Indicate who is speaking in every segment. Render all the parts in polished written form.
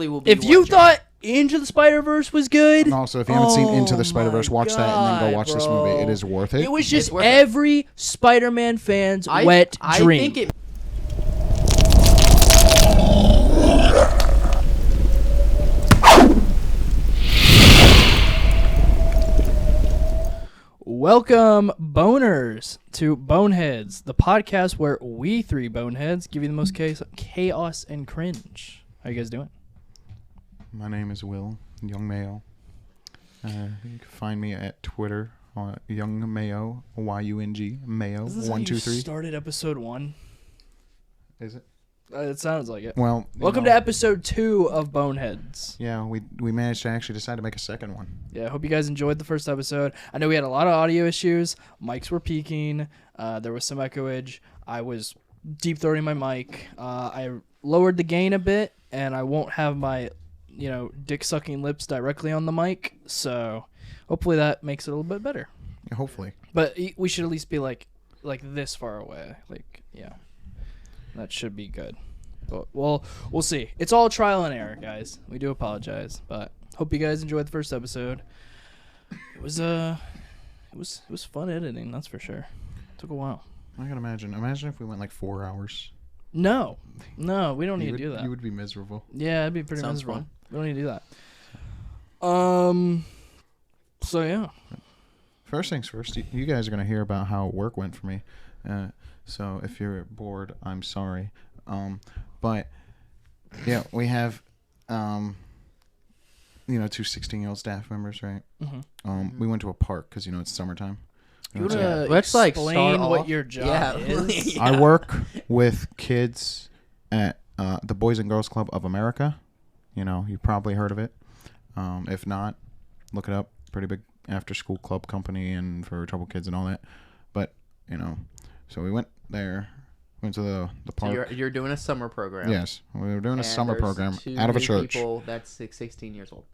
Speaker 1: If you thought Into the Spider-Verse was good...
Speaker 2: And also, if you haven't seen Into the Spider-Verse, watch that and then go watch this movie. It is worth it.
Speaker 1: It was just every Spider-Man fan's wet dream. I think it... Welcome, boners, to Boneheads, the podcast where we three boneheads give you the most chaos and cringe. How you guys doing?
Speaker 2: My name is Will, Young Mayo. You can find me at Twitter on Young Mayo, Y-U-N-G, Mayo, 123.
Speaker 1: You started episode 1?
Speaker 2: Is it?
Speaker 1: It sounds like it.
Speaker 2: Well,
Speaker 1: welcome to episode 2 of Boneheads.
Speaker 2: Yeah, we managed to actually decide to make a second one.
Speaker 1: Yeah, I hope you guys enjoyed the first episode. I know we had a lot of audio issues. Mics were peaking. There was some echoage. I was deep throating my mic. I lowered the gain a bit, and I won't have my, dick-sucking lips directly on the mic. So hopefully that makes it a little bit better.
Speaker 2: Yeah, hopefully.
Speaker 1: But we should at least be like this far away. Yeah. That should be good. But we'll see. It's all trial and error, guys. We do apologize, but hope you guys enjoyed the first episode. It was fun editing, that's for sure. Took a while.
Speaker 2: I can imagine. Imagine if we went like 4 hours.
Speaker 1: No, we don't need to do that.
Speaker 2: You would be miserable.
Speaker 1: Yeah, it'd be pretty miserable. Fun. We don't need to do that. So yeah.
Speaker 2: First things first. You guys are gonna hear about how work went for me. So if you're bored, I'm sorry. But yeah, we have, 2 16-year-old staff members, right? Mm-hmm. We went to a park because it's summertime.
Speaker 1: You want to explain what your job is?
Speaker 2: Yeah. I work with kids at the Boys and Girls Club of America. You probably heard of it. If not, look it up. Pretty big after-school club company and for troubled kids and all that. But so we went there. Went to the park.
Speaker 3: So you're doing a summer program.
Speaker 2: Yes, we were doing a summer program out of a church.
Speaker 3: People that's 16 years old.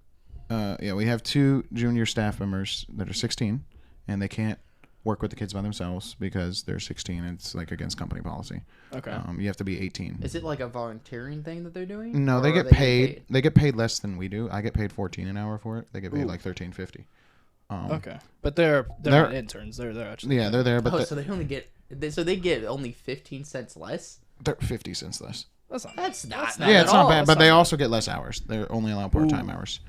Speaker 2: Yeah, we have 2 junior staff members that are 16, and they can't work with the kids by themselves because they're 16. It's like against company policy.
Speaker 1: Okay.
Speaker 2: You have to be 18.
Speaker 3: Is it like a volunteering thing that they're doing?
Speaker 2: No, they get paid. They get paid less than we do. I get paid $14 an hour for it. They get paid like $13.50.
Speaker 1: Okay, but they're not interns. They're actually
Speaker 2: they're there. But
Speaker 3: so they only get. So they get only 15 cents less?
Speaker 2: They're 50 cents less.
Speaker 3: That's not
Speaker 2: yeah, it's not bad, but they also get less hours. They're only allowed part-time hours.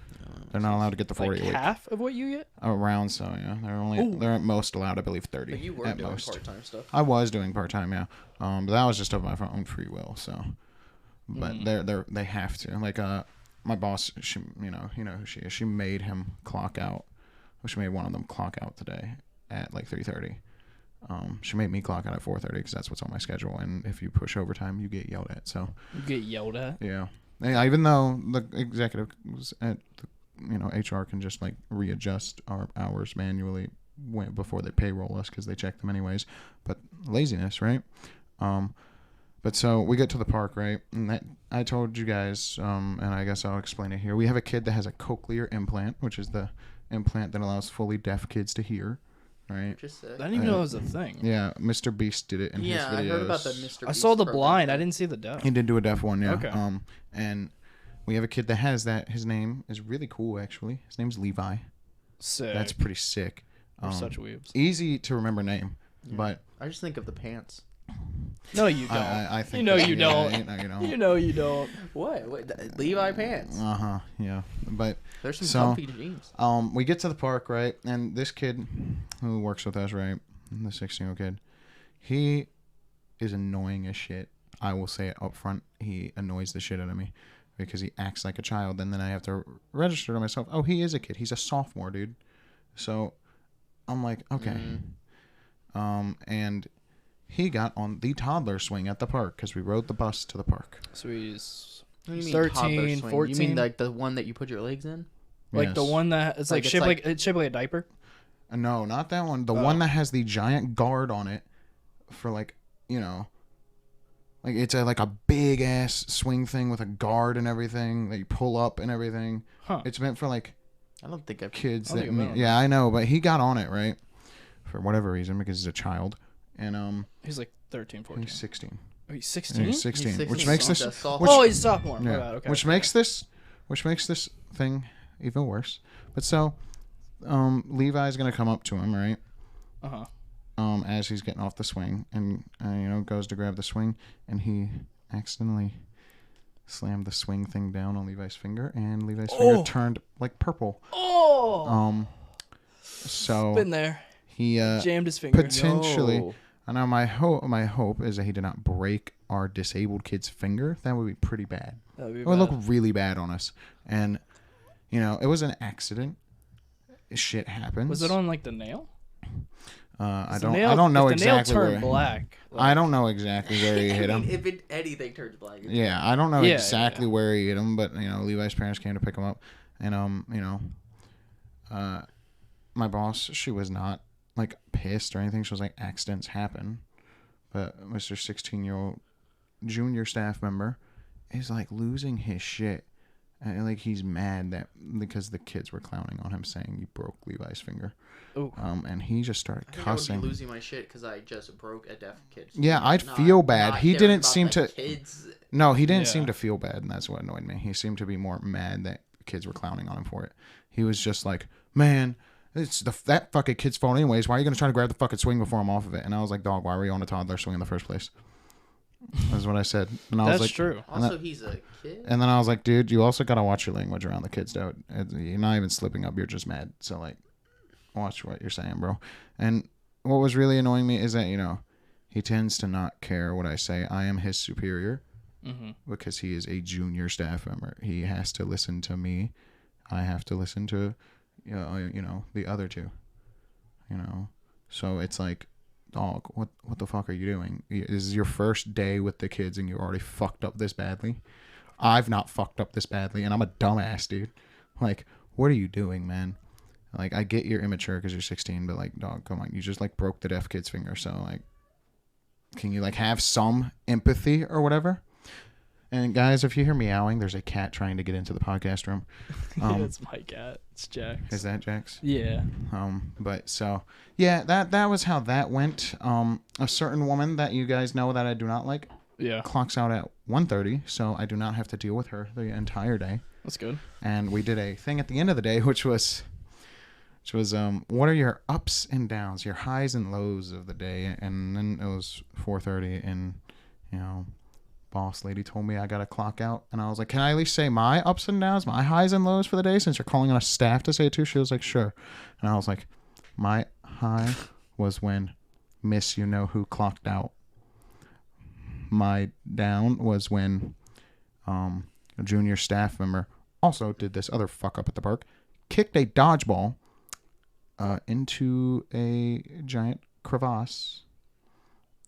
Speaker 2: They're not allowed to get the 40 a week.
Speaker 1: Half of what you get?
Speaker 2: Around, so yeah. They're at most allowed, I believe, 30.
Speaker 3: But you were
Speaker 2: at
Speaker 3: doing
Speaker 2: most.
Speaker 3: part-time stuff.
Speaker 2: I was doing part-time, yeah. But that was just of my own free will, so. But they have to. Like my boss, she who she is. She made him clock out. She made one of them clock out today at like 3:30. She made me clock out at 4:30 because that's what's on my schedule. And if you push overtime, you get yelled at. So
Speaker 1: you get yelled at.
Speaker 2: Yeah. Even though the executive at HR can just like readjust our hours manually before they payroll us because they check them anyways. But laziness, right? But so we get to the park, right? And that I told you guys, and I guess I'll explain it here. We have a kid that has a cochlear implant, which is the implant that allows fully deaf kids to hear. Right.
Speaker 1: I didn't even know it was a thing.
Speaker 2: Yeah, Mr. Beast did it in his videos.
Speaker 3: Yeah, I heard about the Mr. Beast.
Speaker 1: I saw the blind. I didn't see the deaf.
Speaker 2: He did do a deaf one, yeah.
Speaker 1: Okay.
Speaker 2: And we have a kid that has that. His name is really cool, actually. His name's Levi.
Speaker 1: Sick.
Speaker 2: That's pretty sick.
Speaker 1: We're such weebs.
Speaker 2: Easy to remember name, but
Speaker 3: I just think of the pants.
Speaker 1: No, you don't.
Speaker 2: I think
Speaker 1: you don't.
Speaker 2: You know
Speaker 1: you don't.
Speaker 3: What? Levi pants.
Speaker 2: Yeah. But
Speaker 3: there's some comfy jeans.
Speaker 2: We get to the park, right? And this kid who works with us, right? The 16-year-old kid, he is annoying as shit. I will say it up front. He annoys the shit out of me because he acts like a child. And then I have to register to myself, oh, he is a kid. He's a sophomore, dude. So I'm like, okay. And he got on the toddler swing at the park because we rode the bus to the park.
Speaker 1: So he's
Speaker 3: 13,
Speaker 1: 14.
Speaker 3: You mean like the one that you put your legs in?
Speaker 1: Like the one that it's shaped like a diaper?
Speaker 2: No, not that one. The one that has the giant guard on it for like it's like a big ass swing thing with a guard and everything that you pull up and everything.
Speaker 1: Huh.
Speaker 2: It's meant for like
Speaker 3: I don't think
Speaker 2: kids yeah, I know, but he got on it, right? For whatever reason because he's a child. And
Speaker 1: he's like 13, 14.
Speaker 2: He's 16.
Speaker 1: Oh, he's 16?
Speaker 2: He's 16.
Speaker 3: He's 16.
Speaker 2: Which makes this
Speaker 1: he's a sophomore.
Speaker 2: Yeah,
Speaker 1: Okay.
Speaker 2: which makes this which makes this thing even worse. But so, Levi's gonna come up to him, right? As he's getting off the swing, and goes to grab the swing, and he accidentally slammed the swing thing down on Levi's finger, and Levi's finger turned like purple. So
Speaker 1: been there.
Speaker 2: He
Speaker 1: jammed his finger.
Speaker 2: Potentially.
Speaker 3: No.
Speaker 2: And now my hope is that he did not break our disabled kid's finger. That would be pretty bad. It would look really bad on us. And it was an accident. Shit happens.
Speaker 1: Was it on like the nail?
Speaker 2: I don't know
Speaker 1: if the
Speaker 2: exactly
Speaker 1: nail
Speaker 2: where.
Speaker 1: turned black.
Speaker 2: I don't know exactly where he hit him.
Speaker 3: If anything turns black.
Speaker 2: Yeah, I don't know exactly where he hit him, but Levi's parents came to pick him up, and my boss, she was not like pissed or anything. She was like, accidents happen, but Mr. 16-year-old junior staff member is like losing his shit. And like he's mad that because the kids were clowning on him, saying you broke Levi's finger.
Speaker 1: Ooh.
Speaker 2: And he just started cussing.
Speaker 3: I would be losing my shit because I just broke a deaf kid.
Speaker 2: Yeah, I'd feel bad. He didn't seem to.
Speaker 3: Kids.
Speaker 2: No, he didn't seem to feel bad, and that's what annoyed me. He seemed to be more mad that kids were clowning on him for it. He was just like, man, it's that fucking kid's fault anyways. Why are you gonna try to grab the fucking swing before I'm off of it? And I was like, dog, why were you on a toddler swing in the first place? That's what I said. And I was like,
Speaker 1: true.
Speaker 3: Also, he's a kid.
Speaker 2: And then I was like, dude, you also gotta watch your language around the kids, though. You're not even slipping up. You're just mad. So like, watch what you're saying, bro. And what was really annoying me is that he tends to not care what I say. I am his superior because he is a junior staff member. He has to listen to me. I have to listen to the other two. So it's like, dog, what the fuck are you doing? This is your first day with the kids and you already fucked up this badly? I've not fucked up this badly, and I'm a dumbass, dude. Like, what are you doing, man? Like, I get you're immature because you're 16, but like, dog, come on. You just like broke the deaf kid's finger. So like, can you like have some empathy or whatever? And guys, if you hear meowing, there's a cat trying to get into the podcast room.
Speaker 1: It's my cat. It's Jax.
Speaker 2: Is that Jax?
Speaker 1: Yeah.
Speaker 2: But so yeah, that was how that went. A certain woman that you guys know that I do not like.
Speaker 1: Yeah.
Speaker 2: Clocks out at 1:30, so I do not have to deal with her the entire day.
Speaker 1: That's good.
Speaker 2: And we did a thing at the end of the day, which was what are your ups and downs, your highs and lows of the day? And then it was 4:30, and boss lady told me I gotta clock out, and I was like, can I at least say my ups and downs, my highs and lows for the day, since you're calling on a staff to say it too? She was like, sure. And I was like, my high was when Miss You Know Who clocked out. My down was when a junior staff member also did this other fuck up at the park, kicked a dodgeball into a giant crevasse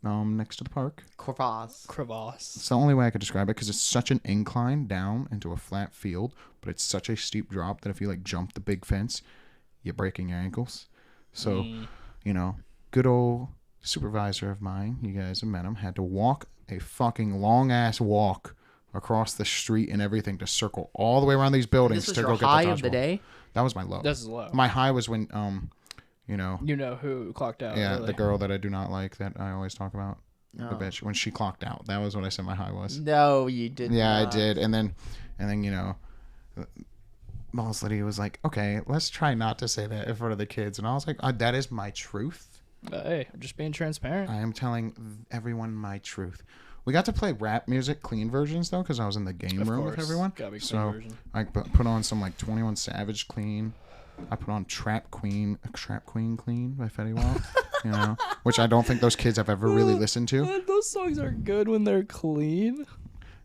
Speaker 2: next to the park.
Speaker 1: Crevasse.
Speaker 2: It's the only way I could describe it, because it's such an incline down into a flat field, but it's such a steep drop that if you like jump the big fence, you're breaking your ankles. So, good old supervisor of mine, you guys have met him, had to walk a fucking long ass walk across the street and everything to circle all the way around these buildings
Speaker 3: This was
Speaker 2: to
Speaker 3: your
Speaker 2: go get
Speaker 3: high
Speaker 2: the
Speaker 3: of the
Speaker 2: dodgeball.
Speaker 3: day?
Speaker 2: That was my low.
Speaker 1: This is low.
Speaker 2: My high was when
Speaker 1: You know who clocked out.
Speaker 2: yeah,
Speaker 1: really.
Speaker 2: the girl that I do not like that I always talk about.
Speaker 3: No.
Speaker 2: The bitch, when she clocked out. That was what I said my high was.
Speaker 3: No, you didn't.
Speaker 2: Yeah, I did. And then boss lady was like, okay, let's try not to say that in front of the kids. And I was like, that is my truth.
Speaker 1: Hey, I'm just being transparent.
Speaker 2: I am telling everyone my truth. We got to play rap music, clean versions, though, because I was in the game room with everyone.
Speaker 1: Gotta be clean
Speaker 2: So
Speaker 1: version.
Speaker 2: I put on some like 21 Savage clean. I put on Trap Queen clean by Fetty Wap, which I don't think those kids have ever really listened to.
Speaker 1: Those songs are good when they're clean.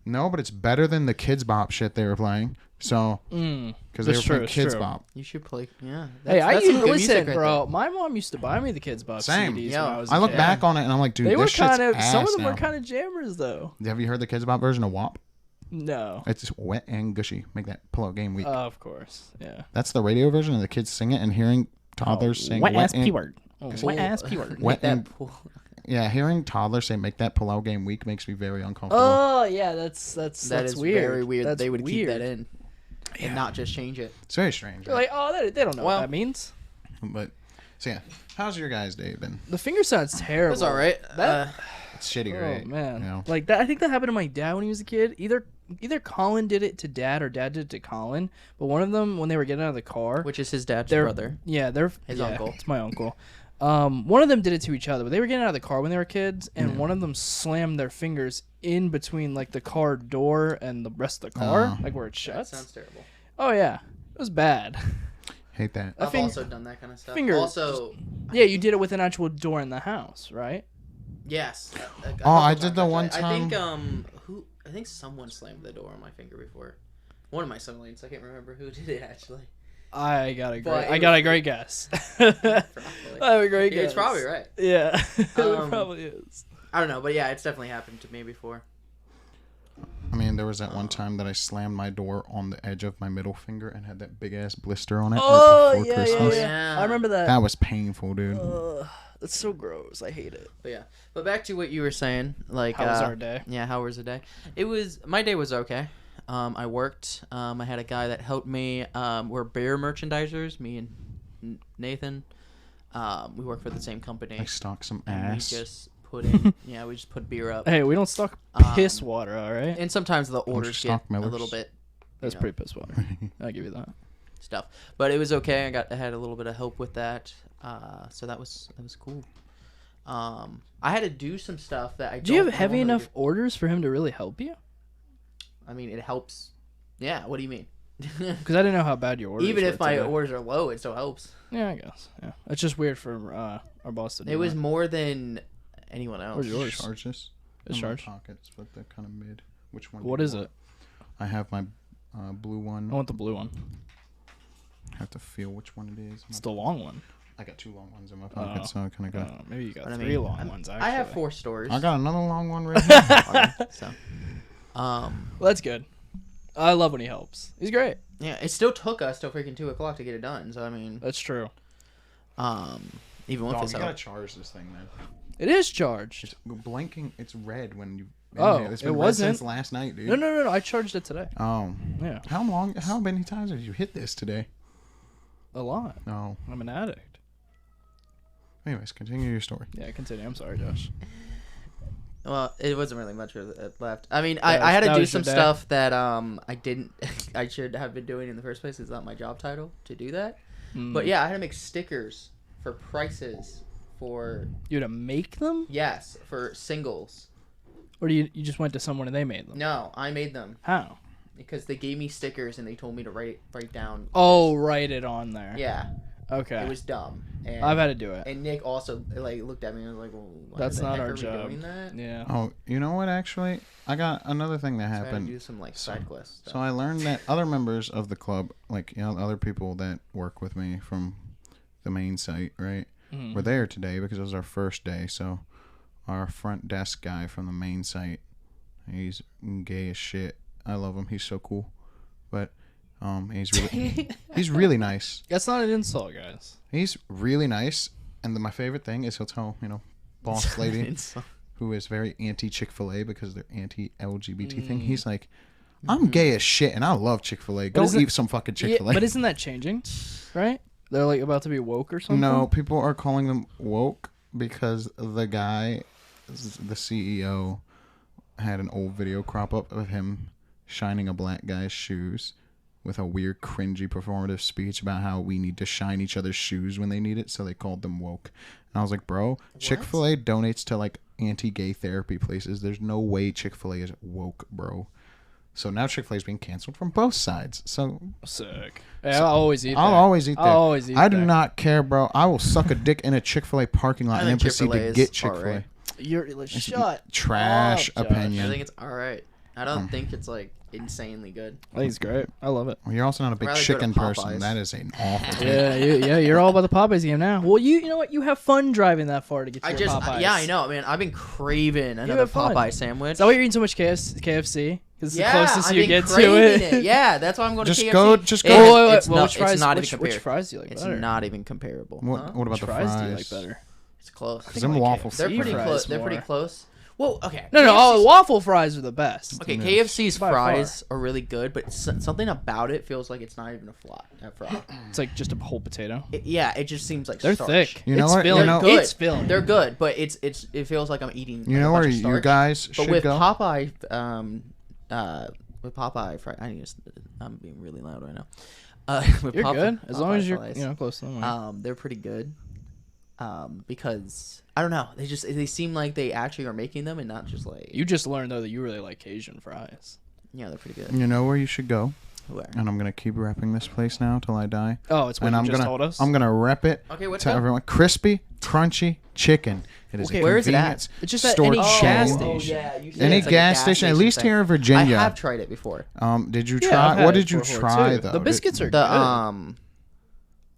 Speaker 2: No, but it's better than the Kids Bop shit they were playing. So, because they were playing Kids Bop.
Speaker 3: You should play. Yeah.
Speaker 1: Hey, I
Speaker 3: that's some
Speaker 1: used
Speaker 3: good
Speaker 1: listen,
Speaker 3: music right
Speaker 1: bro. My mom used to buy me the Kids Bop
Speaker 2: Same.
Speaker 1: CDs
Speaker 3: Yeah.
Speaker 1: when I was.
Speaker 2: I
Speaker 1: a
Speaker 2: look
Speaker 1: kid.
Speaker 2: back on it and I'm like, dude,
Speaker 1: They were
Speaker 2: this shit's
Speaker 1: kind of.
Speaker 2: ass
Speaker 1: Some of them
Speaker 2: now.
Speaker 1: were kind of jammers, though.
Speaker 2: Have you heard the Kids Bop version of WAP?
Speaker 1: No.
Speaker 2: It's wet and gushy. Make that pillow game week.
Speaker 1: Of course. Yeah.
Speaker 2: That's the radio version, and the kids sing it, and hearing toddlers sing
Speaker 1: wet ass
Speaker 2: and-
Speaker 1: P word. Wet ass P word.
Speaker 2: Wet
Speaker 3: that
Speaker 2: and-
Speaker 3: pool.
Speaker 2: Yeah, hearing toddlers say "make that pillow game week" makes me very uncomfortable.
Speaker 1: Oh yeah, that's
Speaker 3: That
Speaker 1: that's
Speaker 3: is
Speaker 1: weird.
Speaker 3: very weird.
Speaker 1: That's
Speaker 3: They would keep
Speaker 1: weird.
Speaker 3: that in and not just change it.
Speaker 2: It's very strange.
Speaker 1: They're like, oh, they don't know
Speaker 3: Well-
Speaker 1: what that means.
Speaker 2: But so yeah, how's your guys' day been?
Speaker 1: The finger sounds terrible.
Speaker 3: It's all right.
Speaker 1: That-
Speaker 2: It's shitty,
Speaker 1: Oh
Speaker 2: right?
Speaker 1: man,
Speaker 2: You know?
Speaker 1: like that. I think that happened to my dad when he was a kid. Either either Colin did it to Dad or Dad did it to Colin. But one of them, when they were getting out of the car,
Speaker 3: Which is his dad's
Speaker 1: they're
Speaker 3: brother.
Speaker 1: Yeah, they're
Speaker 3: His
Speaker 1: yeah,
Speaker 3: uncle.
Speaker 1: It's my uncle. One of them did it to each other, but they were getting out of the car when they were kids, and one of them slammed their fingers in between like the car door and the rest of the car, like where it
Speaker 3: That
Speaker 1: shuts.
Speaker 3: sounds terrible.
Speaker 1: Oh yeah, it was bad.
Speaker 2: Hate that.
Speaker 3: I've
Speaker 1: think-
Speaker 3: also done that kind of stuff.
Speaker 1: finger-
Speaker 3: Also,
Speaker 1: Yeah, you did it with an actual door in the house, right?
Speaker 3: yes.
Speaker 2: Oh, I
Speaker 3: couple
Speaker 2: did the
Speaker 3: times,
Speaker 2: one
Speaker 3: actually. I think
Speaker 2: time-
Speaker 3: I think someone slammed the door on my finger before. One of my siblings. I can't remember who did it actually.
Speaker 1: I got a
Speaker 3: But
Speaker 1: great guess.
Speaker 3: Probably.
Speaker 1: I have a great guess.
Speaker 3: It's probably right.
Speaker 1: Yeah, it
Speaker 3: Um,
Speaker 1: probably is.
Speaker 3: I don't know, but yeah, it's definitely happened to me before.
Speaker 2: I mean, there was that one time that I slammed my door on the edge of my middle finger and had that big ass blister on it
Speaker 1: Oh
Speaker 2: right before
Speaker 1: yeah,
Speaker 2: Christmas.
Speaker 3: Yeah.
Speaker 1: I remember that.
Speaker 2: That was painful, dude.
Speaker 1: That's so gross. I hate it.
Speaker 3: But yeah, but back to what you were saying, like
Speaker 1: How was our day?
Speaker 3: Yeah, how was the day? My day was okay. I worked. I had a guy that helped me. We're beer merchandisers. Me and Nathan. We work for the same company.
Speaker 2: I stocked some
Speaker 3: And
Speaker 2: ass.
Speaker 3: we just put in. Yeah, we just put beer up.
Speaker 1: Hey, we don't stock piss
Speaker 3: Um,
Speaker 1: water, all right?
Speaker 3: And sometimes the orders get
Speaker 2: stock
Speaker 3: a
Speaker 2: Millers?
Speaker 3: little bit.
Speaker 1: That's
Speaker 3: know.
Speaker 1: pretty piss water. I'll give you that.
Speaker 3: Stuff, but it was okay. I had a little bit of help with that. So that was cool. I had to do some stuff that I.
Speaker 1: Do you have
Speaker 3: don't
Speaker 1: heavy
Speaker 3: normally
Speaker 1: enough orders for him to really help you?
Speaker 3: do. I mean, it helps. Yeah. What do you mean?
Speaker 1: Because I didn't know how bad your orders
Speaker 3: Even
Speaker 1: were
Speaker 3: if my
Speaker 1: today.
Speaker 3: orders are low, it still helps.
Speaker 1: Yeah, I guess. Yeah, it's just weird for our boss to do
Speaker 3: It was
Speaker 1: that.
Speaker 3: more than anyone else.
Speaker 1: Where's yours?
Speaker 2: Charges.
Speaker 1: It's
Speaker 2: in my
Speaker 1: charged.
Speaker 2: pockets, but they're kind of mid. Which one? do
Speaker 1: What
Speaker 2: you
Speaker 1: is
Speaker 2: want?
Speaker 1: it?
Speaker 2: I have my blue one.
Speaker 1: I want the blue one.
Speaker 2: I have to feel which one it is.
Speaker 1: It's the long one.
Speaker 2: I got 2 long ones in my pocket, so I kind of got.
Speaker 1: Maybe you got
Speaker 3: But I
Speaker 1: 3
Speaker 3: mean,
Speaker 1: long ones. Actually,
Speaker 3: I have 4 stores.
Speaker 2: I got another long one right here.
Speaker 3: So,
Speaker 1: Well, that's good. I love when he helps. He's great.
Speaker 3: yeah, it still took us till freaking 2:00 to get it done. So I mean,
Speaker 1: That's true.
Speaker 3: even with
Speaker 2: Dog,
Speaker 3: this
Speaker 2: you
Speaker 3: help.
Speaker 2: gotta charge this thing, man.
Speaker 1: It is charged.
Speaker 2: It's blinking. It's red when you.
Speaker 1: Oh,
Speaker 2: it's
Speaker 1: it
Speaker 2: been red
Speaker 1: wasn't.
Speaker 2: since last night, dude.
Speaker 1: No. I charged it today.
Speaker 2: Oh,
Speaker 1: Yeah,
Speaker 2: how many times have you hit this today?
Speaker 1: a lot.
Speaker 2: Oh.
Speaker 1: I'm an addict.
Speaker 2: Anyways, continue your story.
Speaker 1: Yeah, continue. I'm sorry, Josh.
Speaker 3: Well, it wasn't really much left. I mean,
Speaker 1: That
Speaker 3: I had to
Speaker 1: was
Speaker 3: do
Speaker 1: your
Speaker 3: some
Speaker 1: day?
Speaker 3: stuff that I didn't. I should have been doing in the first place. It's not my job title to do that. But yeah, I had to make stickers for prices for
Speaker 1: You had to make them,
Speaker 3: for singles.
Speaker 1: or do you just went to someone and they made them?
Speaker 3: No, I made them
Speaker 1: How?
Speaker 3: because they gave me stickers and they told me to write down.
Speaker 1: Oh, write it on there.
Speaker 3: Yeah,
Speaker 1: Okay.
Speaker 3: it was dumb. And,
Speaker 1: I've had to do it.
Speaker 3: And Nick also looked at me and was like, "Well, why
Speaker 1: That's
Speaker 3: the
Speaker 1: not
Speaker 3: heck
Speaker 1: our
Speaker 3: are we
Speaker 1: job.
Speaker 3: doing that?"
Speaker 1: Yeah.
Speaker 2: Oh, you know what? Actually, I got another thing that
Speaker 3: So I had to
Speaker 2: happened.
Speaker 3: do some side quests.
Speaker 2: So I learned that other members of the club, other people that work with me from the main site, right, were there today because it was our first day. So our front desk guy from the main site, he's gay as shit. I love him. He's so cool. But he's really nice.
Speaker 1: That's not an insult, guys.
Speaker 2: He's really nice. And my favorite thing is he'll tell, boss lady who is very anti Chick-fil-A because they're anti LGBT thing. He's like, I'm gay as shit and I love Chick-fil-A. Go
Speaker 1: isn't-
Speaker 2: eat some fucking Chick-fil-A.
Speaker 1: Yeah, but isn't that changing? Right? They're like about to be woke or something?
Speaker 2: No, people are calling them woke because the guy, the CEO, had an old video crop up of him shining a black guy's shoes with a weird, cringy, performative speech about how we need to shine each other's shoes when they need it, so they called them woke. And I was like, bro, Chick-fil-A donates to anti-gay therapy places. There's no way Chick-fil-A is woke, bro. So now Chick-fil-A is being canceled from both sides. So
Speaker 1: Sick. Yeah, I'll always eat
Speaker 2: I'll
Speaker 1: there.
Speaker 2: always eat there.
Speaker 1: I'll always eat
Speaker 2: I do
Speaker 1: there.
Speaker 2: not care, bro. I will suck a dick in a Chick-fil-A parking lot
Speaker 3: I
Speaker 2: and then
Speaker 3: think
Speaker 2: proceed
Speaker 3: Chick-fil-A
Speaker 2: to
Speaker 3: is
Speaker 2: get Chick-fil-A.
Speaker 3: alright.
Speaker 1: You're shut.
Speaker 2: Trash
Speaker 1: up, Josh.
Speaker 2: opinion.
Speaker 3: I think it's all right. I don't think it's insanely good.
Speaker 1: I think it's great. I love it.
Speaker 2: Well, you're also not a big
Speaker 3: Rather go to
Speaker 2: chicken person.
Speaker 3: Popeyes.
Speaker 2: That is an awful thing.
Speaker 1: Yeah, you're all about the Popeyes game now. Well, you know what? You have fun driving that far to get to your Popeyes.
Speaker 3: Yeah, I know, man. I've been craving another
Speaker 1: have fun.
Speaker 3: Popeye sandwich.
Speaker 1: Is that why you're eating so much KFC? Because it's the closest
Speaker 3: I've
Speaker 1: you
Speaker 3: been
Speaker 1: get to
Speaker 3: craving
Speaker 1: it.
Speaker 3: Yeah, that's why I'm going
Speaker 2: Just
Speaker 3: to KFC.
Speaker 2: go- just go-
Speaker 3: It-
Speaker 1: Oh, wait,
Speaker 3: it's
Speaker 1: well,
Speaker 3: not,
Speaker 1: which fries?
Speaker 3: it's not
Speaker 1: Which
Speaker 3: even comparable.
Speaker 1: fries do you like
Speaker 3: It's
Speaker 1: better?
Speaker 3: not even comparable.
Speaker 2: What,
Speaker 3: Huh?
Speaker 2: what about
Speaker 1: Which
Speaker 2: the
Speaker 1: fries
Speaker 2: fries?
Speaker 1: do you like better?
Speaker 3: It's close.
Speaker 2: Because them waffle
Speaker 3: They're
Speaker 1: KFC
Speaker 3: pretty
Speaker 1: fries
Speaker 3: close. They're pretty
Speaker 1: more.
Speaker 3: close. Well, okay.
Speaker 1: No,
Speaker 3: KFC's
Speaker 1: waffle fries are the best.
Speaker 3: Okay,
Speaker 2: Yeah.
Speaker 3: KFC's
Speaker 1: By
Speaker 3: fries are really good, but something about it feels like it's not even a fry.
Speaker 1: It's like just a whole potato.
Speaker 3: Yeah, it just seems like
Speaker 1: They're
Speaker 3: starch.
Speaker 1: thick.
Speaker 2: You know
Speaker 1: it's
Speaker 2: what? You
Speaker 1: filling.
Speaker 2: know-
Speaker 3: Good.
Speaker 1: It's filling.
Speaker 3: They're good, but it feels like I'm eating.
Speaker 2: You know
Speaker 3: a bunch
Speaker 2: where
Speaker 3: of
Speaker 2: you
Speaker 3: starch.
Speaker 2: guys
Speaker 3: But
Speaker 2: should
Speaker 3: with
Speaker 2: go?
Speaker 3: Popeye with Popeye fried. I'm being really loud right now. With
Speaker 1: You're good as long
Speaker 3: Popeye
Speaker 1: as you're
Speaker 3: fries,
Speaker 1: close to the mic.
Speaker 3: they're pretty good. Because I don't know, they seem like they actually are making them and not just like
Speaker 1: You just learned though that you really like Cajun fries.
Speaker 3: yeah, they're pretty good.
Speaker 2: You know where you should go?
Speaker 3: Where?
Speaker 2: And I'm gonna keep repping this place now till I die.
Speaker 1: Oh, it's what
Speaker 2: And
Speaker 1: you
Speaker 2: I'm
Speaker 1: just
Speaker 2: gonna
Speaker 1: told us.
Speaker 2: I'm gonna rep it
Speaker 3: Okay, what's
Speaker 2: to
Speaker 3: that?
Speaker 2: everyone. Crispy, crunchy chicken. It is
Speaker 1: Okay,
Speaker 2: a
Speaker 3: where is it at?
Speaker 2: convenience
Speaker 1: It's just at
Speaker 2: store
Speaker 1: any
Speaker 2: chain.
Speaker 1: gas
Speaker 3: Oh,
Speaker 1: station.
Speaker 3: yeah, you said
Speaker 2: Any
Speaker 3: it's like a
Speaker 2: gas station, at least
Speaker 3: thing.
Speaker 2: here in Virginia.
Speaker 3: I have tried it before.
Speaker 2: Did you
Speaker 1: Yeah,
Speaker 2: try?
Speaker 1: I've had
Speaker 2: What
Speaker 1: it
Speaker 2: did you
Speaker 1: before,
Speaker 2: try
Speaker 1: too.
Speaker 2: though?
Speaker 1: The biscuits are
Speaker 3: The
Speaker 1: good.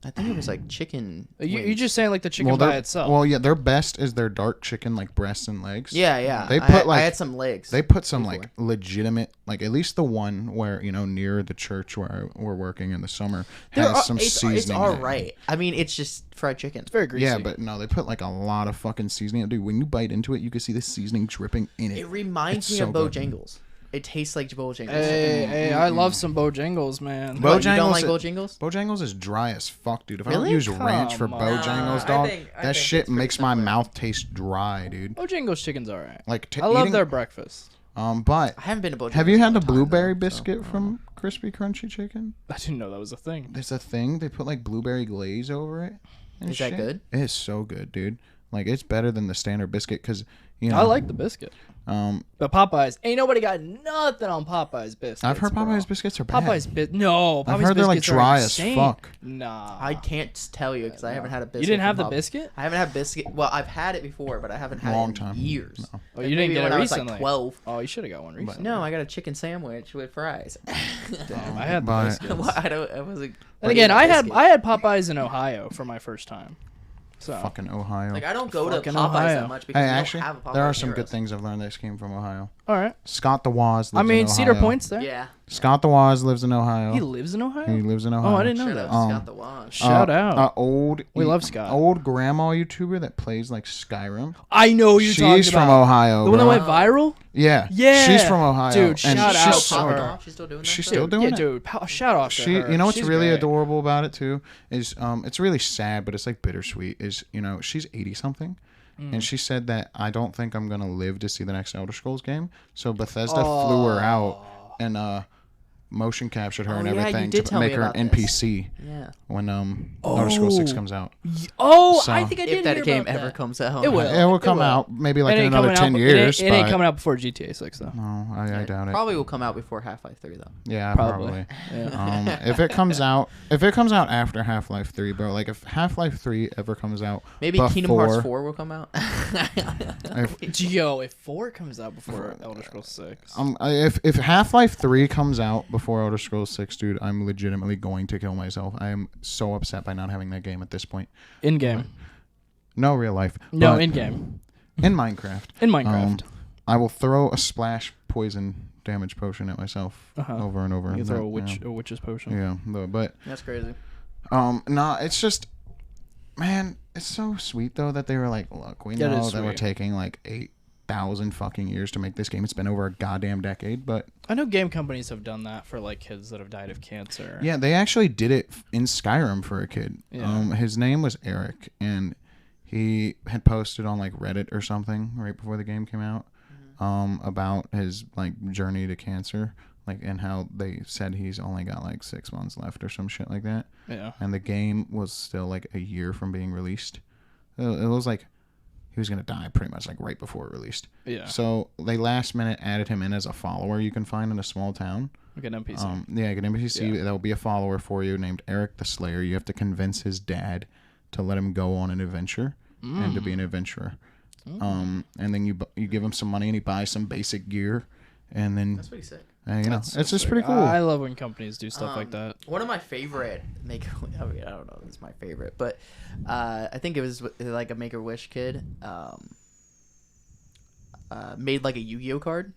Speaker 3: I think it was like chicken.
Speaker 1: You're
Speaker 3: wings.
Speaker 1: just saying like the chicken
Speaker 2: well,
Speaker 1: by
Speaker 2: they're-
Speaker 1: itself.
Speaker 2: Well, yeah, their best is their dark chicken, like breasts and legs.
Speaker 3: Yeah.
Speaker 2: They
Speaker 3: I
Speaker 2: put,
Speaker 3: had-
Speaker 2: like-
Speaker 3: I had some legs.
Speaker 2: They put some
Speaker 3: before.
Speaker 2: like legitimate, like at least the one where near the church where we're working in the summer has some seasoning.
Speaker 3: It's
Speaker 2: in
Speaker 3: all
Speaker 2: it.
Speaker 3: right. I mean, it's just fried chicken.
Speaker 1: it's very greasy.
Speaker 2: Yeah, but no, they put like a lot of fucking seasoning. Dude, when you bite into it, you can see the seasoning dripping in it.
Speaker 3: It reminds
Speaker 2: It's
Speaker 3: me
Speaker 2: so
Speaker 3: of
Speaker 2: good.
Speaker 3: Bojangles. It tastes like Bojangles.
Speaker 1: Hey, I love some Bojangles, man.
Speaker 2: Bo-
Speaker 3: What, you don't
Speaker 2: Bojangles-
Speaker 3: like Bojangles?
Speaker 2: Bojangles is dry as fuck, dude. If I
Speaker 3: Really?
Speaker 2: don't use ranch for
Speaker 1: Come on.
Speaker 2: Bojangles,
Speaker 3: I
Speaker 2: dog,
Speaker 3: think
Speaker 2: that shit
Speaker 3: it's pretty
Speaker 2: makes my
Speaker 3: similar.
Speaker 2: mouth taste dry, dude.
Speaker 1: Bojangles chicken's alright.
Speaker 2: Like
Speaker 1: I love
Speaker 2: eating-
Speaker 1: their breakfast.
Speaker 2: But
Speaker 3: I haven't been to Bojangles.
Speaker 2: have you
Speaker 3: in
Speaker 2: had
Speaker 3: a
Speaker 2: the
Speaker 3: long time,
Speaker 2: blueberry
Speaker 3: though,
Speaker 2: biscuit
Speaker 3: so-
Speaker 2: from Crispy Crunchy Chicken?
Speaker 1: I didn't know that was a thing.
Speaker 2: There's a thing they put like blueberry glaze over it. and
Speaker 3: Is that
Speaker 2: shit.
Speaker 3: good?
Speaker 2: It is so good, dude. Like it's better than the standard biscuit because
Speaker 1: I like the biscuit.
Speaker 2: Um,
Speaker 1: But Popeyes, ain't nobody got nothing on Popeyes biscuits.
Speaker 2: I've heard
Speaker 1: bro.
Speaker 2: Popeyes biscuits are bad.
Speaker 1: No, Popeyes
Speaker 2: I've heard they're like
Speaker 1: biscuits are
Speaker 2: dry as
Speaker 1: insane.
Speaker 2: fuck.
Speaker 1: Nah,
Speaker 3: I can't tell you because I haven't had a biscuit.
Speaker 1: you didn't have
Speaker 3: from
Speaker 1: the
Speaker 3: Pop-
Speaker 1: biscuit.
Speaker 3: I haven't had biscuit. Well, I've had it before, but I haven't had
Speaker 2: Long
Speaker 3: it in
Speaker 2: time.
Speaker 3: years.
Speaker 2: No.
Speaker 1: Oh,
Speaker 3: Like,
Speaker 1: you didn't
Speaker 3: maybe
Speaker 1: get
Speaker 3: when
Speaker 1: it
Speaker 3: I was
Speaker 1: recently.
Speaker 3: like 12.
Speaker 1: Oh, you should have got one recently.
Speaker 3: No, I got a chicken sandwich with fries.
Speaker 1: Damn, I had the
Speaker 2: But-
Speaker 1: biscuits.
Speaker 3: Well, I wasn't.
Speaker 1: And again, I had Popeyes in Ohio for my first time. So
Speaker 2: Fucking Ohio.
Speaker 3: Like I don't go to
Speaker 1: Fucking
Speaker 3: Popeyes
Speaker 1: Ohio.
Speaker 3: that much because
Speaker 2: Hey,
Speaker 3: we
Speaker 2: actually,
Speaker 3: don't have a Popeyes
Speaker 2: there are some
Speaker 3: near
Speaker 2: good
Speaker 3: us.
Speaker 2: things I've learned that came from Ohio.
Speaker 1: all right.
Speaker 2: Scott the Waz lives
Speaker 1: I mean,
Speaker 2: in
Speaker 1: Cedar
Speaker 2: Ohio.
Speaker 1: Point's there.
Speaker 3: Yeah.
Speaker 2: Scott the Waz lives in Ohio.
Speaker 1: He lives in Ohio.
Speaker 2: He lives in Ohio.
Speaker 1: Oh, I didn't know
Speaker 3: Shout
Speaker 1: that.
Speaker 3: out to Scott the Wash.
Speaker 1: Shout out.
Speaker 2: Old.
Speaker 1: We love Scott.
Speaker 2: Old grandma YouTuber that plays like Skyrim.
Speaker 1: I know who you're talking
Speaker 2: She's from
Speaker 1: about.
Speaker 2: Ohio.
Speaker 1: The one that
Speaker 2: bro.
Speaker 1: went viral.
Speaker 2: Yeah.
Speaker 1: Yeah.
Speaker 2: She's from Ohio.
Speaker 1: Dude,
Speaker 2: and
Speaker 1: shout
Speaker 2: she's
Speaker 1: out to
Speaker 2: so
Speaker 1: her.
Speaker 2: adorable.
Speaker 3: She's still doing that.
Speaker 2: She's
Speaker 3: stuff?
Speaker 2: still doing
Speaker 1: Yeah,
Speaker 2: it.
Speaker 1: dude. Shout out to
Speaker 2: She,
Speaker 1: her.
Speaker 2: you know what's
Speaker 1: She's
Speaker 2: really
Speaker 1: great.
Speaker 2: adorable about it too is it's really sad, but it's like bittersweet. Is she's 80 something, and she said that I don't think I'm gonna live to see the next Elder Scrolls game. So Bethesda flew her out and motion captured her
Speaker 3: Oh,
Speaker 2: and
Speaker 3: yeah, you
Speaker 2: everything
Speaker 3: did
Speaker 2: to
Speaker 3: tell me
Speaker 2: make her an
Speaker 3: about this.
Speaker 2: NPC
Speaker 3: Yeah.
Speaker 2: when Elder Scrolls 6 comes out.
Speaker 1: Oh,
Speaker 2: So-
Speaker 1: I think I did
Speaker 3: If that
Speaker 1: hear
Speaker 3: game
Speaker 1: about
Speaker 3: ever
Speaker 1: that.
Speaker 3: comes out.
Speaker 1: It will.
Speaker 2: It will come
Speaker 1: will.
Speaker 2: out maybe like
Speaker 1: It
Speaker 2: in
Speaker 1: ain't
Speaker 2: another
Speaker 1: coming
Speaker 2: 10
Speaker 1: out,
Speaker 2: years.
Speaker 1: It ain't
Speaker 2: but-
Speaker 1: coming out before GTA 6 though.
Speaker 2: No, I doubt it.
Speaker 3: Probably will come out before Half-Life 3 though.
Speaker 2: Yeah,
Speaker 1: Probably.
Speaker 2: probably.
Speaker 1: Yeah.
Speaker 2: If it comes out after Half-Life 3, bro, like if Half-Life 3 ever comes out
Speaker 3: Maybe Kingdom Hearts 4 will come out.
Speaker 1: Yo, if 4 comes out before Elder Scrolls 6.
Speaker 2: If Half-Life 3 comes out before Elder Scrolls 6, dude, I'm legitimately going to kill myself. I am so upset by not having that game at this point.
Speaker 1: In game.
Speaker 2: No real life.
Speaker 1: No,
Speaker 2: but
Speaker 1: in game.
Speaker 2: in Minecraft.
Speaker 1: In Minecraft.
Speaker 2: I will throw a splash poison damage potion at myself over and over.
Speaker 1: You can throw
Speaker 2: That,
Speaker 1: a witch's potion.
Speaker 2: Yeah, but
Speaker 3: That's crazy.
Speaker 2: no, it's just, man, it's so sweet though that they were like, look, we
Speaker 1: That
Speaker 2: know
Speaker 1: is
Speaker 2: that we're
Speaker 1: sweet.
Speaker 2: taking like 8,000 fucking years to make this game. It's been over a goddamn decade, but
Speaker 1: I know game companies have done that for like kids that have died of cancer.
Speaker 2: yeah, they actually did it in Skyrim for a kid.
Speaker 1: Yeah.
Speaker 2: His name was Eric, and he had posted on like Reddit or something right before the game came out about his like journey to cancer, like, and how they said he's only got like 6 months left or some shit like that.
Speaker 1: Yeah.
Speaker 2: And the game was still like a year from being released. It was like he was gonna die pretty much like right before it released.
Speaker 1: Yeah.
Speaker 2: So they last minute added him in as a follower you can find in a small town.
Speaker 1: Like an NPC.
Speaker 2: Yeah, like an NPC
Speaker 1: Yeah.
Speaker 2: that will be a follower for you named Eric the Slayer. You have to convince his dad to let him go on an adventure and to be an adventurer. And then you give him some money and he buys some basic gear, and then
Speaker 3: That's pretty sick.
Speaker 2: it's just
Speaker 1: sick.
Speaker 2: pretty cool.
Speaker 1: I love when companies do stuff like that.
Speaker 3: One of my favorite make I don't know if it's my favorite, but I think it was like a Make-A-Wish kid made like a Yu-Gi-Oh card.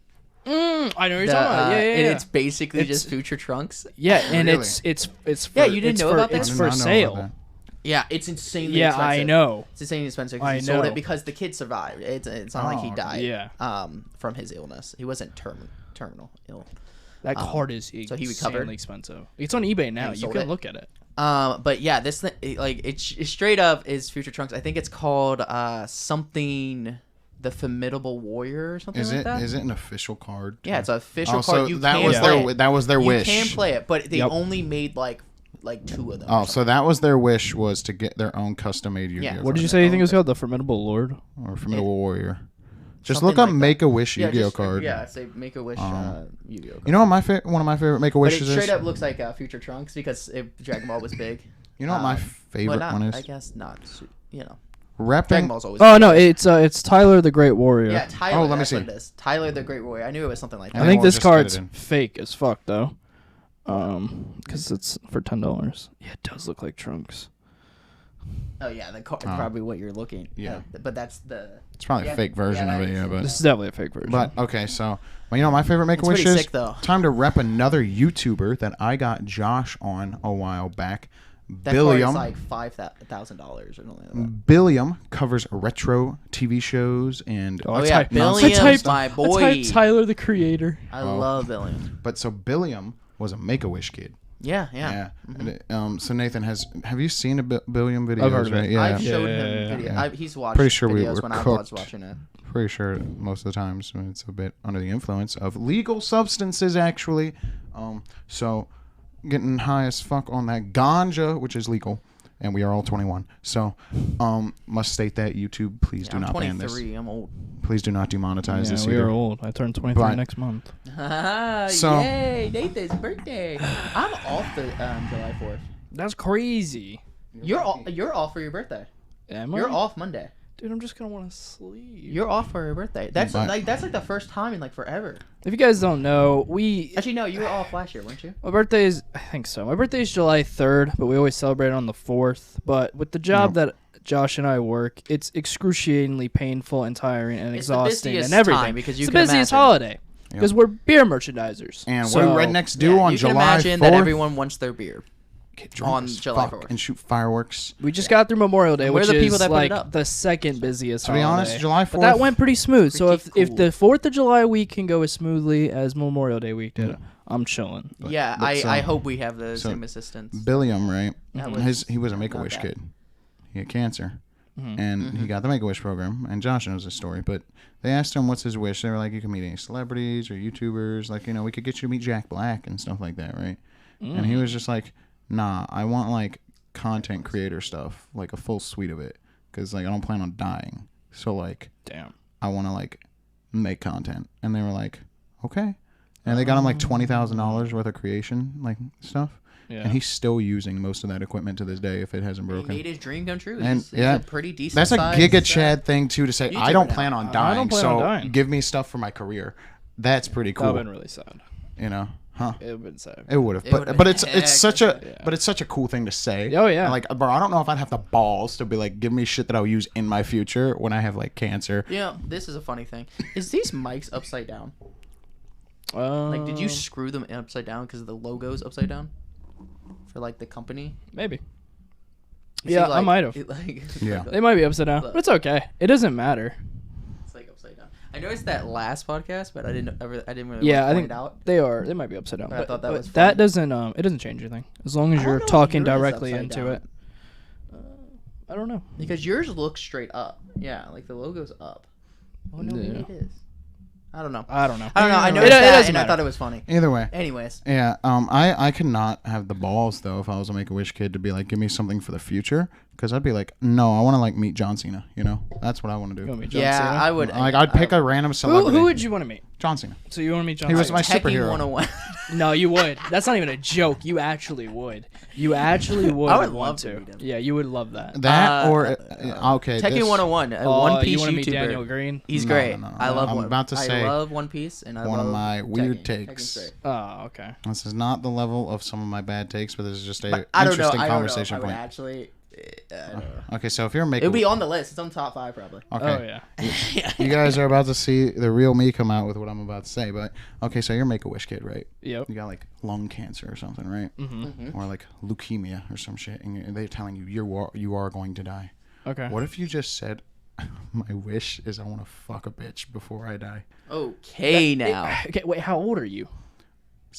Speaker 1: I know what you're talking about. Yeah.
Speaker 3: And it's basically
Speaker 1: It's-
Speaker 3: just Future Trunks.
Speaker 1: Yeah, and
Speaker 2: Really?
Speaker 1: it's for,
Speaker 3: Yeah, you didn't
Speaker 1: it's
Speaker 3: know
Speaker 1: for,
Speaker 3: about that?
Speaker 1: It's
Speaker 2: I did
Speaker 1: for
Speaker 2: not know about
Speaker 1: sale.
Speaker 2: that.
Speaker 3: Yeah, it's insanely
Speaker 1: Yeah,
Speaker 3: expensive.
Speaker 1: I know.
Speaker 3: It's insanely expensive
Speaker 1: I
Speaker 3: because he sold
Speaker 1: know.
Speaker 3: it because the kid survived. It's not like he
Speaker 2: Oh,
Speaker 3: died.
Speaker 1: yeah.
Speaker 3: From his illness, he wasn't terminal ill.
Speaker 1: That card is
Speaker 3: so he recovered?
Speaker 1: insanely expensive. It's on eBay now.
Speaker 3: And he
Speaker 1: You
Speaker 3: sold
Speaker 1: can
Speaker 3: it?
Speaker 1: look at it.
Speaker 3: But yeah, this thing, like it's straight up is Future Trunks. I think it's called something the Formidable Warrior or something
Speaker 2: Is
Speaker 3: like
Speaker 2: it?
Speaker 3: that.
Speaker 2: Is it an official card?
Speaker 3: Yeah, it's an official
Speaker 2: Oh,
Speaker 3: card.
Speaker 2: so
Speaker 3: You
Speaker 2: that
Speaker 3: can
Speaker 2: was
Speaker 3: play
Speaker 2: their
Speaker 3: it.
Speaker 2: that was their wish.
Speaker 3: You can play it, but they
Speaker 1: Yep.
Speaker 3: only made like 2 of them.
Speaker 2: Oh, so that was their wish, was to get their own custom-made Yu-Gi-Oh!
Speaker 3: Yeah.
Speaker 1: What did you
Speaker 2: card.
Speaker 1: say you think it was called? The Formidable Lord?
Speaker 2: Or Formidable Warrior. Just
Speaker 3: Something
Speaker 2: look up
Speaker 3: like that.
Speaker 2: Make-A-Wish
Speaker 3: Yeah,
Speaker 2: Yu-Gi-Oh!
Speaker 3: just-
Speaker 2: card.
Speaker 3: Yeah, say Make-A-Wish Yu-Gi-Oh! card.
Speaker 2: You know what one of my favorite
Speaker 3: But it
Speaker 2: Make-A-Wishes
Speaker 3: straight
Speaker 2: is?
Speaker 3: up looks like Future Trunks because Dragon Ball was big.
Speaker 2: You know what my
Speaker 3: Well,
Speaker 2: favorite
Speaker 3: not,
Speaker 2: one is?
Speaker 3: I guess not. You know, Dragon
Speaker 2: Repping.
Speaker 3: Ball's always.
Speaker 1: Oh
Speaker 3: big.
Speaker 1: no, it's Tyler the Great Warrior.
Speaker 3: Yeah, Tyler.
Speaker 2: Oh, let me
Speaker 3: that's
Speaker 2: see.
Speaker 3: what it is. Tyler the Great Warrior. I knew it was something like
Speaker 2: I
Speaker 3: that.
Speaker 1: I think
Speaker 2: we'll
Speaker 1: this
Speaker 2: just get
Speaker 1: card's
Speaker 2: it in.
Speaker 1: fake as fuck though. Because it's for $10. Yeah, it does look like Trunks.
Speaker 3: Oh yeah, the card
Speaker 2: Oh.
Speaker 3: probably what you're looking.
Speaker 2: Yeah.
Speaker 3: But that's the.
Speaker 2: It's probably
Speaker 3: Yeah,
Speaker 2: a fake version
Speaker 3: yeah,
Speaker 2: of it,
Speaker 3: that
Speaker 2: yeah,
Speaker 3: is-
Speaker 2: but
Speaker 1: This is definitely a fake version.
Speaker 2: okay, so well, you know what my favorite
Speaker 3: It's
Speaker 2: Make-A-Wish
Speaker 3: pretty
Speaker 2: is?
Speaker 3: sick though.
Speaker 2: Time to rep another YouTuber that I got Josh on a while back.
Speaker 3: That card is
Speaker 2: Billiam.
Speaker 3: like $5,000 or something like that.
Speaker 2: Billiam covers retro TV shows and
Speaker 3: Oh yeah,
Speaker 2: nonsense
Speaker 3: Billiam's
Speaker 2: stuff.
Speaker 3: my boy.
Speaker 1: I typed Tyler the Creator.
Speaker 3: I love Billiam.
Speaker 2: But so Billiam was a Make-A-Wish kid.
Speaker 3: Yeah.
Speaker 2: Yeah. And, so Nathan, have you seen a Billiam video?
Speaker 1: I've heard of it.
Speaker 2: right? Yeah.
Speaker 3: I've showed him
Speaker 1: Yeah.
Speaker 3: video. He's watched
Speaker 2: Pretty sure we
Speaker 3: videos
Speaker 2: were
Speaker 3: when I was
Speaker 2: cooked.
Speaker 3: watching it.
Speaker 2: Pretty sure most of the times when it's a bit under the influence of legal substances, actually. So getting high as fuck on that ganja, which is legal, and we are all 21. So must state that YouTube, please
Speaker 3: Yeah,
Speaker 2: do
Speaker 3: I'm
Speaker 2: not ban this.
Speaker 3: 23. I'm old.
Speaker 2: Please do not demonetize
Speaker 1: Yeah,
Speaker 2: this
Speaker 1: we
Speaker 2: either.
Speaker 1: are old. I turn 23
Speaker 2: But-
Speaker 1: next month.
Speaker 2: So-
Speaker 3: Yay, Nathan's birthday. I'm off the July 4th.
Speaker 1: That's crazy.
Speaker 3: You're off for your birthday.
Speaker 1: Am
Speaker 3: You're
Speaker 1: I?
Speaker 3: off Monday.
Speaker 1: Dude, I'm just gonna want to sleep.
Speaker 3: You're off for your birthday. That's
Speaker 2: But-
Speaker 3: like the first time in like forever.
Speaker 1: If you guys don't know,
Speaker 3: Actually, no, you were off last year, weren't you?
Speaker 1: my birthday is, I think so. My birthday is July 3rd, but we always celebrate on the 4th. But with the job that Josh and I work, it's excruciatingly painful and tiring and
Speaker 3: It's the
Speaker 1: exhausting
Speaker 3: busiest
Speaker 1: and everything.
Speaker 3: time because you
Speaker 1: it's the
Speaker 3: can
Speaker 1: busiest
Speaker 3: imagine.
Speaker 1: holiday because we're beer merchandisers.
Speaker 2: And
Speaker 1: so,
Speaker 2: what do rednecks do on
Speaker 3: you
Speaker 2: July
Speaker 3: can imagine
Speaker 2: 4th?
Speaker 3: that everyone wants their beer.
Speaker 2: Get drunk
Speaker 3: on
Speaker 2: as
Speaker 3: July
Speaker 2: fuck
Speaker 3: 4th.
Speaker 2: and shoot fireworks.
Speaker 1: We just got through Memorial Day,
Speaker 3: And we're
Speaker 1: which
Speaker 3: the people
Speaker 1: is
Speaker 3: that put it
Speaker 1: like
Speaker 3: up.
Speaker 1: the second busiest
Speaker 2: To be
Speaker 1: holiday.
Speaker 2: honest, July 4th.
Speaker 1: But that went pretty smooth. So if
Speaker 3: Pretty
Speaker 1: the
Speaker 3: cool.
Speaker 1: 4th of July week can go as smoothly as Memorial Day week did, I'm chilling.
Speaker 3: Yeah,
Speaker 2: but
Speaker 3: I hope we have the
Speaker 2: so
Speaker 3: same assistance.
Speaker 2: Billiam, right?
Speaker 3: That was
Speaker 2: He was a
Speaker 3: not
Speaker 2: Make-A-Wish
Speaker 3: bad.
Speaker 2: kid. He had cancer.
Speaker 1: Mm-hmm.
Speaker 2: And he got the Make-A-Wish program. And Josh knows this story. But they asked him what's his wish. They were like, you can meet any celebrities or YouTubers. Like, we could get you to meet Jack Black and stuff like that, right? And he was just like, nah, I want, like, content creator stuff. Like, a full suite of it. Because, like, I don't plan on dying. So, like,
Speaker 1: Damn.
Speaker 2: I want to, like, make content. And they were like, okay. And they got him, like, $20,000 worth of creation, like, stuff.
Speaker 1: Yeah.
Speaker 2: And he's still using most of that equipment to this day if it hasn't
Speaker 3: He
Speaker 2: broken.
Speaker 3: made his dream come true.
Speaker 2: And,
Speaker 3: He's
Speaker 2: yeah,
Speaker 3: a pretty decent.
Speaker 2: That's a
Speaker 3: sized,
Speaker 2: Giga Chad thing, too, to say, I
Speaker 3: YouTuber
Speaker 2: don't
Speaker 3: now.
Speaker 2: plan on
Speaker 1: I
Speaker 2: dying,
Speaker 1: don't plan
Speaker 2: so
Speaker 1: on dying.
Speaker 2: give me stuff for my career. That's pretty
Speaker 1: That would have
Speaker 2: cool.
Speaker 1: been really sad.
Speaker 2: You know? Huh?
Speaker 1: It would have been sad.
Speaker 2: It would have.
Speaker 3: It
Speaker 2: But,
Speaker 3: would've
Speaker 2: but
Speaker 3: been
Speaker 2: it's
Speaker 3: heck
Speaker 2: such
Speaker 3: of
Speaker 2: a
Speaker 1: yeah.
Speaker 2: but it's such a cool thing to say.
Speaker 1: Oh, yeah.
Speaker 2: Like, bro, I don't know if I'd have the balls to be like, give me shit that I'll use in my future when I have like cancer.
Speaker 3: You know, this is a funny thing. Is these mics upside down? Like, did you screw them upside down because the logo's upside down for like the company?
Speaker 1: Maybe.
Speaker 3: You
Speaker 1: Yeah,
Speaker 3: see,
Speaker 1: I
Speaker 3: like,
Speaker 1: might have.
Speaker 3: it, like,
Speaker 2: Yeah.
Speaker 1: They might be upside down, but it's okay. It doesn't matter.
Speaker 3: It's like upside down. I noticed that last podcast, but I didn't really
Speaker 1: Yeah, I
Speaker 3: point
Speaker 1: think
Speaker 3: it out.
Speaker 1: they are. They might be upside down.
Speaker 3: But I thought that was
Speaker 1: that
Speaker 3: funny.
Speaker 1: doesn't. It doesn't change anything as long as
Speaker 3: I
Speaker 1: you're
Speaker 3: don't know if
Speaker 1: talking
Speaker 3: yours is
Speaker 1: directly
Speaker 3: upside
Speaker 1: into
Speaker 3: down.
Speaker 1: it. I don't know.
Speaker 3: Because yours looks straight up. Yeah, like the logo's up. Oh no, maybe
Speaker 1: Yeah.
Speaker 3: it is. I don't know.
Speaker 1: I don't know.
Speaker 3: I don't know. I
Speaker 2: It
Speaker 3: noticed
Speaker 1: doesn't
Speaker 3: that, and I
Speaker 1: matter.
Speaker 3: thought it was funny.
Speaker 2: Either way.
Speaker 3: Anyways,
Speaker 2: Yeah. I could not have the balls though if I was a Make-A-Wish kid to be like, give me something for the future. Because I'd be like, no, I want to like meet John Cena. You know, that's what I want to
Speaker 1: You
Speaker 2: do.
Speaker 1: want me, John
Speaker 3: yeah,
Speaker 1: Cena?
Speaker 3: I would.
Speaker 2: Like, I'd pick a random
Speaker 1: Who,
Speaker 2: celebrity.
Speaker 1: who would you want to meet?
Speaker 2: John Cena.
Speaker 1: So you want to meet John
Speaker 2: He was
Speaker 1: Cena?
Speaker 2: my
Speaker 3: Techie
Speaker 2: superhero.
Speaker 3: 101.
Speaker 1: No, you would. That's not even a joke. You actually would. You actually would.
Speaker 3: I would
Speaker 1: want
Speaker 3: love to meet him.
Speaker 1: Yeah, you would love that.
Speaker 2: That or okay.
Speaker 3: Tekken
Speaker 2: this-
Speaker 3: 101, a
Speaker 1: Oh,
Speaker 3: One Piece
Speaker 1: you want to meet
Speaker 3: YouTuber.
Speaker 1: Daniel Green?
Speaker 3: He's
Speaker 2: No,
Speaker 3: great.
Speaker 2: no, no,
Speaker 3: I
Speaker 2: no.
Speaker 3: love.
Speaker 2: I'm about to say
Speaker 3: I love One Piece, and I
Speaker 2: one of
Speaker 3: love
Speaker 2: my weird
Speaker 3: Tekken.
Speaker 2: takes.
Speaker 3: Tekken's great.
Speaker 1: Oh, okay.
Speaker 2: This is not the level of some of my bad takes, but this is just a
Speaker 3: But I don't know.
Speaker 2: interesting
Speaker 3: I don't know if
Speaker 2: conversation
Speaker 3: I would
Speaker 2: point.
Speaker 3: actually. I don't know.
Speaker 2: Okay, so if you're
Speaker 3: It
Speaker 2: making,
Speaker 3: would be on the list. It's on top 5 probably.
Speaker 2: okay,
Speaker 1: Oh yeah.
Speaker 2: you guys are about to see the real me come out with what I'm about to say. But okay, so you're Make-A-Wish kid, right?
Speaker 1: Yep.
Speaker 2: You got like lung cancer or something, right?
Speaker 1: Mm-hmm.
Speaker 2: Or like leukemia or some shit, and they're telling you you are going to die.
Speaker 1: Okay.
Speaker 2: What if you just said, my wish is I want to fuck a bitch before I die?
Speaker 3: Okay, now
Speaker 1: Okay. Wait. How old are you?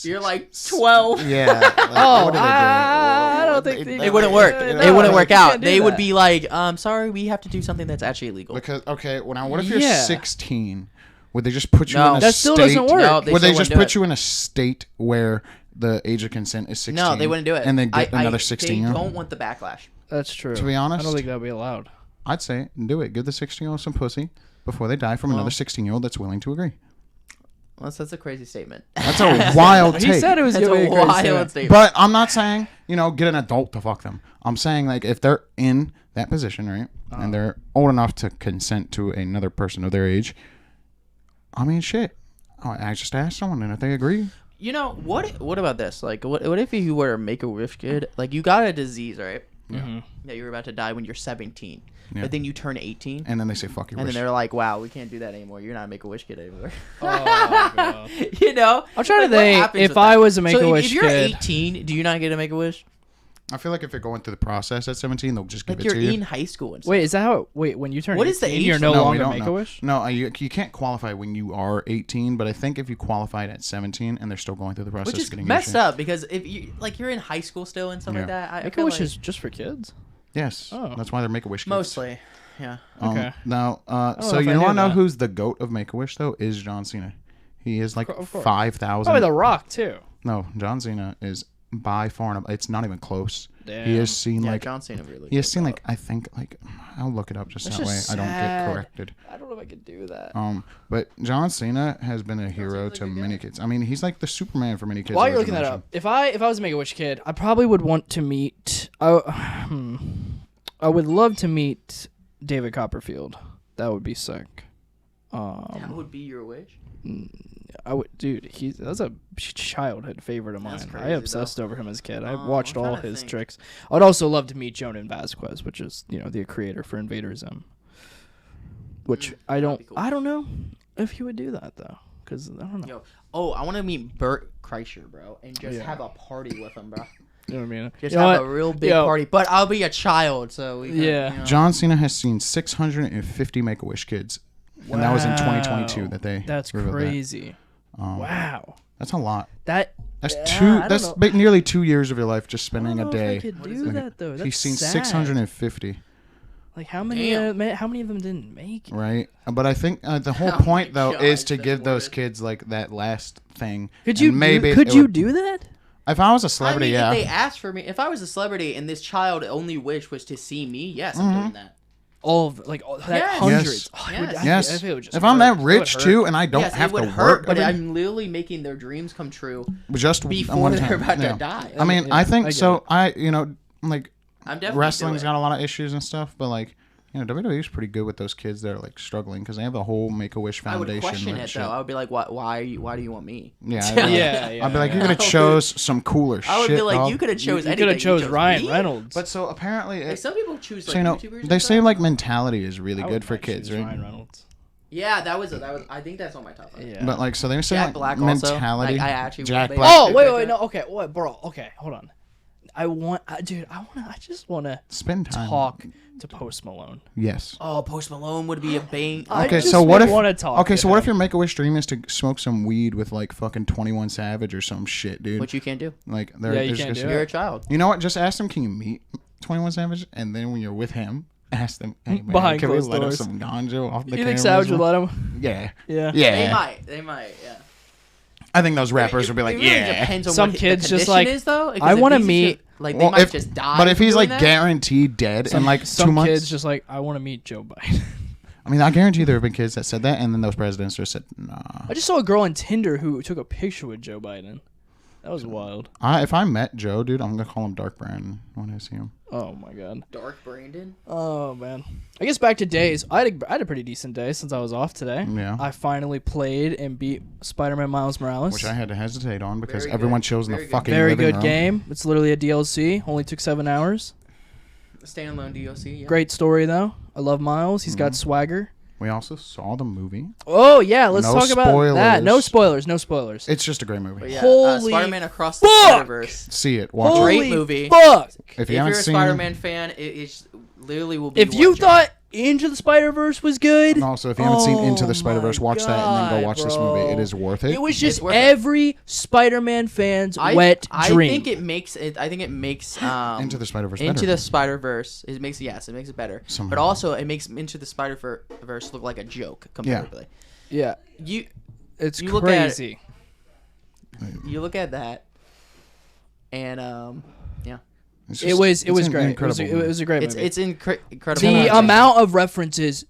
Speaker 3: you're like 12.
Speaker 2: Yeah. Like,
Speaker 1: Oh,
Speaker 2: what are they doing?
Speaker 1: I don't think think
Speaker 3: It wouldn't work.
Speaker 1: No,
Speaker 3: It wouldn't work
Speaker 1: you
Speaker 3: out.
Speaker 1: can't do
Speaker 3: They would
Speaker 1: that.
Speaker 3: be like, sorry, we have to do something that's actually illegal.
Speaker 2: Because okay, well now what if you're
Speaker 1: Yeah.
Speaker 2: 16? Would they just put you
Speaker 3: No.
Speaker 2: in a
Speaker 1: That
Speaker 2: state?
Speaker 1: still doesn't work.
Speaker 3: No,
Speaker 2: Would they
Speaker 3: still
Speaker 2: just
Speaker 3: wouldn't do
Speaker 2: put
Speaker 3: it.
Speaker 2: you in a state where the age of consent is 16?
Speaker 3: No, they wouldn't do it.
Speaker 2: And then get another
Speaker 3: They
Speaker 2: 16-year-old?
Speaker 3: don't want the backlash.
Speaker 1: That's true.
Speaker 2: To be honest,
Speaker 1: I don't think that would be allowed.
Speaker 2: I'd say do it. Give the 16-year-old some pussy before they die from another 16-year-old that's willing to agree.
Speaker 3: Well, that's a crazy statement.
Speaker 2: That's a wild take.
Speaker 1: He said it was
Speaker 3: That's
Speaker 1: gonna be
Speaker 3: a
Speaker 1: a crazy
Speaker 3: wild
Speaker 1: statement.
Speaker 3: statement.
Speaker 2: But I'm not saying, get an adult to fuck them. I'm saying, like, if they're in that position, right, and they're old enough to consent to another person of their age, I mean, shit. I just asked someone, and if they agree.
Speaker 3: What about this? Like, what if you were a Make-A-Wish kid? Like, you got a disease, right?
Speaker 1: Mm-hmm.
Speaker 3: That you were about to die when you're 17.
Speaker 2: Yeah.
Speaker 3: But then you turn 18.
Speaker 2: And then they say, fuck your
Speaker 3: And
Speaker 2: wish.
Speaker 3: then they're like, wow, we can't do that anymore. You're not a Make-A-Wish kid anymore.
Speaker 1: Oh, God.
Speaker 3: I'm
Speaker 1: trying to think if I was a Make-A-Wish
Speaker 3: if you're
Speaker 1: kid.
Speaker 3: 18, do you not get a Make-A-Wish?
Speaker 2: I feel like if you're going through the process at 17, they'll just give
Speaker 3: Like,
Speaker 2: it
Speaker 3: you're
Speaker 2: to you.
Speaker 3: in high school and stuff.
Speaker 1: Wait, is that how? Wait, when you turn
Speaker 3: What
Speaker 1: 18,
Speaker 3: is the age
Speaker 1: you're no
Speaker 3: limit?
Speaker 2: we
Speaker 1: longer
Speaker 2: don't
Speaker 1: Make
Speaker 2: know.
Speaker 1: a Wish?
Speaker 2: No, you can't qualify when you are 18, but I think if you qualified at 17 and they're still going through the process
Speaker 3: Which
Speaker 2: of
Speaker 3: is
Speaker 2: getting
Speaker 3: messed
Speaker 2: your shit.
Speaker 3: up because if you're in high school still and stuff
Speaker 2: Yeah.
Speaker 3: like that. I
Speaker 1: Make a
Speaker 3: feel
Speaker 1: Wish
Speaker 3: like
Speaker 1: is just for kids.
Speaker 2: Yes.
Speaker 1: Oh.
Speaker 2: That's why they're Make-A-Wish kids.
Speaker 3: mostly, yeah.
Speaker 1: Okay.
Speaker 2: Now,
Speaker 1: know
Speaker 2: so
Speaker 1: if
Speaker 2: you
Speaker 1: I knew
Speaker 2: want to know
Speaker 1: that.
Speaker 2: who's the GOAT of Make-A-Wish, though? Is John Cena. He is like
Speaker 1: Of course.
Speaker 2: 5,000.
Speaker 1: Probably The Rock too.
Speaker 2: No, John Cena is by far and it's not even close.
Speaker 1: Damn.
Speaker 2: He has seen
Speaker 3: Yeah,
Speaker 2: like
Speaker 3: John Cena really.
Speaker 2: he has
Speaker 3: goes
Speaker 2: seen
Speaker 3: out.
Speaker 2: like I think like I'll look it up just
Speaker 1: That's
Speaker 2: that way
Speaker 1: just
Speaker 2: I don't get
Speaker 1: sad.
Speaker 2: corrected.
Speaker 1: I don't know if I could do that.
Speaker 2: But John Cena has been a hero
Speaker 3: Cena's a
Speaker 2: to
Speaker 3: good
Speaker 2: many
Speaker 3: guy.
Speaker 2: kids. I mean, he's like the Superman for many kids.
Speaker 1: While
Speaker 2: of
Speaker 1: you're
Speaker 2: our
Speaker 1: looking that
Speaker 2: generation.
Speaker 1: up, if I was a Make a Wish kid, I probably would want to meet. I would love to meet David Copperfield. That would be sick.
Speaker 3: That would be your wish.
Speaker 1: I would, dude. That's a childhood favorite of mine.
Speaker 3: That's
Speaker 1: I
Speaker 3: crazy,
Speaker 1: obsessed over him as a kid. I watched
Speaker 3: I'm
Speaker 1: all
Speaker 3: trying to
Speaker 1: his
Speaker 3: think.
Speaker 1: tricks. I'd also love to meet Jonan Vasquez, which is the creator for Invader Zim. Which I
Speaker 3: that'd be cool.
Speaker 1: don't know if he would do that though, because I don't know.
Speaker 3: Yo, I want to meet Bert Kreischer, bro, and just
Speaker 1: Yeah.
Speaker 3: have a party with him, bro.
Speaker 1: You know what I mean?
Speaker 3: Just
Speaker 1: You know
Speaker 3: have
Speaker 1: what?
Speaker 3: a real big
Speaker 1: Yo.
Speaker 3: party. But I'll be a child, so we can,
Speaker 1: Yeah.
Speaker 2: John Cena has seen 650 Make-A-Wish kids, and that was in 2022 that they
Speaker 1: That's
Speaker 2: revealed that.
Speaker 1: crazy. Wow.
Speaker 2: That's a lot.
Speaker 1: That
Speaker 2: That's
Speaker 1: Yeah,
Speaker 2: two.
Speaker 1: I don't
Speaker 2: That's
Speaker 1: know.
Speaker 2: nearly 2 years of your life just
Speaker 1: I
Speaker 2: spending
Speaker 1: don't
Speaker 2: a
Speaker 1: know if I
Speaker 2: day.
Speaker 1: could
Speaker 3: What is
Speaker 1: do
Speaker 3: it?
Speaker 1: that though. That's
Speaker 2: He's seen
Speaker 1: sad.
Speaker 2: 650.
Speaker 1: Like how many? How many of them didn't make it?
Speaker 2: Right, but I think the whole
Speaker 3: Oh
Speaker 2: point
Speaker 3: my
Speaker 2: though
Speaker 3: God,
Speaker 2: is to
Speaker 3: that's
Speaker 2: give those
Speaker 3: morbid.
Speaker 2: kids like that last thing.
Speaker 1: Could you
Speaker 2: And maybe
Speaker 1: could
Speaker 2: it
Speaker 1: you
Speaker 2: would-
Speaker 1: do that?
Speaker 2: If I was a celebrity,
Speaker 3: I mean,
Speaker 2: yeah.
Speaker 3: if they asked for me, if I was a celebrity and this child only wish was to see me, yes, I'm doing that.
Speaker 1: All of like that
Speaker 3: Yes.
Speaker 1: hundreds.
Speaker 2: Yes.
Speaker 1: Oh,
Speaker 3: Yes.
Speaker 2: Yes.
Speaker 1: I feel it would just
Speaker 2: If I'm
Speaker 1: hurt.
Speaker 2: that
Speaker 1: It would
Speaker 2: rich
Speaker 1: hurt.
Speaker 2: too, and I don't
Speaker 3: Yes,
Speaker 2: have
Speaker 3: it would
Speaker 2: to
Speaker 3: hurt,
Speaker 2: work,
Speaker 3: but
Speaker 2: every-
Speaker 3: I'm literally making their dreams come true
Speaker 2: just
Speaker 3: before
Speaker 2: one
Speaker 3: they're
Speaker 2: time.
Speaker 3: about
Speaker 2: yeah.
Speaker 3: to die.
Speaker 2: I mean,
Speaker 1: Yeah,
Speaker 2: I think
Speaker 1: I get
Speaker 2: so.
Speaker 1: it.
Speaker 2: Like
Speaker 3: I'm definitely
Speaker 2: wrestling's
Speaker 3: doing
Speaker 2: got a lot of issues and stuff, but like WWE's pretty good with those kids that are like struggling because they have the whole Make-A-Wish
Speaker 3: I would
Speaker 2: Foundation.
Speaker 3: question
Speaker 2: and
Speaker 3: it
Speaker 2: shit.
Speaker 3: though. I would be like, why do you want me?
Speaker 2: Yeah, I'd
Speaker 1: Yeah,
Speaker 2: be like,
Speaker 1: yeah.
Speaker 2: I'd be like, you
Speaker 1: yeah.
Speaker 2: could have chose some cooler shit.
Speaker 3: I would be like,
Speaker 2: dog.
Speaker 3: you could have chose
Speaker 1: You
Speaker 3: anything.
Speaker 1: could have chose
Speaker 3: chose
Speaker 1: Ryan
Speaker 3: me?
Speaker 1: Reynolds.
Speaker 2: But so apparently,
Speaker 3: Like, some people choose like
Speaker 2: so
Speaker 3: YouTubers.
Speaker 2: they
Speaker 3: and
Speaker 2: say
Speaker 3: stuff.
Speaker 2: like mentality is really
Speaker 1: I
Speaker 2: good
Speaker 1: would
Speaker 2: for
Speaker 1: might
Speaker 2: kids,
Speaker 1: choose
Speaker 2: right?
Speaker 1: Ryan Reynolds.
Speaker 3: Yeah, that was. I think that's on my top five.
Speaker 1: Yeah.
Speaker 2: But like, so they say
Speaker 3: Jack
Speaker 2: like
Speaker 3: Black also.
Speaker 2: mentality.
Speaker 3: Like, I actually
Speaker 2: Jack
Speaker 3: would
Speaker 2: Black.
Speaker 1: Oh
Speaker 3: Black
Speaker 1: wait,
Speaker 3: Panther.
Speaker 1: wait, no, okay, what, bro? Okay, hold on. I just want to
Speaker 2: Spend time.
Speaker 1: talk to Post Malone.
Speaker 2: Yes.
Speaker 3: Oh, Post Malone would be a bang.
Speaker 1: I
Speaker 2: Okay,
Speaker 1: just
Speaker 2: so what if?
Speaker 1: want to talk.
Speaker 2: Okay,
Speaker 1: to
Speaker 2: so what
Speaker 1: him.
Speaker 2: if your Make-A-Wish dream is to smoke some weed with like fucking 21 Savage or some shit, dude?
Speaker 3: Which you can't do.
Speaker 2: Like, they're
Speaker 1: Yeah, you
Speaker 2: just
Speaker 1: can't
Speaker 2: gonna
Speaker 1: do
Speaker 2: say-
Speaker 3: You're a child.
Speaker 2: You know what? Just ask them. Can you meet 21 Savage? And then when you're with him, ask them. Hey, man,
Speaker 1: Behind
Speaker 2: can we
Speaker 1: closed
Speaker 2: let
Speaker 1: doors.
Speaker 2: us some ganja off the
Speaker 1: You think
Speaker 2: cameras,
Speaker 1: Savage would
Speaker 2: man?
Speaker 1: let him?
Speaker 2: Yeah.
Speaker 1: Yeah.
Speaker 2: Yeah.
Speaker 3: They might. Yeah.
Speaker 2: I think those rappers would be like,
Speaker 3: it really
Speaker 2: yeah.
Speaker 3: Depends on
Speaker 1: Some
Speaker 3: what
Speaker 1: kids
Speaker 3: the
Speaker 1: just
Speaker 3: condition
Speaker 1: like,
Speaker 3: is, though.
Speaker 1: I wanna
Speaker 3: to
Speaker 1: meet-
Speaker 3: Like
Speaker 2: Well,
Speaker 3: they might
Speaker 2: if-
Speaker 3: just die.
Speaker 2: But if
Speaker 3: from
Speaker 2: he's
Speaker 3: doing
Speaker 2: like
Speaker 3: that.
Speaker 2: guaranteed dead in like 2
Speaker 1: Some
Speaker 2: months,
Speaker 1: kids just like, I want to meet Joe Biden.
Speaker 2: I mean, I guarantee there have been kids that said that, and then those presidents just said, nah.
Speaker 1: I just saw a girl on Tinder who took a picture with Joe Biden. That was wild.
Speaker 2: If I met Joe, dude, I'm gonna call him Dark Brandon when I see him.
Speaker 1: Oh my god.
Speaker 3: Dark Brandon.
Speaker 1: Oh man. I guess back to days. I had a pretty decent day since I was off today.
Speaker 2: Yeah.
Speaker 1: I finally played and beat Spider-Man Miles Morales.
Speaker 2: Which I had to hesitate on because
Speaker 3: Very
Speaker 2: everyone
Speaker 3: good.
Speaker 2: chills in the
Speaker 3: Very good.
Speaker 2: fucking
Speaker 1: Very
Speaker 2: living
Speaker 1: good
Speaker 2: room.
Speaker 1: game. It's literally a DLC. Only took 7 hours.
Speaker 3: Standalone DLC. Yeah.
Speaker 1: Great story though. I love Miles. He's
Speaker 2: Mm-hmm.
Speaker 1: got swagger.
Speaker 2: We also saw the movie.
Speaker 1: Oh yeah, let's
Speaker 2: No
Speaker 1: talk about that. No
Speaker 2: spoilers.
Speaker 1: spoilers. No spoilers.
Speaker 2: It's just a great movie.
Speaker 3: But yeah,
Speaker 1: Holy
Speaker 3: Spider-Man Across the
Speaker 1: fuck!
Speaker 3: Spider-Verse.
Speaker 2: See it. Watch
Speaker 3: Great
Speaker 1: Holy
Speaker 3: movie.
Speaker 1: Fuck!
Speaker 2: it. If
Speaker 3: If
Speaker 2: you
Speaker 3: you're
Speaker 2: haven't
Speaker 3: a
Speaker 2: seen
Speaker 3: Spider-Man fan, it's literally will be.
Speaker 1: If you
Speaker 3: watching.
Speaker 1: thought Into the Spider-Verse was good.
Speaker 2: And also, if you haven't seen Into
Speaker 1: Oh
Speaker 2: the Spider-Verse,
Speaker 1: my
Speaker 2: watch that and then go
Speaker 1: God,
Speaker 2: watch this
Speaker 1: bro.
Speaker 2: movie. It is worth it.
Speaker 1: It was just
Speaker 3: worth it.
Speaker 1: every Spider-Man fan's wet dream.
Speaker 3: I think it makes
Speaker 2: Into the Spider-Verse
Speaker 3: Into
Speaker 2: better.
Speaker 3: the Spider-Verse. It makes it better.
Speaker 2: Somehow.
Speaker 3: But also it makes Into the Spider-Verse look like a joke comparatively.
Speaker 1: Yeah,
Speaker 3: You
Speaker 1: it's
Speaker 3: You look at-
Speaker 1: crazy.
Speaker 3: you look at that, and yeah,
Speaker 2: It's
Speaker 1: It
Speaker 2: just-
Speaker 1: was
Speaker 2: it's an
Speaker 1: great. It
Speaker 2: incredible
Speaker 1: was a great movie.
Speaker 3: it's incredible.
Speaker 1: The
Speaker 2: amazing.
Speaker 1: amount of references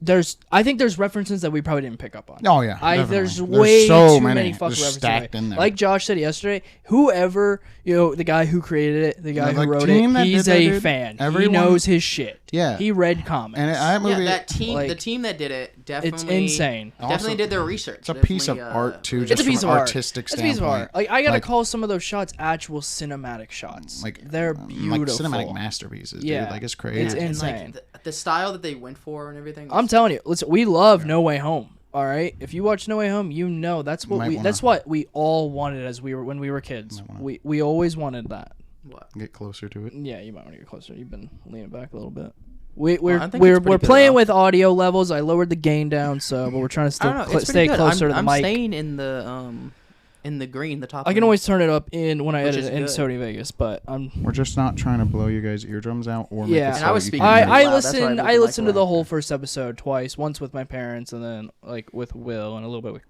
Speaker 1: I think there's references that we probably didn't pick up on.
Speaker 2: Oh yeah, definitely.
Speaker 1: There's way
Speaker 2: so
Speaker 1: too many fucking
Speaker 2: just
Speaker 1: references.
Speaker 2: stacked in there.
Speaker 1: Like Josh said yesterday, whoever the guy who created it, the guy
Speaker 2: Yeah,
Speaker 1: who
Speaker 2: like,
Speaker 1: wrote
Speaker 2: team
Speaker 1: it,
Speaker 2: that
Speaker 1: he's
Speaker 2: did that,
Speaker 1: a
Speaker 2: dude,
Speaker 1: fan.
Speaker 2: everyone-
Speaker 1: He knows his shit.
Speaker 2: Yeah.
Speaker 1: He read comics.
Speaker 2: and that movie,
Speaker 3: that team,
Speaker 1: like,
Speaker 3: the team that did it, definitely
Speaker 1: it's insane.
Speaker 3: Definitely
Speaker 2: Also,
Speaker 3: did their research.
Speaker 2: it's a piece of
Speaker 3: Definitely,
Speaker 2: art too.
Speaker 1: It's a
Speaker 2: Just
Speaker 1: piece
Speaker 2: from
Speaker 1: of
Speaker 2: an
Speaker 1: art.
Speaker 2: artistic
Speaker 1: It's a piece of
Speaker 2: standpoint.
Speaker 1: art. Like I gotta
Speaker 2: Like-
Speaker 1: call some of those shots actual cinematic shots.
Speaker 2: Like
Speaker 1: they're beautiful.
Speaker 2: like cinematic masterpieces.
Speaker 1: Yeah.
Speaker 2: Dude. Like it's crazy.
Speaker 1: It's
Speaker 3: and
Speaker 1: insane.
Speaker 3: like the style that they went for and everything.
Speaker 1: I'm
Speaker 3: was-
Speaker 1: telling you, listen, we love No Way Home. All right, if you watch No Way Home, you know that's what
Speaker 2: Might
Speaker 1: we
Speaker 2: wanna-
Speaker 1: that's what we all wanted when we were kids.
Speaker 2: Might wanna-
Speaker 1: We always wanted that.
Speaker 3: What?
Speaker 2: Get closer to it.
Speaker 1: Yeah, you might want to get closer. You've been leaning back a little bit.
Speaker 3: I
Speaker 1: We're
Speaker 3: think it's pretty good
Speaker 1: playing
Speaker 3: though.
Speaker 1: with audio levels. I lowered the gain down, but we're trying to
Speaker 3: I
Speaker 1: still
Speaker 3: don't know. It's
Speaker 1: stay
Speaker 3: pretty good.
Speaker 1: closer to the
Speaker 3: I'm
Speaker 1: mic.
Speaker 3: staying in the green, the top.
Speaker 1: I can
Speaker 3: green.
Speaker 1: always turn it up when I
Speaker 3: Which
Speaker 1: edit
Speaker 3: is
Speaker 1: it in
Speaker 3: good.
Speaker 1: Sony Vegas, but I'm
Speaker 2: We're just not trying to blow you guys' eardrums out or make
Speaker 1: Yeah.
Speaker 2: it
Speaker 1: And
Speaker 2: so
Speaker 3: I was
Speaker 2: you
Speaker 3: speaking
Speaker 2: can
Speaker 3: pretty
Speaker 2: hear it.
Speaker 3: loud. That's why I moved
Speaker 1: I
Speaker 3: the
Speaker 1: listened to
Speaker 3: mic
Speaker 1: the
Speaker 3: around.
Speaker 1: whole first episode twice, once with my parents and then like with Will and a little bit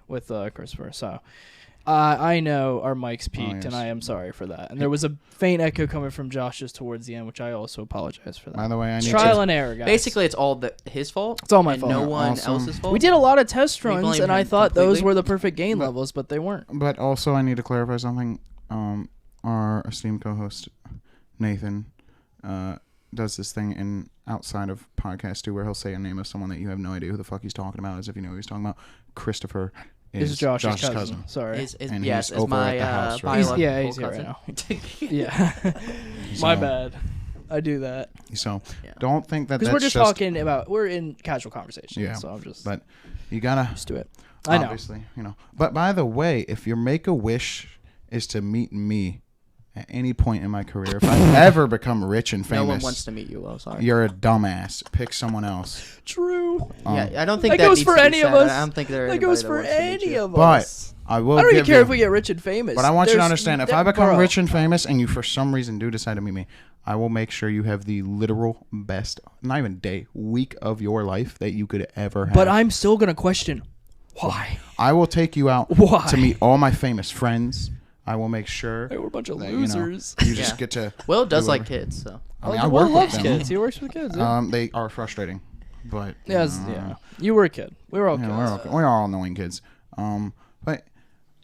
Speaker 1: with Christopher. So I know our mics peaked, and
Speaker 2: yes.
Speaker 1: I am sorry for that. And there was a faint echo coming from Josh's towards the end, which I also apologize for that.
Speaker 2: By the way, I
Speaker 1: It's
Speaker 2: need
Speaker 1: trial
Speaker 2: to.
Speaker 1: and error, guys.
Speaker 3: Basically, it's all his fault.
Speaker 1: It's all my
Speaker 3: and
Speaker 1: fault.
Speaker 3: No one
Speaker 2: Also-
Speaker 3: else's fault.
Speaker 1: We did a lot of test
Speaker 3: We
Speaker 1: runs,
Speaker 3: blame
Speaker 1: and I
Speaker 3: him
Speaker 1: thought those
Speaker 3: completely.
Speaker 1: were the perfect gain levels, but they weren't.
Speaker 2: But also, I need to clarify something. Our esteemed co-host Nathan does this thing in outside of podcast too, where he'll say a name of someone that you have no idea who the fuck he's talking about, as if you know who he's talking about. Christopher
Speaker 1: This
Speaker 2: is
Speaker 1: is Josh's
Speaker 2: cousin.
Speaker 1: cousin. Sorry.
Speaker 2: And
Speaker 3: Yes,
Speaker 2: he's
Speaker 3: is
Speaker 2: over
Speaker 3: my
Speaker 2: at the house right now.
Speaker 1: Yeah,
Speaker 3: biological
Speaker 1: he's here right
Speaker 3: cousin.
Speaker 1: Yeah.
Speaker 2: So-
Speaker 1: My bad. I do that.
Speaker 2: So
Speaker 3: Yeah.
Speaker 2: don't think that
Speaker 1: Because
Speaker 2: that's
Speaker 1: we're just
Speaker 2: just
Speaker 1: talking about, we're in casual conversation.
Speaker 2: Yeah,
Speaker 1: So I'm just
Speaker 2: But you gotta
Speaker 1: used to it. I know.
Speaker 2: obviously, But by the way, if your make-a-wish is to meet me at any point in my career, if I ever become rich and
Speaker 3: No
Speaker 2: famous,
Speaker 3: one wants to meet you. Oh, sorry.
Speaker 2: you're a dumbass. Pick someone else.
Speaker 1: True.
Speaker 3: Yeah, I don't think
Speaker 1: That
Speaker 3: that
Speaker 1: goes
Speaker 3: needs
Speaker 1: for
Speaker 3: to be
Speaker 1: any of
Speaker 3: said.
Speaker 1: us.
Speaker 3: I don't think there.
Speaker 1: That goes for any of
Speaker 2: But
Speaker 1: us.
Speaker 2: I will.
Speaker 1: I don't even
Speaker 2: give
Speaker 1: care
Speaker 2: you,
Speaker 1: if we get rich and famous.
Speaker 2: But I want you to
Speaker 1: There's-
Speaker 2: understand, if
Speaker 1: there-
Speaker 2: I become
Speaker 1: bro,
Speaker 2: rich and famous, and you for some reason do decide to meet me, I will make sure you have the literal best, not even day, week of your life that you could ever have.
Speaker 1: But I'm still gonna question why.
Speaker 2: I will take you out
Speaker 1: Why?
Speaker 2: to meet all my famous friends. I will make sure
Speaker 1: Hey, we're a bunch of
Speaker 2: that,
Speaker 1: losers.
Speaker 2: you just
Speaker 3: Yeah.
Speaker 2: get to.
Speaker 3: Will does
Speaker 2: do
Speaker 3: like
Speaker 2: whatever.
Speaker 3: kids, so
Speaker 2: I mean, I
Speaker 1: Will
Speaker 2: work
Speaker 1: loves
Speaker 2: with them.
Speaker 1: kids. He works with kids. Yeah.
Speaker 2: They are frustrating, but
Speaker 1: Yes, yeah. You were a kid. We were all kids.
Speaker 2: we're all annoying kids. But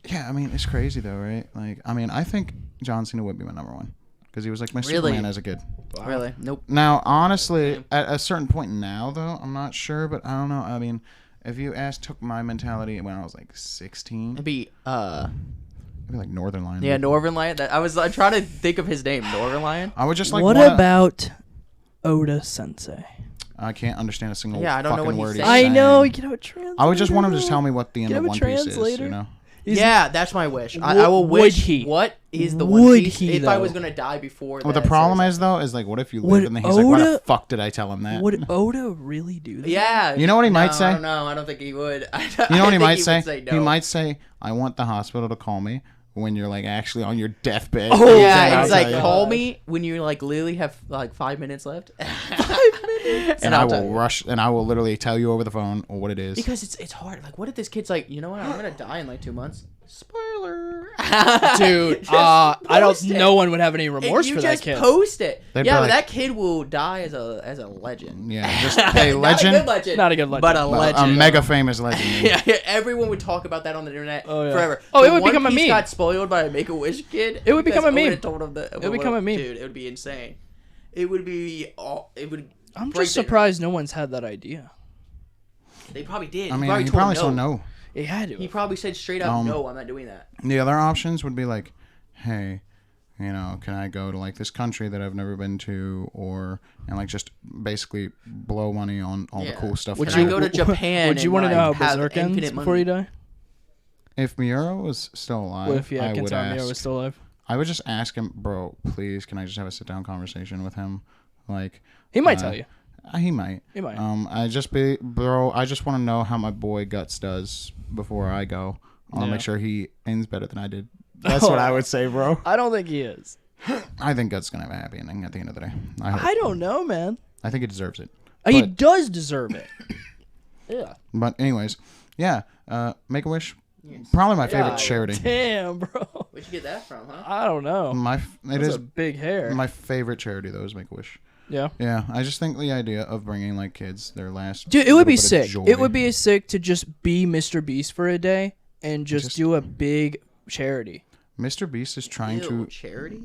Speaker 2: yeah, I mean, it's crazy though, right? Like, I mean, I think John Cena would be my number one because he was like my
Speaker 3: Really?
Speaker 2: Superman as a kid.
Speaker 3: really, nope.
Speaker 2: Now, honestly, at a certain point now, though, I'm not sure, but I don't know. I mean, if you took my mentality when I was like 16,
Speaker 3: It'd be
Speaker 2: it'd be like Northern Lion.
Speaker 3: yeah, Northern Lion. That I'm trying to think of his name. Northern Lion.
Speaker 2: I would just like.
Speaker 1: What
Speaker 2: wanna-
Speaker 1: about Oda Sensei?
Speaker 2: I can't understand a single
Speaker 3: Yeah, I don't know
Speaker 2: fucking
Speaker 3: what
Speaker 2: word
Speaker 3: he's
Speaker 2: he's
Speaker 3: saying.
Speaker 1: I know.
Speaker 2: saying.
Speaker 1: You can have a translator.
Speaker 2: I would just want him to just tell me what the end
Speaker 1: Get
Speaker 2: of
Speaker 1: him a
Speaker 2: One Piece is.
Speaker 1: translator.
Speaker 2: You know.
Speaker 3: Yeah, that's my wish. I
Speaker 1: Would-
Speaker 3: will
Speaker 1: would
Speaker 3: wish.
Speaker 1: he?
Speaker 3: What is the
Speaker 1: Would
Speaker 3: One Piece
Speaker 1: he,
Speaker 3: if I
Speaker 1: though?
Speaker 3: was gonna die before?
Speaker 2: Well, the
Speaker 3: that,
Speaker 2: problem
Speaker 3: seriously.
Speaker 2: is though, is like, what if you
Speaker 1: Would
Speaker 2: live and then he's like, why the
Speaker 1: Oda-
Speaker 2: fuck did I tell him that?
Speaker 1: Would Oda really do that?
Speaker 3: Yeah.
Speaker 2: You know what he might say?
Speaker 3: I don't know. I don't think he would.
Speaker 2: You know what he might say?
Speaker 3: Would
Speaker 2: He
Speaker 3: no.
Speaker 2: might say, "I want the hospital to call me when you're like actually on your deathbed."
Speaker 1: Oh,
Speaker 3: Yeah, it's
Speaker 1: my
Speaker 3: like
Speaker 1: God.
Speaker 3: call me when you like literally have like 5 minutes left.
Speaker 1: 5 minutes.
Speaker 2: and
Speaker 3: I'll
Speaker 2: I
Speaker 3: tell
Speaker 2: will
Speaker 3: you.
Speaker 2: rush, and I will literally tell you over the phone what it is.
Speaker 3: Because it's hard. Like, what if this kid's like, you know what? I'm gonna die in like 2 months. Spoiler,
Speaker 1: Dude,
Speaker 3: Just
Speaker 1: I don't.
Speaker 3: post it.
Speaker 1: No one would have any remorse
Speaker 3: you
Speaker 1: for that
Speaker 3: just
Speaker 1: kid.
Speaker 3: post it.
Speaker 2: They'd
Speaker 3: Yeah,
Speaker 2: be
Speaker 3: but
Speaker 2: like-
Speaker 3: that kid will die as a legend.
Speaker 2: Yeah, just a legend.
Speaker 3: Not a good legend.
Speaker 1: Not a good legend.
Speaker 3: But a legend.
Speaker 2: A mega famous legend.
Speaker 3: Yeah, everyone would talk about that on the internet
Speaker 1: Oh, yeah.
Speaker 3: forever.
Speaker 1: Oh,
Speaker 3: The
Speaker 1: it would
Speaker 3: One
Speaker 1: become a
Speaker 3: Piece
Speaker 1: meme.
Speaker 3: got spoiled by a Make-A-Wish kid.
Speaker 1: It would become a
Speaker 3: because Oda
Speaker 1: meme.
Speaker 3: Told him that,
Speaker 1: It would become a meme.
Speaker 3: Dude, it would be insane. It would be all. It would.
Speaker 1: I'm
Speaker 3: break
Speaker 1: just
Speaker 3: the-
Speaker 1: surprised no one's had that idea.
Speaker 3: They probably did.
Speaker 2: I mean,
Speaker 3: probably
Speaker 2: he
Speaker 3: told
Speaker 2: probably
Speaker 3: him
Speaker 2: saw no.
Speaker 1: It had to.
Speaker 3: He probably said straight up, "No, I'm not doing that."
Speaker 2: The other options would be like, hey, can I go to like this country that I've never been to, and like just basically blow money on all the
Speaker 3: Yeah.
Speaker 2: cool stuff.
Speaker 3: Would
Speaker 2: that
Speaker 3: you
Speaker 2: I-
Speaker 3: go to Japan?
Speaker 1: Would you
Speaker 3: want to
Speaker 1: know how
Speaker 3: have
Speaker 1: Berserk ends
Speaker 3: infinite
Speaker 1: before
Speaker 3: money?
Speaker 1: you die?
Speaker 2: If Miura was still alive,
Speaker 1: What if
Speaker 2: I would
Speaker 1: Kentaro
Speaker 2: ask.
Speaker 1: was still alive?
Speaker 2: I would just ask him, bro, please, can I just have a sit down conversation with him? Like,
Speaker 1: He might tell you.
Speaker 2: He might.
Speaker 1: He might.
Speaker 2: I just want to know how my boy Guts does before I go. I want to
Speaker 1: Yeah.
Speaker 2: make sure he ends better than I did. That's what I would say, bro.
Speaker 1: I don't think he is.
Speaker 2: I think Guts is gonna have a happy ending at the end of the day.
Speaker 1: I don't know, man.
Speaker 2: I think he deserves it.
Speaker 1: He
Speaker 2: But-
Speaker 1: does deserve it. Yeah.
Speaker 2: But anyways, yeah. Make a Wish, probably my favorite
Speaker 1: God
Speaker 2: charity.
Speaker 1: Damn, bro.
Speaker 3: Where'd you get that from, huh?
Speaker 1: I don't know.
Speaker 2: It
Speaker 1: That's
Speaker 2: is
Speaker 1: a big hair.
Speaker 2: my favorite charity though. Is Make a Wish.
Speaker 1: Yeah.
Speaker 2: Yeah, I just think the idea of bringing like kids their last.
Speaker 1: Dude, it would
Speaker 2: little
Speaker 1: be
Speaker 2: bit of
Speaker 1: sick.
Speaker 2: joy-
Speaker 1: It would be sick to just be Mr. Beast for a day and just do a big charity.
Speaker 2: Mr. Beast is trying
Speaker 3: Ew,
Speaker 2: to.
Speaker 3: charity?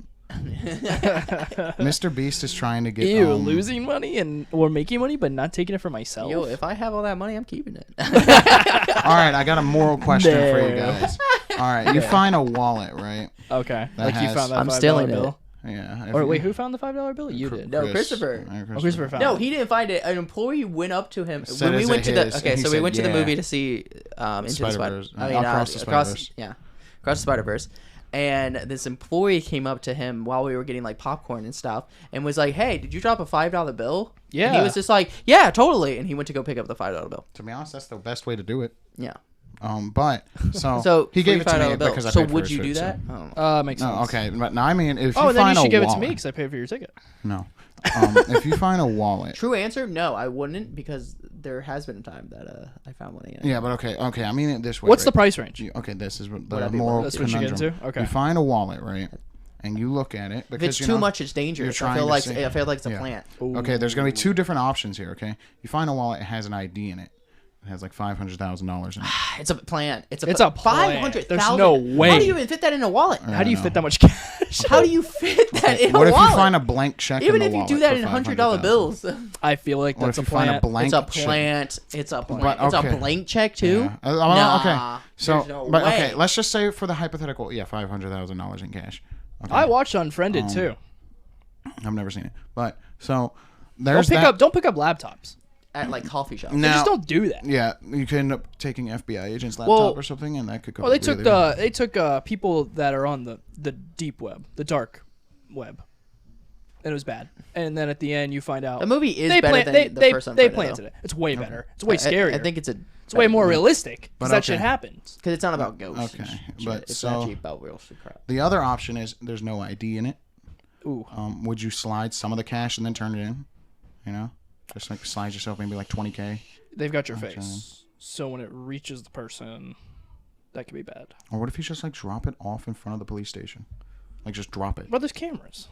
Speaker 2: Mr. Beast is trying to get.
Speaker 1: Ew, losing money or making money but not taking it for myself.
Speaker 3: Yo, if I have all that money, I'm keeping it.
Speaker 2: All right, I got a moral question for you
Speaker 1: No.
Speaker 2: guys. All right, you find a wallet, right?
Speaker 1: Okay.
Speaker 2: That
Speaker 1: Like you
Speaker 2: has-
Speaker 1: found that
Speaker 3: I'm
Speaker 1: $5
Speaker 3: stealing it.
Speaker 1: bill.
Speaker 2: Yeah.
Speaker 1: Or wait, who found the $5 bill? You did.
Speaker 3: No, Christopher.
Speaker 1: Oh, Christopher found
Speaker 3: No,
Speaker 1: it.
Speaker 3: he didn't find it. An employee went up to him
Speaker 2: Said,
Speaker 3: when we
Speaker 2: "Is
Speaker 3: went
Speaker 2: it
Speaker 3: to the.
Speaker 2: his?"
Speaker 3: Okay,
Speaker 2: And he
Speaker 3: so we
Speaker 2: said,
Speaker 3: went to the
Speaker 2: "Yeah."
Speaker 3: movie to see Into the
Speaker 2: Spider-Verse.
Speaker 3: Spider. I mean,
Speaker 2: Across the Spider-Verse.
Speaker 3: across the Spider-Verse. And this employee came up to him while we were getting like popcorn and stuff, and was like, "Hey, did you drop a $5 bill?"
Speaker 1: Yeah.
Speaker 3: And he was just like, "Yeah, totally." And he went to go pick up the $5 bill.
Speaker 2: To be honest, that's the best way to do it.
Speaker 3: Yeah.
Speaker 2: But so
Speaker 3: So
Speaker 2: he gave it to
Speaker 3: $5
Speaker 2: me
Speaker 3: bill.
Speaker 2: because I
Speaker 3: So
Speaker 2: paid for
Speaker 3: would
Speaker 2: his
Speaker 3: you do
Speaker 2: shit,
Speaker 3: that?
Speaker 2: so-
Speaker 3: Oh.
Speaker 1: Makes sense.
Speaker 2: No, okay, but no, I mean, if
Speaker 1: Oh,
Speaker 2: you
Speaker 1: then
Speaker 2: find
Speaker 1: you should
Speaker 2: a
Speaker 1: give it to
Speaker 2: wallet,
Speaker 1: me because I paid for your ticket.
Speaker 2: no, if you find a wallet,
Speaker 3: True answer: no, I wouldn't, because there has been a time that I found money. In it.
Speaker 2: yeah, but okay, I mean it this way.
Speaker 1: What's the
Speaker 2: right?
Speaker 1: price range?
Speaker 2: Okay, this is what
Speaker 3: Would I
Speaker 2: the
Speaker 3: be
Speaker 2: moral
Speaker 1: That's what you get
Speaker 2: conundrum.
Speaker 1: into? Okay.
Speaker 2: You find a wallet, right, and you look at it
Speaker 3: If
Speaker 2: because
Speaker 3: it's
Speaker 2: you
Speaker 3: too
Speaker 2: know,
Speaker 3: much, it's dangerous.
Speaker 2: you're
Speaker 3: I feel
Speaker 2: trying
Speaker 3: like
Speaker 2: to say-
Speaker 3: I feel like it's a
Speaker 2: Yeah.
Speaker 3: plant.
Speaker 2: Okay, there's gonna be two different options here. Okay, you find a wallet, it has an ID in it. It has like $500,000 in it.
Speaker 3: It's a plant. It's a
Speaker 1: plant.
Speaker 3: 500,000.
Speaker 1: There's no way.
Speaker 3: How do you even fit that in a wallet?
Speaker 1: How do you
Speaker 2: know.
Speaker 1: fit that much cash?
Speaker 3: How do you fit that in
Speaker 2: What
Speaker 3: a
Speaker 2: if
Speaker 3: wallet?
Speaker 2: you find a blank check?
Speaker 3: Even
Speaker 2: in the
Speaker 3: if you
Speaker 2: wallet
Speaker 3: do that
Speaker 2: for
Speaker 3: in $100
Speaker 2: $500,000?
Speaker 3: bills,
Speaker 1: I feel like
Speaker 2: What if
Speaker 1: that's a
Speaker 2: you find a
Speaker 1: plant.
Speaker 2: blank?
Speaker 3: it's a
Speaker 2: check?
Speaker 3: plant. It's a plant.
Speaker 2: But,
Speaker 3: It's a
Speaker 2: okay.
Speaker 3: blank check too.
Speaker 2: Yeah.
Speaker 3: Nah,
Speaker 2: Okay. So,
Speaker 3: there's no
Speaker 2: but
Speaker 3: way.
Speaker 2: okay, let's just say for the hypothetical, yeah, $500,000 in cash. Okay.
Speaker 1: I watched Unfriended too.
Speaker 2: I've never seen it, but so
Speaker 1: Don't
Speaker 2: there's
Speaker 1: pick
Speaker 2: that.
Speaker 1: up. Don't pick up laptops.
Speaker 3: At like coffee shops.
Speaker 2: Now,
Speaker 1: Just don't do that.
Speaker 2: yeah, you could end up taking FBI agent's laptop
Speaker 1: Well-
Speaker 2: or something, and that could go.
Speaker 1: Well, they
Speaker 2: really
Speaker 1: took people that are on the deep web, the dark web, and it was bad. And then at the end, you find out
Speaker 3: The movie is
Speaker 1: they
Speaker 3: better
Speaker 1: plant-
Speaker 3: than
Speaker 1: they
Speaker 3: the first
Speaker 1: they
Speaker 3: Unfriended,
Speaker 1: planted
Speaker 3: though.
Speaker 1: it. It's way better. It's way scarier.
Speaker 3: I think it's
Speaker 1: way more realistic
Speaker 2: But
Speaker 1: because that
Speaker 2: okay.
Speaker 1: shit happens.
Speaker 3: because it's not about ghosts.
Speaker 2: Okay,
Speaker 3: and shit.
Speaker 2: but
Speaker 3: it's
Speaker 2: so-
Speaker 3: actually about real shit crap.
Speaker 2: The other option is there's no ID in it.
Speaker 1: Ooh,
Speaker 2: Would you slide some of the cash and then turn it in? You know, just like slide yourself maybe like $20K,
Speaker 1: they've got your
Speaker 2: Okay.
Speaker 1: face, so when it reaches the person, that could be bad.
Speaker 2: or what if you just like drop it off in front of the police station, like just drop it?
Speaker 1: But there's cameras.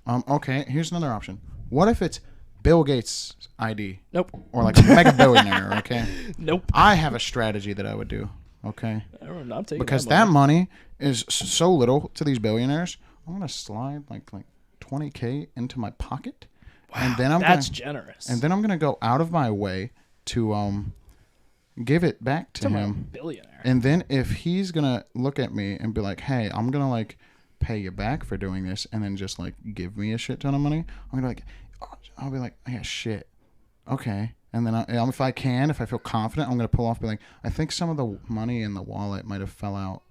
Speaker 2: Okay, here's another option. What if it's Bill Gates' ID
Speaker 1: Nope.
Speaker 2: or like a mega billionaire? Okay,
Speaker 1: Nope.
Speaker 2: I have a strategy that I would do. Okay,
Speaker 1: I'm not taking
Speaker 2: because
Speaker 1: that
Speaker 2: that money is so little to these billionaires. I'm gonna slide like 20K into my pocket, and then
Speaker 1: That's
Speaker 2: gonna,
Speaker 1: generous.
Speaker 2: and then I'm gonna go out of my way to give it back to
Speaker 1: I'm a
Speaker 2: him.
Speaker 1: billionaire.
Speaker 2: And then if he's gonna look at me and be like, "Hey, I'm gonna like pay you back for doing this," and then just like give me a shit ton of money, I'm gonna I'll be like, "Yeah, shit, okay." And then if I feel confident, I'm gonna pull off, be like, "I think some of the money in the wallet might have fell out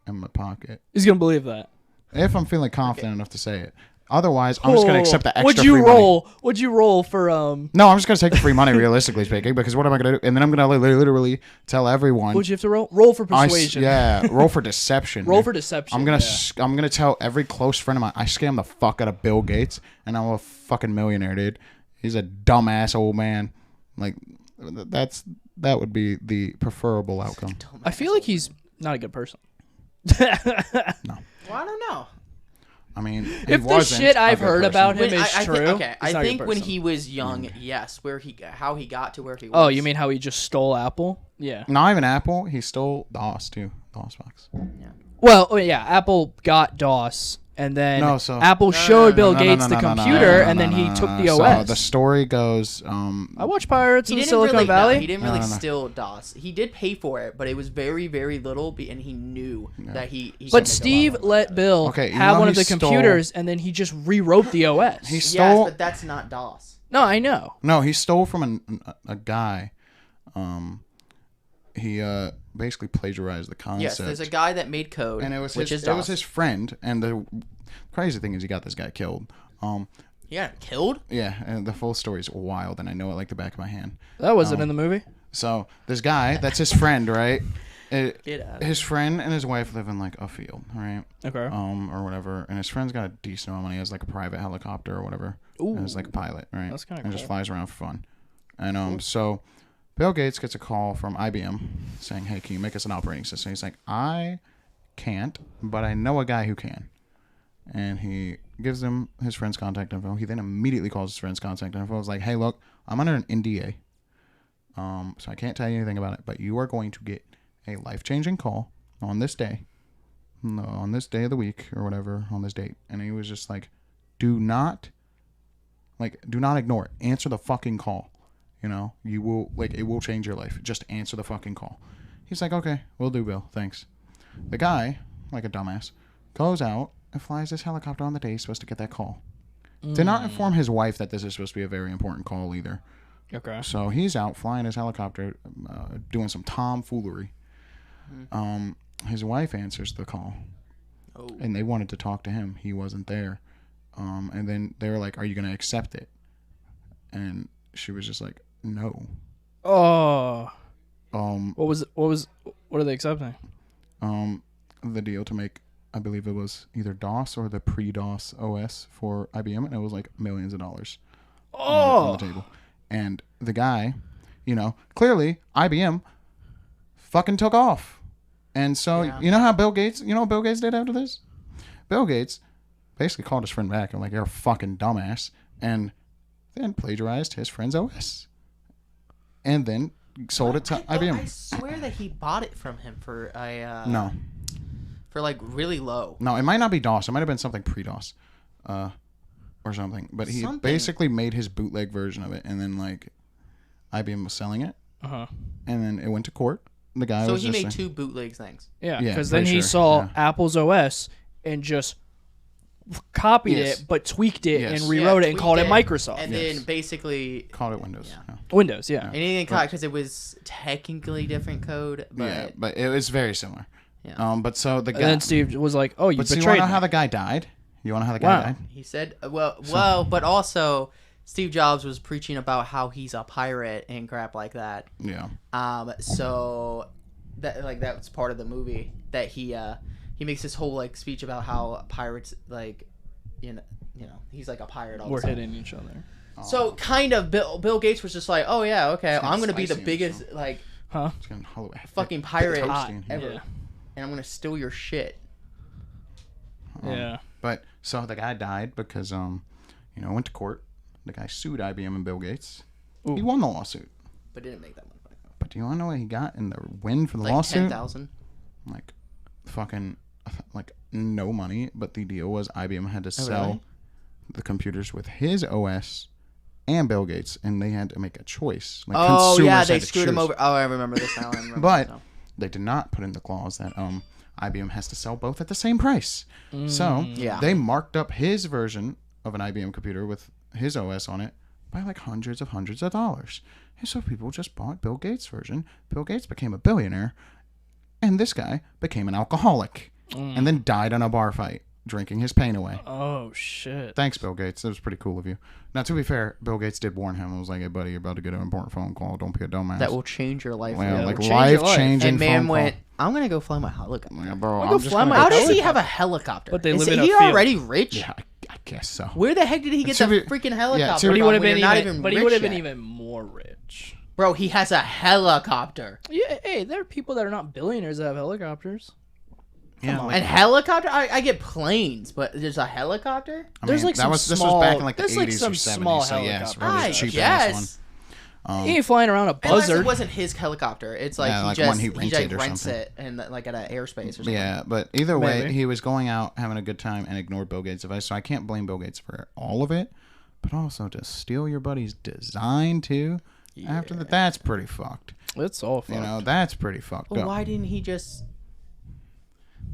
Speaker 2: in my pocket."
Speaker 1: He's gonna believe that.
Speaker 2: If I'm feeling confident enough to say it. Otherwise, I'm just gonna accept the extra
Speaker 1: Would you
Speaker 2: free
Speaker 1: roll?
Speaker 2: money.
Speaker 1: Would you roll for
Speaker 2: No, I'm just gonna take the free money, realistically speaking, because what am I gonna do? And then I'm gonna literally tell everyone.
Speaker 1: Would you have to roll? Roll for persuasion.
Speaker 2: Roll for deception.
Speaker 1: Roll
Speaker 2: dude.
Speaker 1: for deception.
Speaker 2: I'm gonna
Speaker 1: yeah.
Speaker 2: I'm gonna tell every close friend of mine I scam the fuck out of Bill Gates, and I'm a fucking millionaire, dude. He's a dumbass old man. Like that would be the preferable outcome.
Speaker 1: I feel like he's not a good person.
Speaker 3: Well, I don't know.
Speaker 2: I mean, he
Speaker 1: If the
Speaker 2: wasn't
Speaker 1: shit
Speaker 2: a
Speaker 1: I've
Speaker 2: good
Speaker 1: heard
Speaker 2: person.
Speaker 1: about him
Speaker 3: When
Speaker 1: is true.
Speaker 3: okay,
Speaker 1: he's not
Speaker 3: I
Speaker 1: a good
Speaker 3: think when
Speaker 1: person.
Speaker 3: he was young, yes, how he got to where he was.
Speaker 1: Oh, you mean how he just stole Apple? Yeah.
Speaker 2: Not even Apple. He stole DOS too. DOSBox.
Speaker 1: Well, yeah, Apple got DOS, and then
Speaker 2: No, so-
Speaker 1: Apple showed Bill
Speaker 2: No,
Speaker 1: Gates
Speaker 2: no,
Speaker 1: the
Speaker 2: no, no, no,
Speaker 1: computer,
Speaker 2: no,
Speaker 1: and
Speaker 2: no,
Speaker 1: then
Speaker 2: no,
Speaker 1: he
Speaker 2: no,
Speaker 1: took
Speaker 2: no.
Speaker 1: the
Speaker 2: So
Speaker 1: OS.
Speaker 2: the story goes.
Speaker 1: I watch Pirates
Speaker 3: He
Speaker 1: in
Speaker 3: didn't
Speaker 1: Silicon
Speaker 3: really,
Speaker 1: Valley.
Speaker 3: No, he didn't really
Speaker 2: no.
Speaker 3: steal DOS. He did pay for it, but it was very, very little, and he knew that he could make a
Speaker 1: But
Speaker 3: lot
Speaker 1: Steve
Speaker 3: of money.
Speaker 1: let Bill
Speaker 2: Okay, you
Speaker 1: have
Speaker 2: know
Speaker 1: one
Speaker 2: he
Speaker 1: of the
Speaker 2: stole-
Speaker 1: computers, and then he just rewrote the OS.
Speaker 2: He
Speaker 3: Yes,
Speaker 2: stole.
Speaker 3: but that's not DOS.
Speaker 1: No, I know.
Speaker 2: No, he stole from a guy. He basically plagiarized the concept.
Speaker 3: Yes, there's a guy that made code,
Speaker 2: and it was
Speaker 3: which
Speaker 2: his,
Speaker 3: is DOS.
Speaker 2: it was his friend. And the crazy thing is, he got this guy killed.
Speaker 3: He got killed?
Speaker 2: Yeah, and the full story's wild, and I know it like the back of my hand.
Speaker 1: That wasn't in the movie.
Speaker 2: So this guy, that's his friend, right?
Speaker 3: Get out of
Speaker 2: His friend and his wife live in like a field, right?
Speaker 1: Okay.
Speaker 2: Or whatever. And his friend's got a decent amount of money. He has like a private helicopter or whatever.
Speaker 1: Ooh.
Speaker 2: And he's like a pilot, right?
Speaker 1: That's kinda
Speaker 2: And just
Speaker 1: cool.
Speaker 2: flies around for fun. And so Bill Gates gets a call from IBM saying, "Hey, can you make us an operating system?" He's like, "I can't, but I know a guy who can." And he gives him his friend's contact info. He then immediately calls his friend's contact info. He's like, "Hey, look, I'm under an NDA. So I can't tell you anything about it, but you are going to get a life-changing call on this day, on this day of the week or whatever, on this date." And he was just like, do not ignore it. Answer the fucking call. You know, you will, like, it will change your life. Just answer the fucking call. He's like, "Okay, will do, Bill. Thanks." The guy, like a dumbass, goes out and flies his helicopter on the day he's supposed to get that call. Did not inform his wife that this is supposed to be a very important call either.
Speaker 1: Okay.
Speaker 2: So he's out flying his helicopter, doing some tomfoolery. His wife answers the call, and they wanted to talk to him. He wasn't there. And then they were like, "Are you going to accept it?" And she was just like, "No."
Speaker 1: Oh. What are they accepting?
Speaker 2: The deal to make, I believe it was either DOS or the pre-DOS OS for IBM, and it was like millions of dollars on the table. And the guy, you know, clearly IBM fucking took off. And so, you know what Bill Gates did after this? Bill Gates basically called his friend back and like, "You're a fucking dumbass," and then plagiarized his friend's OS. And then sold it to IBM.
Speaker 3: I swear that he bought it from him for a
Speaker 2: No.
Speaker 3: for like really low.
Speaker 2: No, it might not be DOS. It might have been something pre-DOS. Or something. But he basically made his bootleg version of it, and then like IBM was selling it.
Speaker 1: Uh-huh.
Speaker 2: And then it went to court. The guy
Speaker 3: So
Speaker 2: was
Speaker 3: he
Speaker 2: just
Speaker 3: made two bootleg things.
Speaker 1: Yeah,
Speaker 2: Yeah,
Speaker 1: because
Speaker 2: pretty
Speaker 1: then he
Speaker 2: sure,
Speaker 1: saw
Speaker 2: yeah.
Speaker 1: Apple's OS and just copied
Speaker 2: Yes.
Speaker 1: it, but tweaked it
Speaker 2: Yes.
Speaker 1: and rewrote it and
Speaker 3: tweaked
Speaker 1: called it
Speaker 3: it,
Speaker 1: Microsoft.
Speaker 3: And then basically
Speaker 2: called it Windows.
Speaker 3: Yeah.
Speaker 2: Yeah.
Speaker 1: Windows, yeah.
Speaker 3: and he didn't call it because it was technically different code, but
Speaker 2: Yeah, but it was very similar.
Speaker 3: Yeah.
Speaker 2: But so the guy.
Speaker 1: And then Steve was like, "Oh, you
Speaker 2: but so you want
Speaker 1: betrayed
Speaker 2: to know
Speaker 1: me."
Speaker 2: how the guy died? You want to know how the guy
Speaker 1: Wow.
Speaker 2: died?
Speaker 3: he said, well, but also Steve Jobs was preaching about how he's a pirate and crap like that.
Speaker 2: Yeah.
Speaker 3: So that's part of the movie that he makes this whole like speech about how pirates like, you know he's like a pirate. All
Speaker 1: We're
Speaker 3: the time.
Speaker 1: hitting each other.
Speaker 3: So kind of Bill Gates was just like, "Oh yeah, okay,
Speaker 2: It's
Speaker 3: I'm gonna be the
Speaker 2: spicy or
Speaker 3: biggest
Speaker 2: something.
Speaker 3: like
Speaker 1: Huh?
Speaker 2: It's gonna hollow-
Speaker 3: fucking pirate
Speaker 2: toasty in here.
Speaker 3: ever,
Speaker 1: Yeah.
Speaker 3: and I'm gonna steal your shit."
Speaker 1: Yeah.
Speaker 2: But so the guy died because went to court. The guy sued IBM and Bill Gates.
Speaker 1: Ooh.
Speaker 2: He won the lawsuit.
Speaker 3: But didn't make that money.
Speaker 2: But do you want to know what he got in the win for the
Speaker 3: Like
Speaker 2: lawsuit?
Speaker 3: 10,000.
Speaker 2: Like fucking like no money. But the deal was IBM had to sell
Speaker 3: really?
Speaker 2: the computers with his OS and Bill Gates, and they had to make a choice. Like
Speaker 3: Oh
Speaker 2: consumers
Speaker 3: yeah,
Speaker 2: had
Speaker 3: they
Speaker 2: to
Speaker 3: screwed him
Speaker 2: choose.
Speaker 3: over. Oh, I remember this now. I remember
Speaker 2: But
Speaker 3: this now.
Speaker 2: they did not put in the clause that IBM has to sell both at the same price. So
Speaker 3: Yeah.
Speaker 2: they marked up his version of an IBM computer with his OS on it by like hundreds of dollars. And so people just bought Bill Gates' version. Bill Gates became a billionaire, and this guy became an alcoholic and then died in a bar fight, drinking his pain away.
Speaker 1: Oh shit.
Speaker 2: Thanks, Bill Gates. That was pretty cool of you. Now, to be fair, Bill Gates did warn him. It was like, "Hey, buddy, you're about to get an important phone call. Don't be a dumbass."
Speaker 3: That will change your life.
Speaker 2: well,
Speaker 1: Yeah,
Speaker 2: like
Speaker 1: will change your life.
Speaker 2: life-changing
Speaker 3: And man
Speaker 2: phone
Speaker 3: went,
Speaker 2: call.
Speaker 3: "I'm gonna go fly my helicopter."
Speaker 2: Yeah, bro,
Speaker 1: I'll go
Speaker 2: I'm just
Speaker 1: fly
Speaker 2: gonna
Speaker 1: my
Speaker 2: go
Speaker 3: How
Speaker 1: helicopter.
Speaker 3: does he have a helicopter?
Speaker 1: But they
Speaker 3: Is
Speaker 1: live in a
Speaker 3: he
Speaker 1: field.
Speaker 3: already rich?
Speaker 2: Yeah, I guess so.
Speaker 3: Where the heck did he get
Speaker 2: To
Speaker 3: the
Speaker 2: be-
Speaker 3: freaking
Speaker 2: yeah,
Speaker 3: helicopter?
Speaker 2: to
Speaker 1: But he
Speaker 3: from
Speaker 1: would have
Speaker 3: when
Speaker 1: been
Speaker 3: you're not
Speaker 1: even. But he
Speaker 3: rich
Speaker 1: would have been
Speaker 3: yet?
Speaker 1: even more rich.
Speaker 3: Bro, he has a helicopter.
Speaker 1: Yeah. Hey, there are people that are not billionaires that have helicopters.
Speaker 2: Yeah,
Speaker 3: And helicopter? I get planes, but there's a helicopter?
Speaker 1: There's like some
Speaker 2: this
Speaker 1: small-
Speaker 2: was back in like the
Speaker 1: there's,
Speaker 2: 80s
Speaker 1: like,
Speaker 2: or
Speaker 1: some
Speaker 2: 70s.
Speaker 1: small
Speaker 2: so yeah, it's really
Speaker 3: I
Speaker 2: the cheap ass one.
Speaker 3: guess.
Speaker 1: He ain't flying around a
Speaker 3: Unless it
Speaker 1: buzzard.
Speaker 3: wasn't his helicopter. It's like
Speaker 2: Yeah,
Speaker 3: he
Speaker 2: like
Speaker 3: just
Speaker 2: one he
Speaker 3: like
Speaker 2: rented or
Speaker 3: rents
Speaker 2: something.
Speaker 3: it and like at an airspace or something.
Speaker 2: Yeah, but either way,
Speaker 1: Maybe.
Speaker 2: he was going out having a good time and ignored Bill Gates' advice. So I can't blame Bill Gates for all of it, but also to steal your buddy's design too. After that, that's pretty fucked.
Speaker 1: It's all fucked.
Speaker 2: You know, that's pretty fucked
Speaker 3: Well,
Speaker 2: up.
Speaker 3: why didn't he just?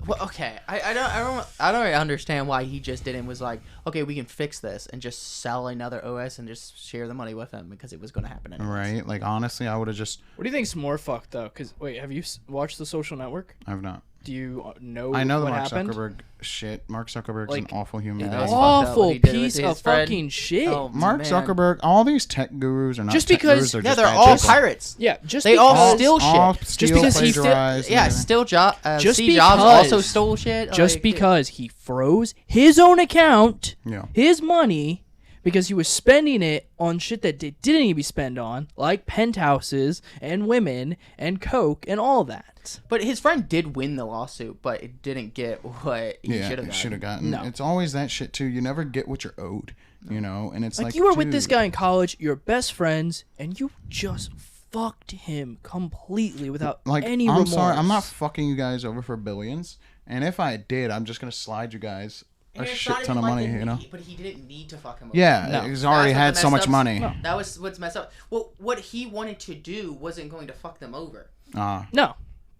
Speaker 3: Well, okay, I don't really understand why he just didn't was like, okay, we can fix this and just sell another OS and just share the money with him because it was going to happen anyways.
Speaker 2: Right? Like honestly, I would have just.
Speaker 1: What do you think's more fucked though? Because wait, have you watched The Social Network?
Speaker 2: I've not.
Speaker 1: Do you know?
Speaker 2: I know the
Speaker 1: what
Speaker 2: Mark
Speaker 1: happened?
Speaker 2: Zuckerberg shit. Mark Zuckerberg's
Speaker 1: Like,
Speaker 2: an awful human
Speaker 3: yeah,
Speaker 2: being.
Speaker 3: that was fucked up what
Speaker 1: Awful
Speaker 3: he did with
Speaker 1: piece
Speaker 3: his
Speaker 1: of
Speaker 3: friend.
Speaker 1: fucking shit.
Speaker 3: Oh,
Speaker 2: Mark
Speaker 3: man.
Speaker 2: Zuckerberg, all these tech gurus are not
Speaker 1: Just
Speaker 2: tech
Speaker 1: because-
Speaker 2: gurus, they're
Speaker 3: Yeah,
Speaker 2: just
Speaker 3: they're
Speaker 2: bad
Speaker 3: all
Speaker 2: people.
Speaker 3: pirates.
Speaker 1: Yeah, just
Speaker 3: They all
Speaker 1: because,
Speaker 3: steal
Speaker 2: All
Speaker 3: shit.
Speaker 2: steal,
Speaker 1: because he
Speaker 2: plagiarize,
Speaker 3: Yeah,
Speaker 2: and
Speaker 3: Steve Jobs
Speaker 1: Just
Speaker 3: also
Speaker 1: because-
Speaker 3: stole shit.
Speaker 1: just
Speaker 3: like,
Speaker 1: because he froze his own account,
Speaker 2: Yeah.
Speaker 1: his money, because he was spending it on shit that it didn't need to be spent on, like penthouses and women and coke and all that.
Speaker 3: But his friend did win the lawsuit, but it didn't get what he
Speaker 2: Yeah,
Speaker 3: should have
Speaker 2: gotten.
Speaker 1: No.
Speaker 2: It's always that shit too. You never get what you're owed, you know. And it's like
Speaker 1: You were with this
Speaker 2: dude,
Speaker 1: guy in college, you're best friends, and you just fucked him completely without
Speaker 2: Like,
Speaker 1: any
Speaker 2: I'm
Speaker 1: remorse.
Speaker 2: sorry, I'm not fucking you guys over for billions. And if I did, I'm just gonna slide you guys a
Speaker 3: And it's
Speaker 2: shit
Speaker 3: not
Speaker 2: ton
Speaker 3: even
Speaker 2: of
Speaker 3: like
Speaker 2: money, you know.
Speaker 3: But he didn't need to fuck him over.
Speaker 2: Yeah,
Speaker 1: No.
Speaker 2: he's
Speaker 3: That's
Speaker 2: already
Speaker 3: what
Speaker 2: had
Speaker 3: the
Speaker 2: so
Speaker 3: messed
Speaker 2: much
Speaker 3: up-
Speaker 2: money.
Speaker 1: No.
Speaker 3: That was what's messed up. Well, what he wanted to do wasn't going to fuck them over.
Speaker 1: No.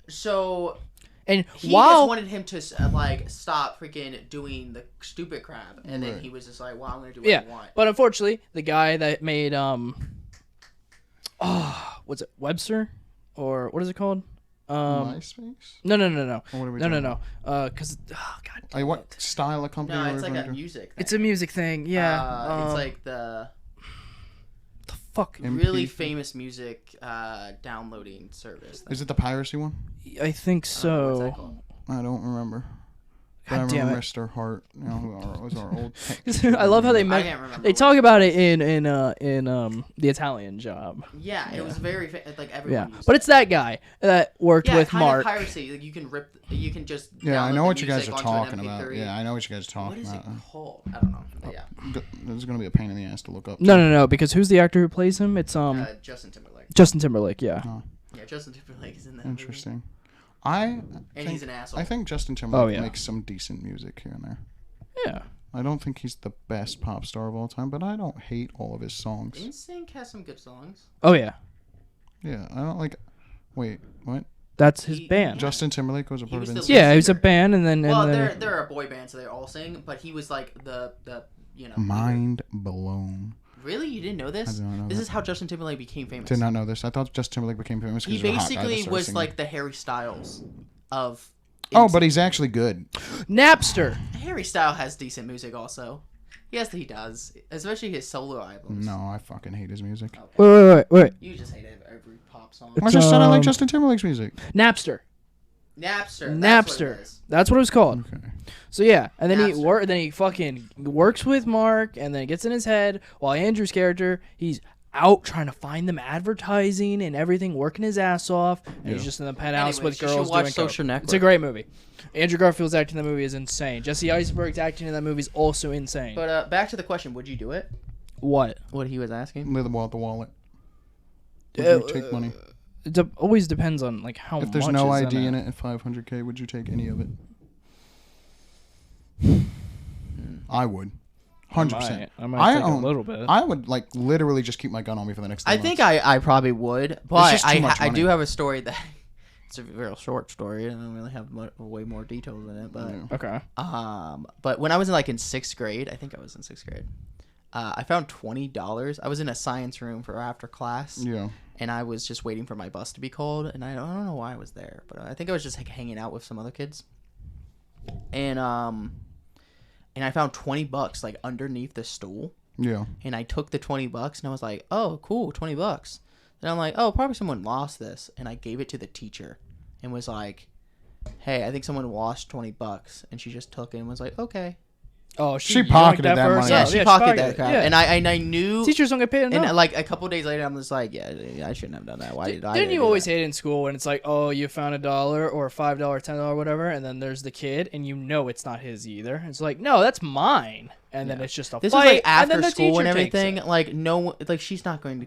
Speaker 3: So
Speaker 1: And
Speaker 3: he
Speaker 1: while
Speaker 3: just wanted him to like stop freaking doing the stupid crap, and then
Speaker 2: Right.
Speaker 3: he was just like, "Well, I'm gonna do what I want."
Speaker 1: but unfortunately, the guy that made what's it, Webster, or what is it called?
Speaker 2: MySpace?
Speaker 1: No.
Speaker 2: Or what are we talking
Speaker 1: No. Because God,
Speaker 2: Like, what style of company
Speaker 3: No,
Speaker 2: are we
Speaker 3: it's like a
Speaker 2: referring to?
Speaker 3: music. Thing.
Speaker 1: it's a music thing. Yeah.
Speaker 3: It's like the
Speaker 1: the fuck.
Speaker 3: really
Speaker 2: MP3?
Speaker 3: famous music downloading service. Thing.
Speaker 2: Is it the piracy one?
Speaker 1: I think
Speaker 3: What's that
Speaker 1: so.
Speaker 3: called?
Speaker 2: I don't remember. But I
Speaker 1: God damn
Speaker 2: remember
Speaker 1: it.
Speaker 2: Mr. Hart, you know, who was our old.
Speaker 1: I love how they
Speaker 3: I can't remember.
Speaker 1: they talk about it in the Italian Job.
Speaker 3: Yeah, it was very like everyone.
Speaker 1: Yeah,
Speaker 3: used
Speaker 1: but
Speaker 3: it.
Speaker 1: it's that guy that worked
Speaker 3: Yeah,
Speaker 1: with
Speaker 3: kind
Speaker 1: Mark.
Speaker 3: of piracy. Like you can just.
Speaker 2: Yeah, I
Speaker 3: download
Speaker 2: know
Speaker 3: the
Speaker 2: what you guys
Speaker 3: music
Speaker 2: are
Speaker 3: onto an
Speaker 2: talking about.
Speaker 3: MP3.
Speaker 2: Yeah, I know what you guys are
Speaker 3: What
Speaker 2: talking
Speaker 3: is it
Speaker 2: about.
Speaker 3: called? I don't know. But yeah.
Speaker 2: This is gonna be a pain in the ass to look up.
Speaker 1: No, because who's the actor who plays him? It's
Speaker 3: Justin Timberlake.
Speaker 1: Justin Timberlake. Yeah.
Speaker 3: Yeah, Justin Timberlake is in that movie.
Speaker 2: Interesting.
Speaker 3: And
Speaker 2: think,
Speaker 3: he's an asshole.
Speaker 2: I think Justin Timberlake
Speaker 1: yeah.
Speaker 2: makes some decent music here and there.
Speaker 1: Yeah.
Speaker 2: I don't think he's the best pop star of all time, but I don't hate all of his songs.
Speaker 3: NSYNC has some good songs.
Speaker 1: Oh yeah.
Speaker 2: Yeah, I don't like. Wait, what?
Speaker 1: That's his
Speaker 3: He-
Speaker 1: band.
Speaker 2: Justin Timberlake was a part
Speaker 3: was
Speaker 2: of
Speaker 3: the
Speaker 2: NSYNC?
Speaker 1: Yeah, he was a
Speaker 3: singer.
Speaker 1: band, and then
Speaker 3: Well,
Speaker 1: then
Speaker 3: they're a boy band, so they all sing. But he was like the
Speaker 2: Mind blown.
Speaker 3: Really, you didn't know
Speaker 2: I
Speaker 3: this?
Speaker 2: did not know
Speaker 3: This
Speaker 2: that.
Speaker 3: is how Justin Timberlake became famous.
Speaker 2: Did not know this. I thought Justin Timberlake became famous
Speaker 3: He
Speaker 2: because he was a hot guy that
Speaker 3: basically
Speaker 2: started
Speaker 3: was
Speaker 2: singing.
Speaker 3: like the Harry Styles of.
Speaker 2: Oh,
Speaker 3: NSYNC.
Speaker 2: but he's actually good.
Speaker 1: Napster.
Speaker 3: Harry Styles has decent music also. Yes, he does, especially his solo albums.
Speaker 2: No, I fucking hate his music.
Speaker 3: Okay.
Speaker 1: Wait.
Speaker 3: You just hate every pop song.
Speaker 2: I just said I like
Speaker 1: um,
Speaker 2: Justin Timberlake's music.
Speaker 1: Napster.
Speaker 3: Napster. That's what it is.
Speaker 1: That's what it was called.
Speaker 2: Okay.
Speaker 1: So yeah, and then
Speaker 3: Napster.
Speaker 1: he fucking works with Mark, and then it gets in his head. While Andrew's character, he's out trying to find them advertising and everything, working his ass off, and he's just in the penthouse
Speaker 3: Anyways,
Speaker 1: with
Speaker 3: you should
Speaker 1: girls
Speaker 3: watch
Speaker 1: doing
Speaker 3: Social
Speaker 1: coke.
Speaker 3: Network.
Speaker 1: It's a great movie. Andrew Garfield's acting in the movie is insane. Jesse Eisenberg's acting in that movie is also insane.
Speaker 3: But back to the question: would you do it?
Speaker 1: What?
Speaker 3: What he was asking?
Speaker 2: Live the wallet. Would you take money?
Speaker 1: It always depends on like how much.
Speaker 2: If there's no
Speaker 1: is
Speaker 2: ID in it at 500K, would you take any of it? I would. 100%.
Speaker 1: I might take
Speaker 2: own-
Speaker 1: a little bit.
Speaker 2: I would like literally just keep my gun on me for the next 3
Speaker 3: I
Speaker 2: months.
Speaker 3: think I probably would, but
Speaker 2: just too much
Speaker 3: I do
Speaker 2: money.
Speaker 3: have a story that it's a real short story. I don't really have way more details in it, but
Speaker 1: Okay.
Speaker 3: but when I was in sixth grade, I think I was in sixth grade. I found $20. I was in a science room for after class.
Speaker 2: Yeah.
Speaker 3: And I was just waiting for my bus to be called, and I don't know why I was there, but I think I was just like hanging out with some other kids. And I found $20 like underneath the stool,
Speaker 2: Yeah.
Speaker 3: and I took the $20 and I was like, "Oh, cool, $20." Then I'm like, "Oh, probably someone lost this," and I gave it to the teacher, and was like, "Hey, I think someone lost $20," and she just took it and was like, "Okay."
Speaker 1: Oh,
Speaker 2: She
Speaker 1: yoinked
Speaker 2: pocketed that
Speaker 1: for
Speaker 2: money.
Speaker 1: herself.
Speaker 3: Yeah, she
Speaker 1: she
Speaker 3: pocketed that crap,
Speaker 1: Yeah.
Speaker 3: and I knew.
Speaker 1: Teachers don't get paid enough.
Speaker 3: And like a couple days later, I'm just like, yeah, I shouldn't have done that. Why did I?
Speaker 1: Didn't you
Speaker 3: do
Speaker 1: always
Speaker 3: that?
Speaker 1: hate it in school when it's like, oh, you found $1 or $5, $10, whatever, and then there's the kid, and you know it's not his either. It's like, no, that's mine, and then it's just a
Speaker 3: This
Speaker 1: fight.
Speaker 3: was like
Speaker 1: and then
Speaker 3: after
Speaker 1: the
Speaker 3: school and
Speaker 1: teacher takes
Speaker 3: everything.
Speaker 1: it.
Speaker 3: Like no, like she's not going to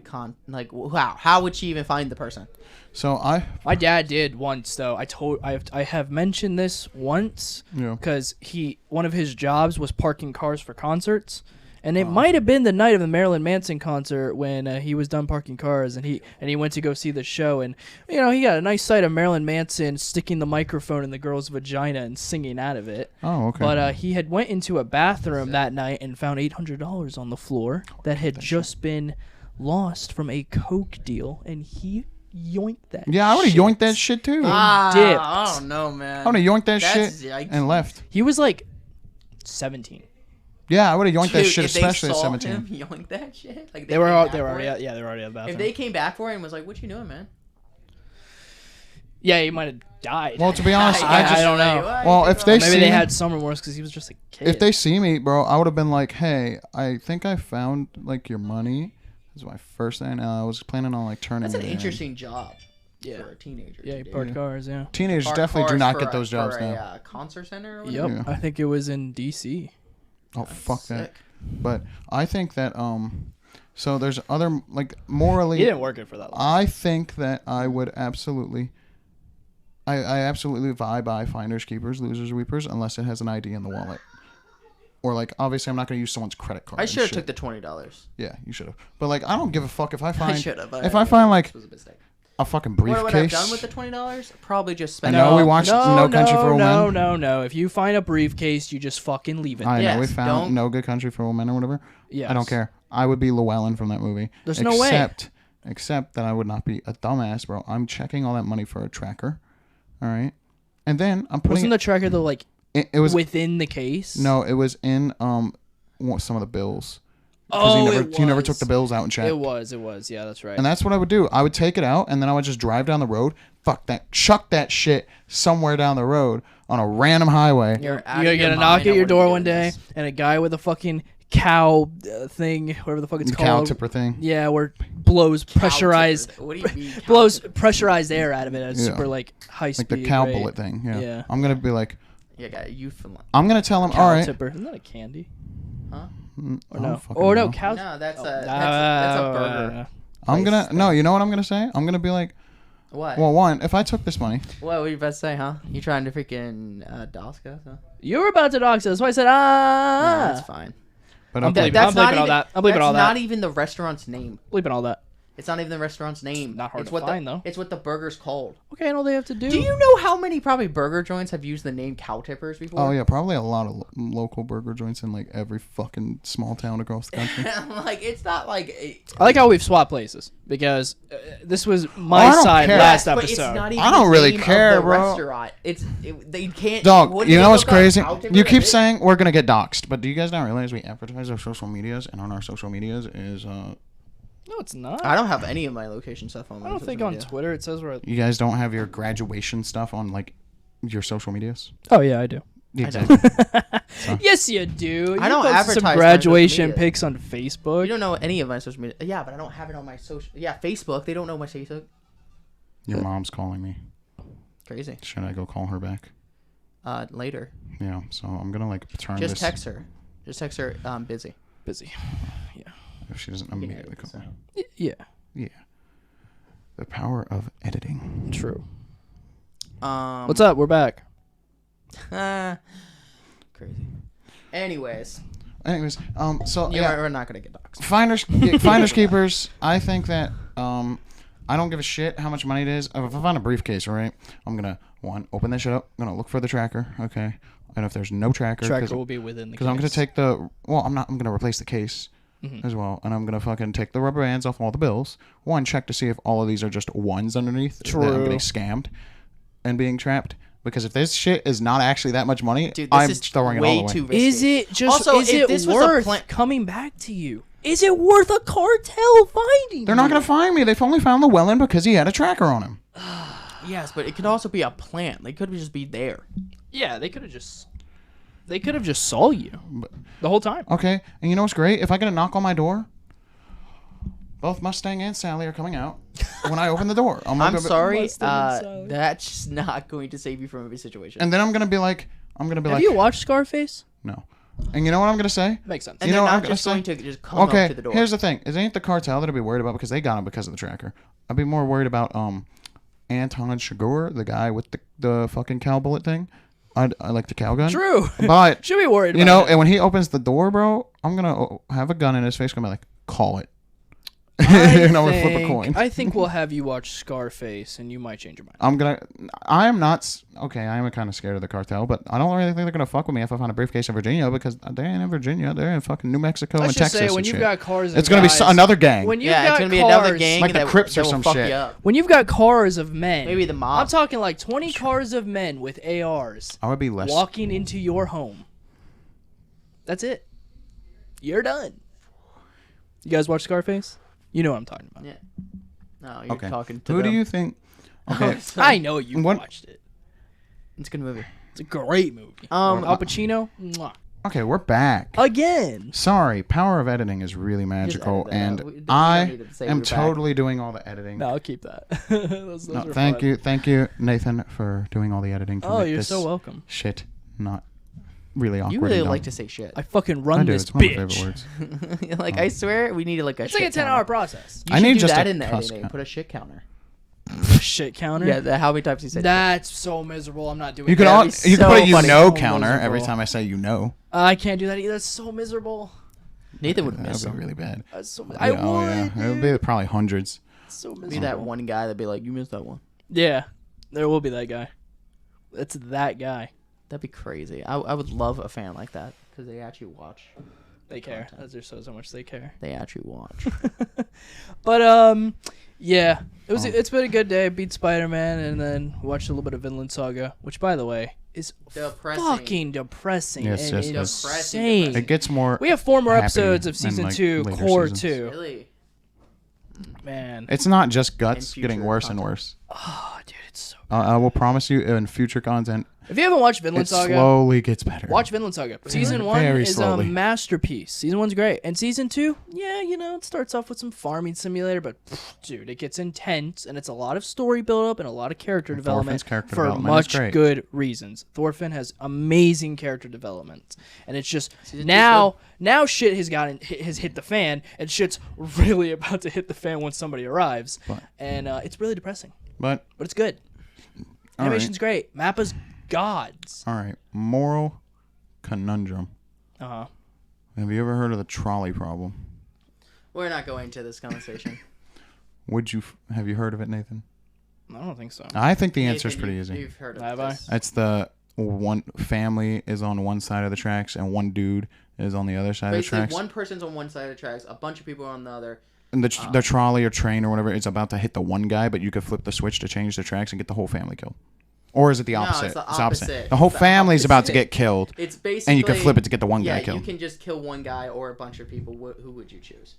Speaker 3: how would she even find the person?
Speaker 2: So
Speaker 1: My dad did once though. I have mentioned this once
Speaker 2: Yeah.
Speaker 1: because one of his jobs was parking cars for concerts. And it might have been the night of the Marilyn Manson concert when he was done parking cars, and he went to go see the show, and he got a nice sight of Marilyn Manson sticking the microphone in the girl's vagina and singing out of it.
Speaker 2: Oh, okay.
Speaker 1: But he had went into a bathroom that night and found $800 on the floor that had just been lost from a coke deal, and he yoinked that.
Speaker 2: Yeah, I would have yoinked that shit too.
Speaker 1: dipped.
Speaker 3: I don't know, man.
Speaker 2: I would have yoinked that
Speaker 3: That's
Speaker 2: shit
Speaker 3: yikes.
Speaker 2: and left.
Speaker 1: He was like 17.
Speaker 2: Yeah, I would have yoinked that
Speaker 3: Dude,
Speaker 2: shit,
Speaker 3: if they
Speaker 2: especially at
Speaker 3: saw
Speaker 2: 17.
Speaker 3: him yoink that shit, like
Speaker 1: They were
Speaker 3: came
Speaker 1: all,
Speaker 3: back
Speaker 1: they were
Speaker 3: for
Speaker 1: already
Speaker 3: it.
Speaker 1: out, yeah, they were already out of the bathroom.
Speaker 3: If they came back for it and was like, "What you doing, man?"
Speaker 1: Yeah, he might have died.
Speaker 2: Well, to be honest,
Speaker 3: Yeah,
Speaker 2: I
Speaker 1: don't know.
Speaker 3: Like,
Speaker 2: Well,
Speaker 3: why
Speaker 2: if
Speaker 3: you
Speaker 2: they
Speaker 3: doing
Speaker 1: maybe
Speaker 2: see
Speaker 1: they
Speaker 2: me-
Speaker 1: had some remorse because he was just a kid.
Speaker 2: If they see me, bro, I would have been like, "Hey, I think I found like your money." This is my first thing. I was planning on like turning.
Speaker 3: That's an
Speaker 2: it in.
Speaker 3: interesting job
Speaker 1: Yeah.
Speaker 3: for a teenager.
Speaker 1: Yeah,
Speaker 3: to
Speaker 1: he
Speaker 3: do.
Speaker 1: parked cars, yeah.
Speaker 2: Teenagers
Speaker 3: Park
Speaker 2: definitely do
Speaker 3: cars
Speaker 2: not
Speaker 3: for
Speaker 2: get
Speaker 3: a-
Speaker 2: those jobs
Speaker 3: for a,
Speaker 2: now.
Speaker 3: concert center. Or
Speaker 1: Yep,
Speaker 3: whatever?
Speaker 2: Yeah.
Speaker 1: I think it was in D.C.
Speaker 2: Oh
Speaker 3: That's
Speaker 2: fuck that!
Speaker 3: sick.
Speaker 2: But I think that so there's other like morally.
Speaker 1: He didn't work it for that long.
Speaker 2: I think that I would absolutely. I absolutely buy finders keepers, losers weepers, unless it has an ID in the wallet. Or like obviously I'm not gonna use someone's credit card.
Speaker 3: I
Speaker 2: and
Speaker 3: should have
Speaker 2: shit.
Speaker 3: took the $20.
Speaker 2: Yeah, you should have. But like I don't give a fuck if I
Speaker 3: I
Speaker 2: find
Speaker 3: should have.
Speaker 2: if I find like
Speaker 3: This was a mistake.
Speaker 2: a fucking
Speaker 3: What would I have
Speaker 2: briefcase.
Speaker 3: done with the $20? Probably just
Speaker 2: I
Speaker 3: spend
Speaker 2: know
Speaker 3: it.
Speaker 2: we watched No Country for Old Men.
Speaker 1: No. If you find a briefcase, you just fucking leave it.
Speaker 2: I know we
Speaker 3: Yes,
Speaker 2: found
Speaker 3: don't-
Speaker 2: No Good Country for Old Men or whatever.
Speaker 1: Yes.
Speaker 2: I don't care. I would be Llewellyn from that movie.
Speaker 1: There's no way.
Speaker 2: Except that I would not be a dumbass, bro. I'm checking all that money for a tracker. All right. And then I'm putting
Speaker 1: Wasn't the tracker though like
Speaker 2: it was
Speaker 1: within the case?
Speaker 2: no, it was in some of the bills.
Speaker 1: Oh,
Speaker 2: he never took the bills out and checked.
Speaker 1: It was. Yeah, that's right.
Speaker 2: And that's what I would do. I would take it out and then I would just drive down the road, chuck that shit somewhere down the road on a random highway.
Speaker 1: You're
Speaker 3: out of
Speaker 1: gonna
Speaker 3: your
Speaker 1: get a knock
Speaker 3: mind, I
Speaker 1: at your
Speaker 3: wouldn't
Speaker 1: door
Speaker 3: be
Speaker 1: one
Speaker 3: doing
Speaker 1: day,
Speaker 3: this.
Speaker 1: and a guy with a fucking cow thing, whatever the fuck it's
Speaker 2: The cow
Speaker 1: called.
Speaker 2: tipper thing.
Speaker 1: Yeah, where blows pressurized,
Speaker 3: What do you mean? cow
Speaker 1: blows
Speaker 3: tipper?
Speaker 1: pressurized air out of it at
Speaker 2: Yeah.
Speaker 1: super like high
Speaker 2: Like
Speaker 1: speed.
Speaker 2: the cow
Speaker 1: rate.
Speaker 2: bullet thing. Yeah.
Speaker 1: Yeah.
Speaker 2: I'm gonna be like
Speaker 3: Yeah, got you from.
Speaker 2: I'm gonna tell him,
Speaker 1: Cow
Speaker 2: all right.
Speaker 1: tipper. Isn't that a candy?
Speaker 3: Huh?
Speaker 1: Or
Speaker 2: I
Speaker 1: no?
Speaker 2: don't fucking
Speaker 1: Or no,
Speaker 2: know.
Speaker 1: cow.
Speaker 3: No, that's
Speaker 1: oh,
Speaker 3: that's a burger.
Speaker 2: I'm gonna
Speaker 3: place
Speaker 2: no, you know what I'm gonna say? I'm gonna be like,
Speaker 3: What?
Speaker 2: well, one, if I took this money,
Speaker 3: What were you about to say, huh? You trying to freaking dosk us, huh?
Speaker 1: You were about to dox us, so I said,
Speaker 3: No,
Speaker 1: ah.
Speaker 3: that's fine.
Speaker 2: but
Speaker 1: I'm
Speaker 2: okay.
Speaker 1: bleeping- I'm bleeping all that. I'm bleeping
Speaker 3: that's
Speaker 1: all that.
Speaker 3: not even the restaurant's name.
Speaker 1: Bleeping all that.
Speaker 3: It's not even the restaurant's name.
Speaker 1: Not hard
Speaker 3: it's
Speaker 1: to
Speaker 3: what
Speaker 1: find,
Speaker 3: the,
Speaker 1: though.
Speaker 3: It's what the burger's called.
Speaker 1: Okay, I know they have to do.
Speaker 3: Do you know how many probably burger joints have used the name cow tippers before?
Speaker 2: Oh yeah, probably a lot of local burger joints in like every fucking small town across the country.
Speaker 3: Like it's not like.
Speaker 1: I like how we've swapped places because this was
Speaker 2: I
Speaker 1: my
Speaker 2: don't
Speaker 1: side
Speaker 2: care.
Speaker 1: last
Speaker 3: but
Speaker 1: episode.
Speaker 3: it's not even
Speaker 2: I don't
Speaker 3: the
Speaker 2: really
Speaker 3: name of
Speaker 2: care,
Speaker 3: the
Speaker 2: bro.
Speaker 3: Restaurant. They can't.
Speaker 2: Dog,
Speaker 3: what
Speaker 2: you
Speaker 3: do
Speaker 2: know what's
Speaker 3: look up?
Speaker 2: crazy?
Speaker 3: Cow tipper?
Speaker 2: You keep
Speaker 3: That's it?
Speaker 2: saying we're gonna get doxxed, but do you guys not realize we advertise our social medias, and on our social medias is
Speaker 1: No, it's not.
Speaker 3: I don't have any of my location stuff on.
Speaker 1: I don't think on Twitter it says we're.
Speaker 2: you guys don't have your graduation stuff on like your social medias.
Speaker 1: Oh yeah, I do.
Speaker 2: Exactly.
Speaker 1: Yes, you do. You
Speaker 3: I don't
Speaker 1: posted
Speaker 3: advertise
Speaker 1: some
Speaker 3: my social
Speaker 1: graduation
Speaker 3: media.
Speaker 1: pics on Facebook.
Speaker 3: You don't know any of my social media. Yeah, but I don't have it on my social. Yeah, Facebook. They don't know my Facebook.
Speaker 2: Your mom's calling me.
Speaker 3: Crazy.
Speaker 2: Should I go call her back?
Speaker 3: Later.
Speaker 2: Yeah. So I'm gonna like turn
Speaker 3: Just
Speaker 2: this.
Speaker 3: text her. Just text her. I'm busy.
Speaker 1: Busy.
Speaker 2: If she doesn't
Speaker 3: can
Speaker 2: immediately
Speaker 3: edit this
Speaker 2: call.
Speaker 3: out.
Speaker 1: Yeah.
Speaker 2: Yeah. The power of editing.
Speaker 1: True.
Speaker 3: Um.
Speaker 1: What's up? We're back.
Speaker 3: Crazy. Anyways,
Speaker 2: Anyways, so
Speaker 3: yeah,
Speaker 2: yeah,
Speaker 3: we're not gonna get doxxed.
Speaker 2: finders keepers. I think that I don't give a shit how much money it is. If I find a briefcase, right, I'm gonna open that shit up. I'm gonna look for the tracker. Okay, and if there's no tracker,
Speaker 1: Tracker will be within the.
Speaker 2: because I'm gonna
Speaker 1: case.
Speaker 2: take the I'm gonna replace the case as well, and I'm gonna fucking take the rubber bands off all the bills. One, check to see if all of these are just ones underneath. That I'm
Speaker 1: True.
Speaker 2: getting scammed and being trapped. Because if this shit is not actually that much money,
Speaker 3: Dude, this
Speaker 2: I'm
Speaker 3: is
Speaker 2: throwing it
Speaker 3: way
Speaker 2: all away.
Speaker 3: too risky.
Speaker 1: Is it just?
Speaker 3: Also,
Speaker 1: is
Speaker 3: if
Speaker 1: it
Speaker 3: this was a
Speaker 1: worth
Speaker 3: plan-
Speaker 1: coming back to you? Is it worth a cartel finding?
Speaker 2: They're not
Speaker 1: you?
Speaker 2: gonna find me. They've only found Llewellyn because he had a tracker on him.
Speaker 3: Yes, but it could also be a plant. They could just be there.
Speaker 1: Yeah, they could have just. They could have just saw you the whole time.
Speaker 2: Okay, and you know what's great? If I get a knock on my door, both Mustang and Sally are coming out when I open the door.
Speaker 3: I'm sorry.
Speaker 1: Mustang and salad.
Speaker 3: That's not going to save you from every situation.
Speaker 2: And then I'm gonna be like,
Speaker 1: Have you watched Scarface?
Speaker 2: no. And you know what I'm gonna say?
Speaker 1: Makes sense.
Speaker 3: And
Speaker 2: you
Speaker 3: they're
Speaker 2: know what I'm
Speaker 3: not
Speaker 2: gonna
Speaker 3: just
Speaker 2: say?
Speaker 3: going to just come up
Speaker 2: Okay,
Speaker 3: to the door.
Speaker 2: here's the thing: it ain't the cartel that I'd be worried about because they got him because of the tracker. I'd be more worried about Anton Chigurh, the guy with the fucking cow bullet thing. I like the cow gun.
Speaker 1: True.
Speaker 2: But
Speaker 1: Should be worried.
Speaker 2: you
Speaker 1: about
Speaker 2: know,
Speaker 1: it.
Speaker 2: and when he opens the door, bro, I'm gonna have a gun in his face. Gonna be like, call it. And I'm gonna flip a coin.
Speaker 1: I think we'll have you watch Scarface, and you might change your mind.
Speaker 2: I am not. Okay, I am kind of scared of the cartel, but I don't really think they're gonna fuck with me if I find a briefcase in Virginia, because they ain't in Virginia. They're in fucking New Mexico
Speaker 1: Let's
Speaker 2: and
Speaker 1: just
Speaker 2: Texas.
Speaker 1: say when
Speaker 2: and
Speaker 1: you've
Speaker 2: shit.
Speaker 1: got cars, and
Speaker 2: It's gonna be
Speaker 1: guys,
Speaker 2: another gang.
Speaker 1: When you've
Speaker 3: Yeah,
Speaker 1: got
Speaker 3: it's gonna be
Speaker 1: cars,
Speaker 3: another gang
Speaker 2: Like the
Speaker 3: that,
Speaker 2: Crips or
Speaker 3: that will
Speaker 2: some
Speaker 3: fuck
Speaker 2: shit.
Speaker 3: you up.
Speaker 1: When you've got cars of men,
Speaker 3: Maybe the mob.
Speaker 1: I'm talking like 20 cars of men with ARs
Speaker 2: I would be less.
Speaker 1: walking into your home. That's it. You're done. You guys watch Scarface? You know what I'm talking about.
Speaker 3: Yeah. No, you're
Speaker 2: Okay.
Speaker 3: talking to
Speaker 2: Who
Speaker 3: them.
Speaker 2: do you think? Okay.
Speaker 1: I know you
Speaker 2: What-
Speaker 1: watched it.
Speaker 3: It's a good movie.
Speaker 1: It's a great movie.
Speaker 3: Um,
Speaker 1: Al Pacino, mwah.
Speaker 2: Okay, we're back.
Speaker 1: Again.
Speaker 2: Sorry, power of editing is really magical,
Speaker 3: edit that out.
Speaker 2: and
Speaker 3: We don't
Speaker 2: I
Speaker 3: need to say
Speaker 2: am
Speaker 3: we're back.
Speaker 2: totally doing all the editing.
Speaker 1: No, I'll keep that. those
Speaker 2: No,
Speaker 1: are
Speaker 2: thank
Speaker 1: fun.
Speaker 2: you, Nathan, for doing all the editing. To
Speaker 1: Oh,
Speaker 2: make
Speaker 1: you're
Speaker 2: this
Speaker 1: so welcome.
Speaker 2: Shit, not really awkward.
Speaker 3: You really
Speaker 2: and dumb.
Speaker 3: like to say shit.
Speaker 1: I fucking
Speaker 2: I
Speaker 1: run
Speaker 2: do.
Speaker 1: this
Speaker 2: It's one of my
Speaker 1: bitch.
Speaker 2: favorite words.
Speaker 3: Like, I swear, we need like a
Speaker 1: It's
Speaker 3: shit
Speaker 1: like a 10-hour
Speaker 3: counter.
Speaker 1: process.
Speaker 3: You
Speaker 2: I
Speaker 3: should
Speaker 2: need
Speaker 3: do
Speaker 2: just
Speaker 3: that
Speaker 2: a
Speaker 3: in the
Speaker 2: cuss
Speaker 3: editing.
Speaker 2: count.
Speaker 3: Put a shit counter.
Speaker 1: Shit counter.
Speaker 3: Yeah, how many times you said
Speaker 1: That's so miserable. I'm not doing
Speaker 2: You could
Speaker 1: that.
Speaker 2: all,
Speaker 3: That'd be
Speaker 2: you could
Speaker 3: so
Speaker 2: put a you
Speaker 3: funny.
Speaker 2: know
Speaker 1: So
Speaker 2: counter every
Speaker 1: miserable.
Speaker 2: time I say you know.
Speaker 1: I can't do that either. That's so miserable.
Speaker 3: shit? Nathan would miss
Speaker 2: That'd be
Speaker 3: him.
Speaker 2: really bad.
Speaker 1: That's so.
Speaker 2: Yeah,
Speaker 1: I would.
Speaker 2: oh yeah, it would be probably hundreds.
Speaker 1: It's so
Speaker 3: Be
Speaker 1: miserable.
Speaker 3: that one guy that'd be like, you missed that one.
Speaker 1: Yeah, there will be that guy. It's that guy.
Speaker 3: That'd be crazy. I would love a fan like that because they actually watch.
Speaker 1: They care.
Speaker 3: Content.
Speaker 1: That's so much they care.
Speaker 3: They actually watch.
Speaker 1: But yeah,
Speaker 2: Oh.
Speaker 1: it's been a good day. Beat Spider-Man and then watched a little bit of Vinland Saga, which by the way is
Speaker 3: Depressing.
Speaker 1: fucking depressing
Speaker 2: Yes,
Speaker 1: and
Speaker 2: yes, yes.
Speaker 1: insane.
Speaker 2: It gets more.
Speaker 1: We have 4 more
Speaker 2: happy
Speaker 1: episodes of
Speaker 2: than,
Speaker 1: season
Speaker 2: like,
Speaker 1: 2,
Speaker 2: later
Speaker 1: core
Speaker 2: seasons.
Speaker 1: 2.
Speaker 3: Really?
Speaker 1: Man,
Speaker 2: It's not just guts
Speaker 3: And
Speaker 2: getting
Speaker 3: future
Speaker 2: worse and
Speaker 3: content.
Speaker 2: worse.
Speaker 1: oh dude, it's so.
Speaker 2: I will promise you, in future content,
Speaker 1: If you haven't watched
Speaker 2: it
Speaker 1: Vinland Saga,
Speaker 2: slowly gets better.
Speaker 1: watch Vinland Saga. Season 1
Speaker 2: Very
Speaker 1: is
Speaker 2: slowly.
Speaker 1: a masterpiece. Season 1's great. And season 2, yeah, it starts off with some farming simulator, but dude, it gets intense and it's a lot of story build up and a lot of character development
Speaker 2: Thorfinn's character
Speaker 1: for
Speaker 2: development is
Speaker 1: much
Speaker 2: great.
Speaker 1: good reasons. Thorfinn has amazing character development. And it's just
Speaker 3: Season 2's
Speaker 1: now shit has hit the fan and shit's really about to hit the fan when somebody arrives.
Speaker 2: But-
Speaker 1: And it's really depressing,
Speaker 2: But
Speaker 1: but it's good.
Speaker 2: all
Speaker 1: Animation's great. Mappa's gods.
Speaker 2: right, moral conundrum.
Speaker 1: Uh-huh.
Speaker 2: Have you ever heard of the trolley problem?
Speaker 3: We're not going to this conversation.
Speaker 2: Have you heard of it, Nathan?
Speaker 1: I don't think so.
Speaker 2: I think the answer is
Speaker 3: Nathan,
Speaker 2: pretty
Speaker 3: you-
Speaker 2: easy.
Speaker 3: You've heard of
Speaker 1: Have I?
Speaker 3: this.
Speaker 2: It's the one family is on one side of the tracks and one dude is on the other side of the
Speaker 3: Basically,
Speaker 2: tracks.
Speaker 3: one person's on one side of the tracks, a bunch of people are on the other.
Speaker 2: And the trolley or train or whatever is about to hit the one guy, but you could flip the switch to change the tracks and get the whole family killed. Or is it the
Speaker 3: No,
Speaker 2: opposite?
Speaker 3: it's the
Speaker 2: It's
Speaker 3: opposite.
Speaker 2: The whole
Speaker 3: It's the
Speaker 2: family's about to
Speaker 3: opposite.
Speaker 2: get killed,
Speaker 3: It's basically.
Speaker 2: and you can flip it to get the one
Speaker 3: yeah,
Speaker 2: guy killed.
Speaker 3: you can just kill one guy or a bunch of people. Who would you choose?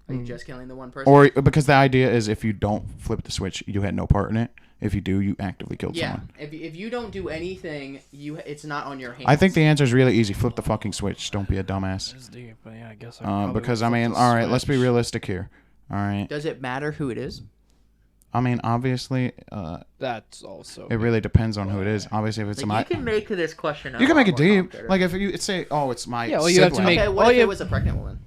Speaker 3: Are you just killing the one person?
Speaker 2: Or because the idea is if you don't flip the switch, you had no part in it. If you do, you actively killed
Speaker 3: yeah,
Speaker 2: someone.
Speaker 3: if you don't do anything, it's not on your hands.
Speaker 2: I think the answer is really easy. Flip the fucking switch. Don't be a dumbass.
Speaker 1: It's deep, but yeah, I guess I
Speaker 2: Because, I mean, all right, let's be realistic here. All right.
Speaker 3: Does it matter who it is?
Speaker 2: I mean, obviously,
Speaker 1: That's also.
Speaker 2: it really depends on who it is. Obviously, if it's
Speaker 3: Like,
Speaker 2: my...
Speaker 3: you can make this question.
Speaker 2: You can make it
Speaker 3: a lot more
Speaker 2: deep.
Speaker 3: complicated.
Speaker 2: Like, if you say, oh, it's my
Speaker 1: Yeah, well, you have to
Speaker 2: sibling.
Speaker 1: make-
Speaker 3: Okay, what
Speaker 1: Oh,
Speaker 3: if
Speaker 1: yeah.
Speaker 3: it was a pregnant woman?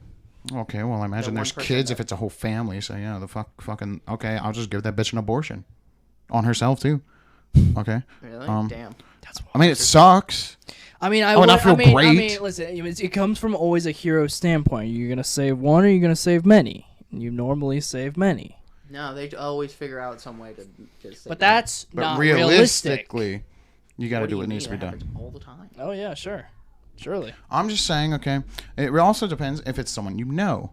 Speaker 2: Okay, well, I imagine
Speaker 3: one
Speaker 2: there's
Speaker 3: person
Speaker 2: kids
Speaker 3: that-
Speaker 2: if it's a whole family. So, yeah, fucking... Okay, I'll just give that bitch an abortion. On herself, too. Okay?
Speaker 3: Really? Damn.
Speaker 1: That's
Speaker 2: I mean, it sucks.
Speaker 1: I mean, I
Speaker 2: would
Speaker 1: would
Speaker 2: not feel
Speaker 1: I mean,
Speaker 2: great.
Speaker 1: listen, it comes from always a hero standpoint. You're gonna save one, or you're gonna save many. You normally save many,
Speaker 3: No, they always figure out some way to just.
Speaker 1: but that's
Speaker 2: But
Speaker 1: not realistic.
Speaker 2: realistically, you got to do what needs to be done.
Speaker 3: all the time.
Speaker 1: Oh yeah, sure, surely.
Speaker 2: I'm just saying, okay, it also depends if it's someone you know.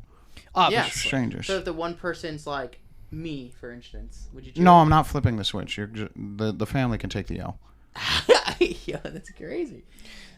Speaker 1: Obviously.
Speaker 2: Strangers.
Speaker 3: So if the one person's like me, for instance, would you? Choose
Speaker 2: No, I'm not flipping the switch. The family can take the L.
Speaker 3: Yo, that's crazy.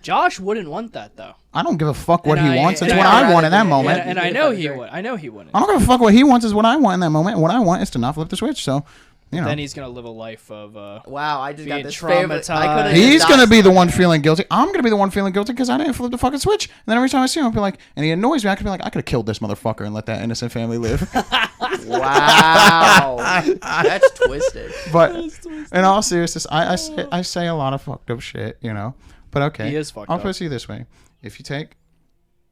Speaker 1: Josh wouldn't want that though.
Speaker 2: I don't give a fuck what
Speaker 1: And
Speaker 2: he
Speaker 1: I-
Speaker 2: wants. It's
Speaker 1: and
Speaker 2: what
Speaker 1: I-
Speaker 2: I want in that
Speaker 3: and-
Speaker 2: moment.
Speaker 1: And I know he would. I know he wouldn't.
Speaker 2: I don't give a fuck what he wants is what I want in that moment. What I want is to not flip the switch. So, you know.
Speaker 1: Then he's gonna live a life of.
Speaker 3: Wow, I just got
Speaker 1: Being
Speaker 3: this favorite. I
Speaker 1: traumatized.
Speaker 3: could've
Speaker 2: He's
Speaker 3: just
Speaker 2: gonna
Speaker 3: not-
Speaker 2: be the one feeling guilty. I'm gonna be the one feeling guilty because I didn't flip the fucking switch. And then every time I see him, I'll be like, and he annoys me. I could be like, I could have killed this motherfucker and let that innocent family live.
Speaker 3: Wow, that's twisted.
Speaker 2: But in all seriousness, I say a lot of fucked up shit, you know. But okay,
Speaker 1: He is fucked
Speaker 2: I'll
Speaker 1: up.
Speaker 2: put it to you this way: if you take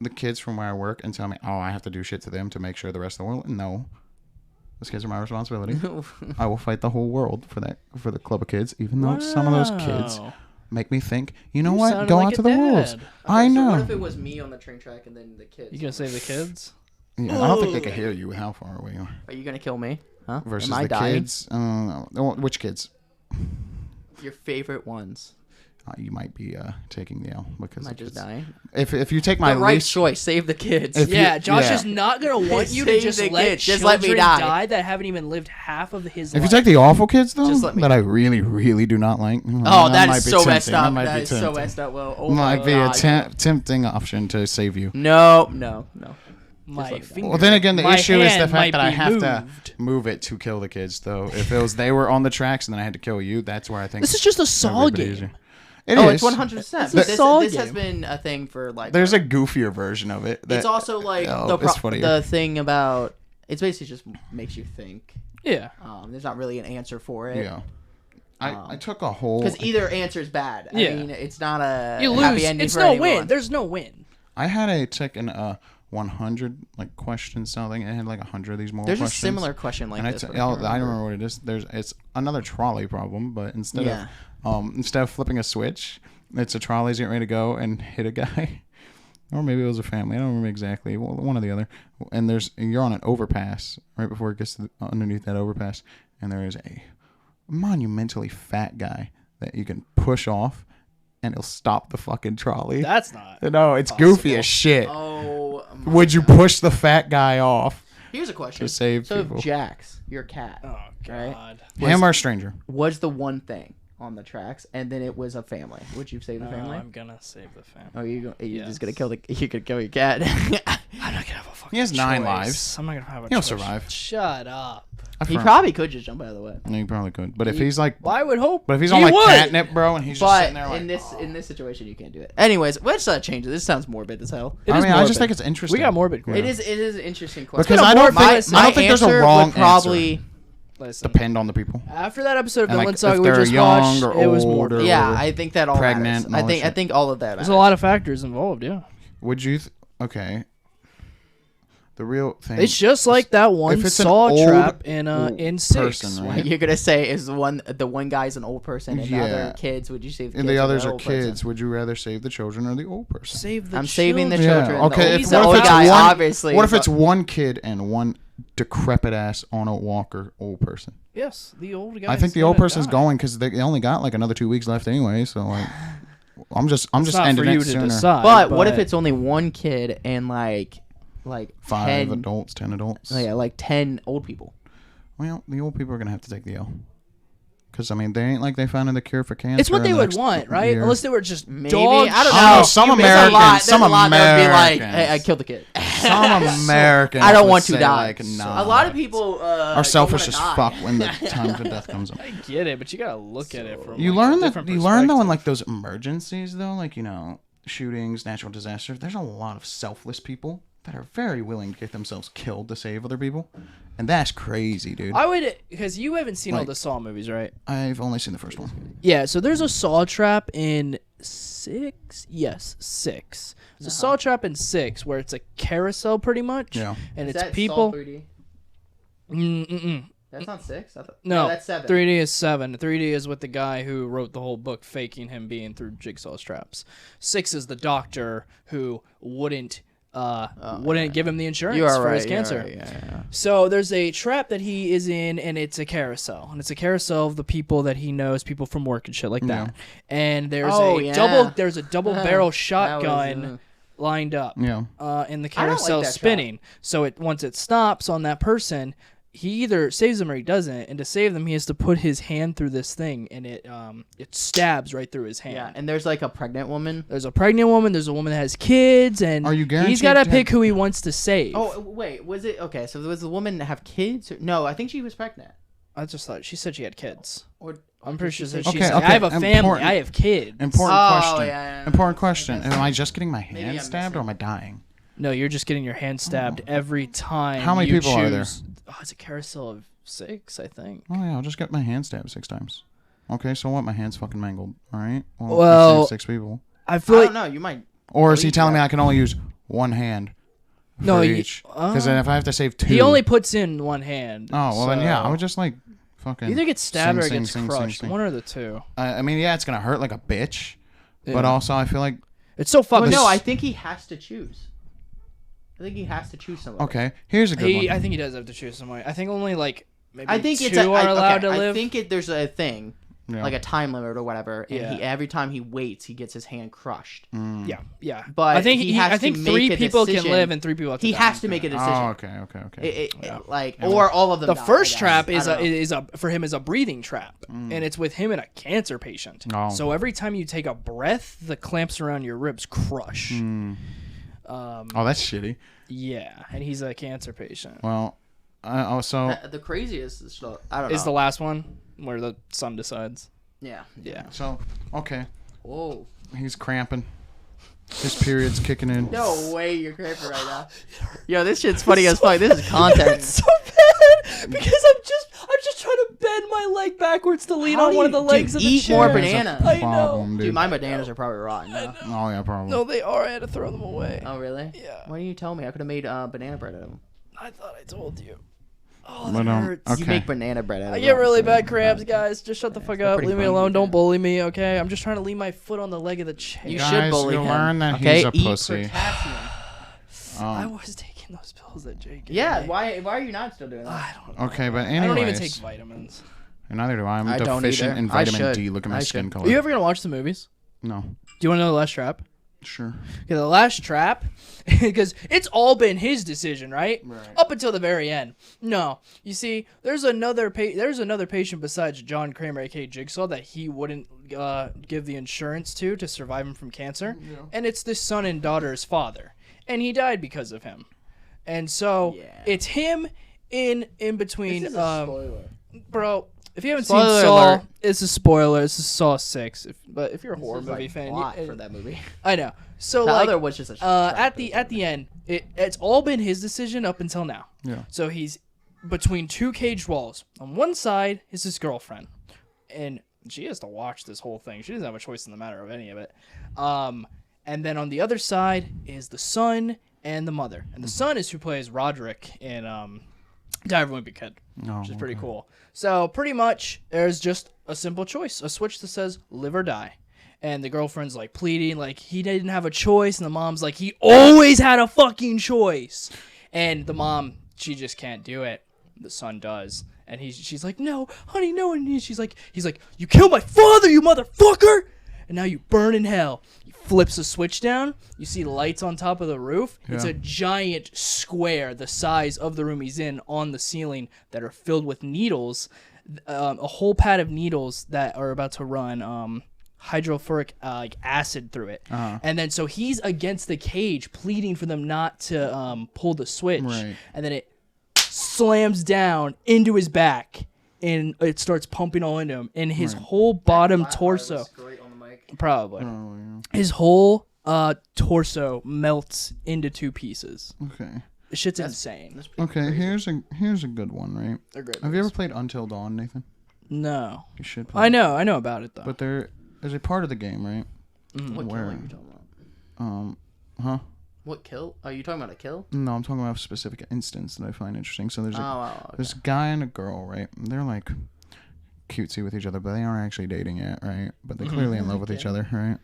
Speaker 2: the kids from where I work and tell me, oh, I have to do shit to them to make sure the rest of the world, no, those kids are my responsibility. I will fight the whole world for the club of kids, even though some of those kids
Speaker 1: Wow.
Speaker 2: make me think, you know
Speaker 1: You
Speaker 2: what,
Speaker 1: sounded
Speaker 2: go
Speaker 1: like
Speaker 2: out
Speaker 1: a
Speaker 2: to the wolves.
Speaker 1: dad.
Speaker 2: I
Speaker 3: Okay,
Speaker 2: know.
Speaker 3: So what if it was me on the train track and then the kids?
Speaker 1: You gonna save the kids?
Speaker 2: Yeah, I don't think they can hear you with how far away you are.
Speaker 3: Are you gonna kill me? Huh?
Speaker 2: Versus
Speaker 3: Am I
Speaker 2: the
Speaker 3: dying?
Speaker 2: kids. Which kids?
Speaker 3: Your favorite ones.
Speaker 2: You might be taking the L because
Speaker 3: Am I just dying?
Speaker 2: if you take my
Speaker 3: The right
Speaker 2: least
Speaker 3: choice. Save the kids.
Speaker 2: If you-
Speaker 1: Yeah, Josh
Speaker 2: yeah.
Speaker 1: is not gonna want you to
Speaker 3: Save
Speaker 1: just
Speaker 3: the
Speaker 1: let
Speaker 3: kids. Just
Speaker 1: children
Speaker 3: let me die.
Speaker 1: that haven't even lived half of his
Speaker 2: if
Speaker 1: life.
Speaker 2: you take the awful kids though,
Speaker 3: Just let me
Speaker 2: that I really really do not like.
Speaker 3: Oh, that
Speaker 2: might
Speaker 3: is
Speaker 2: be
Speaker 3: so messed
Speaker 2: tempting.
Speaker 3: up.
Speaker 2: might
Speaker 3: That
Speaker 2: be
Speaker 3: is so
Speaker 2: tempting.
Speaker 3: messed up. Well, oh my
Speaker 2: Might be
Speaker 3: God.
Speaker 2: a tempting option to save you.
Speaker 3: No.
Speaker 1: my
Speaker 3: let me die.
Speaker 1: finger,
Speaker 2: Well, then again, the
Speaker 1: my
Speaker 2: issue is the
Speaker 1: hand
Speaker 2: fact that
Speaker 1: might
Speaker 2: I
Speaker 1: be
Speaker 2: have
Speaker 1: moved.
Speaker 2: to move it to kill the kids. Though, if it was they were on the tracks and then I had to kill you, that's where I think
Speaker 1: This is just a
Speaker 2: it
Speaker 1: Saw
Speaker 2: would be
Speaker 1: game.
Speaker 2: easier. It
Speaker 3: Oh,
Speaker 2: is.
Speaker 3: it's 100%.
Speaker 1: It's a Saw
Speaker 3: This has
Speaker 1: game.
Speaker 3: been a thing for like.
Speaker 2: There's a goofier version of it.
Speaker 3: It's also like
Speaker 2: it's funnier.
Speaker 3: the thing about. It's basically just makes you think.
Speaker 1: Yeah.
Speaker 3: There's not really an answer for it.
Speaker 2: Yeah. I took a whole.
Speaker 3: Because either answer is bad.
Speaker 1: Yeah.
Speaker 3: I mean, it's not a
Speaker 1: You
Speaker 3: happy
Speaker 1: lose.
Speaker 3: ending
Speaker 1: It's
Speaker 3: for
Speaker 1: no
Speaker 3: anyone.
Speaker 1: win. There's no win.
Speaker 2: I had a chicken 100 like question something. It had like 100 of these more
Speaker 3: There's
Speaker 2: questions.
Speaker 3: a similar question like
Speaker 2: And
Speaker 3: this.
Speaker 2: I
Speaker 3: but I can't
Speaker 2: don't
Speaker 3: remember.
Speaker 2: remember what it is. It's another trolley problem, but
Speaker 3: Yeah.
Speaker 2: instead of flipping a switch, it's a trolley's getting ready to go and hit a guy, or maybe it was a family. I don't remember exactly. One or the other. And you're on an overpass right before it gets to underneath that overpass, and there is a monumentally fat guy that you can push off, and he'll stop the fucking trolley.
Speaker 1: That's not.
Speaker 2: No, it's
Speaker 1: possible.
Speaker 2: goofy as shit.
Speaker 3: Oh. my
Speaker 2: Would you
Speaker 3: God.
Speaker 2: push the fat guy off
Speaker 3: Here's a question.
Speaker 2: to save
Speaker 3: So
Speaker 2: people?
Speaker 3: if Jax, your cat,
Speaker 1: Oh
Speaker 3: Right?
Speaker 1: God.
Speaker 2: Him or a stranger?
Speaker 3: was the one thing on the tracks, and then it was a family, would you save the
Speaker 1: No,
Speaker 3: family?
Speaker 1: I'm gonna save the family.
Speaker 3: Oh, you're
Speaker 1: Yes.
Speaker 3: just gonna kill you're gonna kill your cat.
Speaker 1: I'm not gonna have a fucking.
Speaker 2: He has 9
Speaker 1: choice.
Speaker 2: lives.
Speaker 1: I'm not gonna have a.
Speaker 2: He'll
Speaker 1: choice.
Speaker 2: survive.
Speaker 1: Shut up.
Speaker 3: He probably could just jump out of the way.
Speaker 2: He probably could. But if he's like,
Speaker 1: Well, I would hope.
Speaker 2: but if he's
Speaker 1: he
Speaker 2: on like
Speaker 1: would.
Speaker 2: catnip, bro, and he's just
Speaker 3: But
Speaker 2: sitting there like,
Speaker 3: in this situation, you can't do it. Anyways, let's change it. This sounds morbid as hell.
Speaker 1: It
Speaker 2: I
Speaker 1: is
Speaker 2: mean, I just
Speaker 1: morbid.
Speaker 2: think it's interesting.
Speaker 1: We got morbid.
Speaker 2: Yeah.
Speaker 3: It is an interesting question.
Speaker 2: Because
Speaker 1: It's
Speaker 2: I
Speaker 1: been a
Speaker 2: don't
Speaker 1: morbid
Speaker 2: think I don't think there's a
Speaker 3: answer
Speaker 2: wrong
Speaker 3: would probably.
Speaker 2: answer.
Speaker 1: Listen.
Speaker 2: Depend on the people.
Speaker 1: After that episode of
Speaker 2: And, like,
Speaker 1: Villain Saga
Speaker 2: if
Speaker 1: we
Speaker 2: they're
Speaker 1: just
Speaker 2: young
Speaker 1: watched,
Speaker 2: or
Speaker 1: it was
Speaker 2: old
Speaker 1: morbid.
Speaker 2: or-
Speaker 3: Yeah, I think that all
Speaker 2: Pregnant
Speaker 3: matters.
Speaker 2: and all that
Speaker 3: I
Speaker 2: shit.
Speaker 3: think all of that.
Speaker 1: There's
Speaker 3: Matters.
Speaker 1: a lot of factors involved. Yeah.
Speaker 2: Would you? Okay. The real thing.
Speaker 1: It's just like that one
Speaker 2: if it's an
Speaker 1: Saw
Speaker 2: old
Speaker 1: trap in 6.
Speaker 2: person,
Speaker 3: What
Speaker 2: right?
Speaker 3: you're gonna say is the one guy's an old person and the
Speaker 2: Yeah.
Speaker 3: other kids. Would you save the
Speaker 2: And
Speaker 3: kids
Speaker 2: the
Speaker 3: or
Speaker 2: others are
Speaker 3: old person?
Speaker 2: kids. Would you rather save the children or the old person?
Speaker 1: Save the
Speaker 3: I'm saving the
Speaker 1: children.
Speaker 3: children.
Speaker 2: Yeah. Okay.
Speaker 3: The
Speaker 2: If,
Speaker 3: old,
Speaker 1: He's
Speaker 3: the
Speaker 2: what
Speaker 3: old
Speaker 2: if it's
Speaker 3: guy,
Speaker 2: one?
Speaker 3: obviously.
Speaker 2: What if it's
Speaker 3: but-
Speaker 2: one kid and one decrepit ass on a walker old person?
Speaker 1: Yes, the old guy.
Speaker 2: I think the old person's going because they only got like another 2 weeks left anyway. So like, I'm just
Speaker 1: It's not
Speaker 2: ending
Speaker 1: for you
Speaker 2: it
Speaker 1: to
Speaker 2: sooner.
Speaker 1: decide.
Speaker 3: But what if it's only one kid and like
Speaker 2: 5
Speaker 3: 10
Speaker 2: adults, 10 adults.
Speaker 3: Yeah, like 10 old people.
Speaker 2: Well, the old people are gonna have to take the L. Because I mean, they ain't like they found the cure for cancer.
Speaker 1: It's what they
Speaker 2: in the
Speaker 1: would
Speaker 2: next
Speaker 1: want, right?
Speaker 2: year.
Speaker 1: Unless they were just
Speaker 3: Maybe
Speaker 1: dog
Speaker 3: I don't
Speaker 1: shit.
Speaker 3: know.
Speaker 2: Oh, some
Speaker 3: There's a lot-
Speaker 2: Americans-
Speaker 3: there's
Speaker 2: some
Speaker 3: a lot that would be like,
Speaker 2: Americans.
Speaker 3: hey, I killed the kid.
Speaker 2: Some Americans.
Speaker 3: I don't
Speaker 2: would
Speaker 3: want to
Speaker 2: say,
Speaker 3: die.
Speaker 2: Like, nah.
Speaker 3: A lot of people
Speaker 2: are selfish as
Speaker 3: don't wanna
Speaker 2: fuck
Speaker 3: die.
Speaker 2: when the time to death comes up.
Speaker 1: I get it, but you gotta look at it from
Speaker 2: You
Speaker 1: like,
Speaker 2: learn
Speaker 1: a
Speaker 2: that.
Speaker 1: different
Speaker 2: You learn though in
Speaker 1: perspective.
Speaker 2: like those emergencies though, like shootings, natural disasters. There's a lot of selfless people that are very willing to get themselves killed to save other people, and that's crazy, dude.
Speaker 1: I would, because you haven't seen all
Speaker 2: Like-
Speaker 1: the Saw movies, right?
Speaker 2: I've only seen the first one.
Speaker 1: Yeah, so there's a Saw trap in 6. Yes, 6. There's a Saw trap in 6 where it's a carousel pretty much.
Speaker 2: Yeah.
Speaker 1: And
Speaker 3: Is
Speaker 1: it's
Speaker 3: that
Speaker 1: people.
Speaker 3: Saw 3D?
Speaker 1: Mm-mm.
Speaker 3: That's not 6. I thought,
Speaker 1: No,
Speaker 3: that's 7.
Speaker 1: 3D is 7. 3D is with the guy who wrote the whole book faking him being through Jigsaw's traps. 6 is the doctor who wouldn't give him the insurance
Speaker 3: You are
Speaker 1: for
Speaker 3: right.
Speaker 1: his
Speaker 3: you are
Speaker 1: cancer.
Speaker 3: right, yeah.
Speaker 1: So there's a trap that he is in, and it's a carousel, and it's a carousel of the people that he knows, people from work and shit like that. And there's a double barrel
Speaker 3: That was,
Speaker 1: shotgun lined up
Speaker 2: Yeah.
Speaker 1: in the
Speaker 3: I don't like
Speaker 1: carousel
Speaker 3: that
Speaker 1: spinning. So once it stops on that person, he either saves them or he doesn't. And to save them, he has to put his hand through this thing, and it stabs right through his hand.
Speaker 3: Yeah, and there's like a pregnant woman.
Speaker 1: There's a pregnant woman. There's a woman that has kids, and
Speaker 2: Are you
Speaker 1: he's
Speaker 2: guaranteed
Speaker 1: got to
Speaker 2: to
Speaker 1: pick
Speaker 2: have-
Speaker 1: who he wants to save.
Speaker 3: Oh, wait, was it okay? So was the woman have kids? No, I think she was pregnant.
Speaker 1: I just thought she said she had kids.
Speaker 3: Or
Speaker 1: I'm pretty sure
Speaker 3: she
Speaker 1: that
Speaker 3: said-
Speaker 1: she
Speaker 2: Okay,
Speaker 1: said,
Speaker 2: okay,
Speaker 1: I have a family.
Speaker 2: important-
Speaker 1: I have kids.
Speaker 2: Important
Speaker 3: Oh,
Speaker 2: question.
Speaker 3: yeah.
Speaker 2: Important question. Am I just getting my
Speaker 3: Maybe
Speaker 2: hand
Speaker 3: I'm
Speaker 2: stabbed or
Speaker 3: missing.
Speaker 2: am I dying?
Speaker 1: No, you're just getting your hand stabbed every time.
Speaker 2: How many
Speaker 1: you
Speaker 2: people are there?
Speaker 1: choose- Oh, it's a carousel of 6, I think.
Speaker 2: Oh yeah, I'll just get my hand stabbed 6 times. Okay, so what? My hand's fucking mangled. All right.
Speaker 1: Well,
Speaker 2: I saved 6 people.
Speaker 1: I
Speaker 3: I
Speaker 1: feel like
Speaker 3: don't know. You might.
Speaker 2: Or is he
Speaker 3: you
Speaker 2: telling me
Speaker 3: got-
Speaker 2: I can only use one hand for
Speaker 1: No,
Speaker 2: each? Because then if I have to save 2,
Speaker 1: he only puts in one hand.
Speaker 2: Oh well, then yeah, I
Speaker 1: so-
Speaker 2: would just like fucking.
Speaker 1: either get stabbed or
Speaker 2: sing,
Speaker 1: it gets
Speaker 2: sing, sing,
Speaker 1: crushed.
Speaker 2: sing.
Speaker 1: One or the two.
Speaker 2: I mean, yeah, it's gonna hurt like a bitch, but
Speaker 1: Yeah.
Speaker 2: also I feel like
Speaker 1: It's so fucking.
Speaker 3: Well, no, I think he has to choose. I think he has to choose somebody.
Speaker 2: Okay, here's a good one.
Speaker 1: I think he does have to choose somebody. I think only like maybe
Speaker 3: I think
Speaker 1: two are allowed to live.
Speaker 3: I think there's a thing,
Speaker 2: Yeah.
Speaker 3: like a time limit or whatever, and
Speaker 1: Yeah.
Speaker 3: every time he waits, he gets his hand crushed.
Speaker 1: Yeah.
Speaker 3: But
Speaker 1: I think
Speaker 3: he has
Speaker 1: I
Speaker 3: to
Speaker 1: think
Speaker 3: make
Speaker 1: 3
Speaker 3: a
Speaker 1: people can
Speaker 3: decision.
Speaker 1: live and 3 people have to
Speaker 3: He
Speaker 1: die.
Speaker 3: has to make a decision.
Speaker 2: Oh, okay.
Speaker 3: Or all of them.
Speaker 1: The
Speaker 3: die,
Speaker 1: first
Speaker 3: I guess.
Speaker 1: trap
Speaker 3: I
Speaker 1: is
Speaker 3: don't know.
Speaker 1: is a for him is a breathing trap, and it's with him and a cancer patient.
Speaker 2: Oh.
Speaker 1: So every time you take a breath, the clamps around your ribs crush.
Speaker 2: Oh, that's shitty.
Speaker 1: Yeah, and he's a cancer patient.
Speaker 2: Well, I also
Speaker 3: The craziest is I don't know.
Speaker 1: Is the last one where the son decides.
Speaker 3: Yeah.
Speaker 1: Yeah.
Speaker 2: okay.
Speaker 3: Whoa.
Speaker 2: He's cramping. His period's kicking in.
Speaker 3: No way you're cramping right now. Yo, this shit's funny as fuck. This is content.
Speaker 1: It's so bad because I'm just trying to bend my leg backwards to lean
Speaker 3: How
Speaker 1: on
Speaker 3: do
Speaker 1: one of
Speaker 3: you-
Speaker 1: the legs of
Speaker 3: dude,
Speaker 1: the
Speaker 3: eat
Speaker 1: chair.
Speaker 3: more
Speaker 2: There's a
Speaker 3: bananas.
Speaker 1: I know.
Speaker 2: problem,
Speaker 3: Dude,
Speaker 2: dude.
Speaker 3: my bananas are probably rotten. Huh?
Speaker 2: Oh yeah, probably.
Speaker 1: No, they are. I had to throw them away.
Speaker 3: Oh, really?
Speaker 1: Yeah.
Speaker 3: Why didn't you tell me? I could have made banana bread out of them.
Speaker 1: I thought I told you. Oh,
Speaker 2: But,
Speaker 1: that hurts.
Speaker 2: okay.
Speaker 3: You make banana bread out of
Speaker 1: I
Speaker 3: them.
Speaker 1: get really bad cramps, guys. Just shut the fuck up.
Speaker 3: pretty
Speaker 1: Leave me
Speaker 3: funny,
Speaker 1: alone.
Speaker 3: yeah.
Speaker 1: Don't bully me, okay? I'm just trying to lean my foot on the leg of the chair.
Speaker 3: You
Speaker 2: Guys,
Speaker 3: should bully
Speaker 2: you'll
Speaker 3: him.
Speaker 2: learn that
Speaker 3: okay?
Speaker 2: he's a
Speaker 3: Eat
Speaker 2: pussy.
Speaker 3: potassium.
Speaker 1: I was taking those pills that Jake gave
Speaker 3: Yeah,
Speaker 1: me.
Speaker 3: why are you not still doing that?
Speaker 1: I don't know.
Speaker 2: Okay, but
Speaker 1: I don't even
Speaker 2: anyways,
Speaker 1: take vitamins.
Speaker 2: neither do I. I'm
Speaker 3: I don't
Speaker 2: deficient
Speaker 3: either.
Speaker 2: in
Speaker 3: I
Speaker 2: vitamin
Speaker 3: should.
Speaker 2: D. Look at my
Speaker 3: I
Speaker 2: skin
Speaker 3: should.
Speaker 2: color.
Speaker 1: Are you ever gonna watch the movies?
Speaker 2: No.
Speaker 1: Do you want to know the last trap?
Speaker 2: Sure.
Speaker 1: Okay, the last trap, because it's all been his decision, right?
Speaker 2: Right.
Speaker 1: Up until the very end. No, you see, there's another patient besides John Kramer, aka Jigsaw, that he wouldn't give the insurance to survive him from cancer, and it's the son and daughter's father, and he died because of him, and so it's him in between.
Speaker 3: This is a spoiler.
Speaker 1: Bro, if you haven't
Speaker 3: Spoiler
Speaker 1: seen Saw,
Speaker 3: alert.
Speaker 1: it's a spoiler. It's Saw 6. But if you're a horror
Speaker 3: This is
Speaker 1: movie
Speaker 3: like
Speaker 1: fan,
Speaker 3: plot
Speaker 1: you,
Speaker 3: for that movie.
Speaker 1: I know. So
Speaker 3: The
Speaker 1: like,
Speaker 3: other was just a
Speaker 1: at the end, it's all been his decision up until now.
Speaker 2: Yeah.
Speaker 1: So he's between 2 caged walls. On one side is his girlfriend, and she has to watch this whole thing. She doesn't have a choice in the matter of any of it. And then on the other side is the son and the mother, and the son is who plays Roderick in Diary of a Wimpy Kid,
Speaker 2: Oh,
Speaker 1: which is pretty cool. So pretty much, there's just a simple choice, a switch that says live or die. And the girlfriend's like pleading, like he didn't have a choice, and the mom's like he always had a fucking choice. And the mom, she just can't do it. The son does, and she's like, no, honey, no. And he's like, you killed my father, you motherfucker, and now you burn in hell. He flips the switch down. You see lights on top of the roof. It's
Speaker 2: Yeah.
Speaker 1: a giant square the size of the room he's in on the ceiling that are filled with needles, a whole pad of needles that are about to run hydrofluoric like acid through it. And then so he's against the cage pleading for them not to pull the switch.
Speaker 2: Right.
Speaker 1: And then it slams down into his back and it starts pumping all into him, and his whole bottom torso probably
Speaker 2: Oh, yeah.
Speaker 1: his whole torso melts into 2 pieces.
Speaker 2: Okay.
Speaker 1: This shit's insane.
Speaker 2: Okay. Here's a good one, right?
Speaker 1: They're great
Speaker 2: Have you ever
Speaker 1: movies.
Speaker 2: played Until Dawn, Nathan?
Speaker 1: No.
Speaker 2: You should play.
Speaker 1: I know about it though.
Speaker 2: But there is a part of the game, right?
Speaker 3: What kill
Speaker 2: Where?
Speaker 3: are you talking about?
Speaker 2: Huh?
Speaker 3: What kill? Are you talking about a kill?
Speaker 2: No, I'm talking about a specific instance that I find interesting. So there's
Speaker 3: Okay.
Speaker 2: this guy and a girl, right? And they're like cutesy with each other, but they aren't actually dating yet, right? But they're clearly in love with each other, right?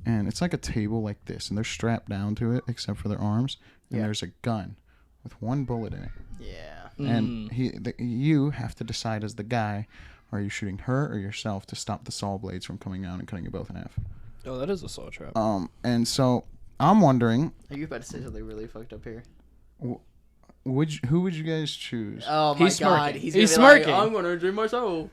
Speaker 2: And it's like a table like this, and they're strapped down to it except for their arms. And there's a gun with 1 bullet in it.
Speaker 3: Yeah.
Speaker 2: And you have to decide as the guy, are you shooting her or yourself to stop the saw blades from coming out and cutting you both in half?
Speaker 1: Oh, that is a soul trap.
Speaker 2: And so I'm wondering,
Speaker 3: Are you about to say something really fucked up here?
Speaker 2: who would you guys choose?
Speaker 3: Oh my
Speaker 1: He's
Speaker 3: god,
Speaker 1: smirking.
Speaker 3: he's
Speaker 1: He's
Speaker 3: gonna be
Speaker 1: smirking.
Speaker 3: like, I'm gonna enjoy myself.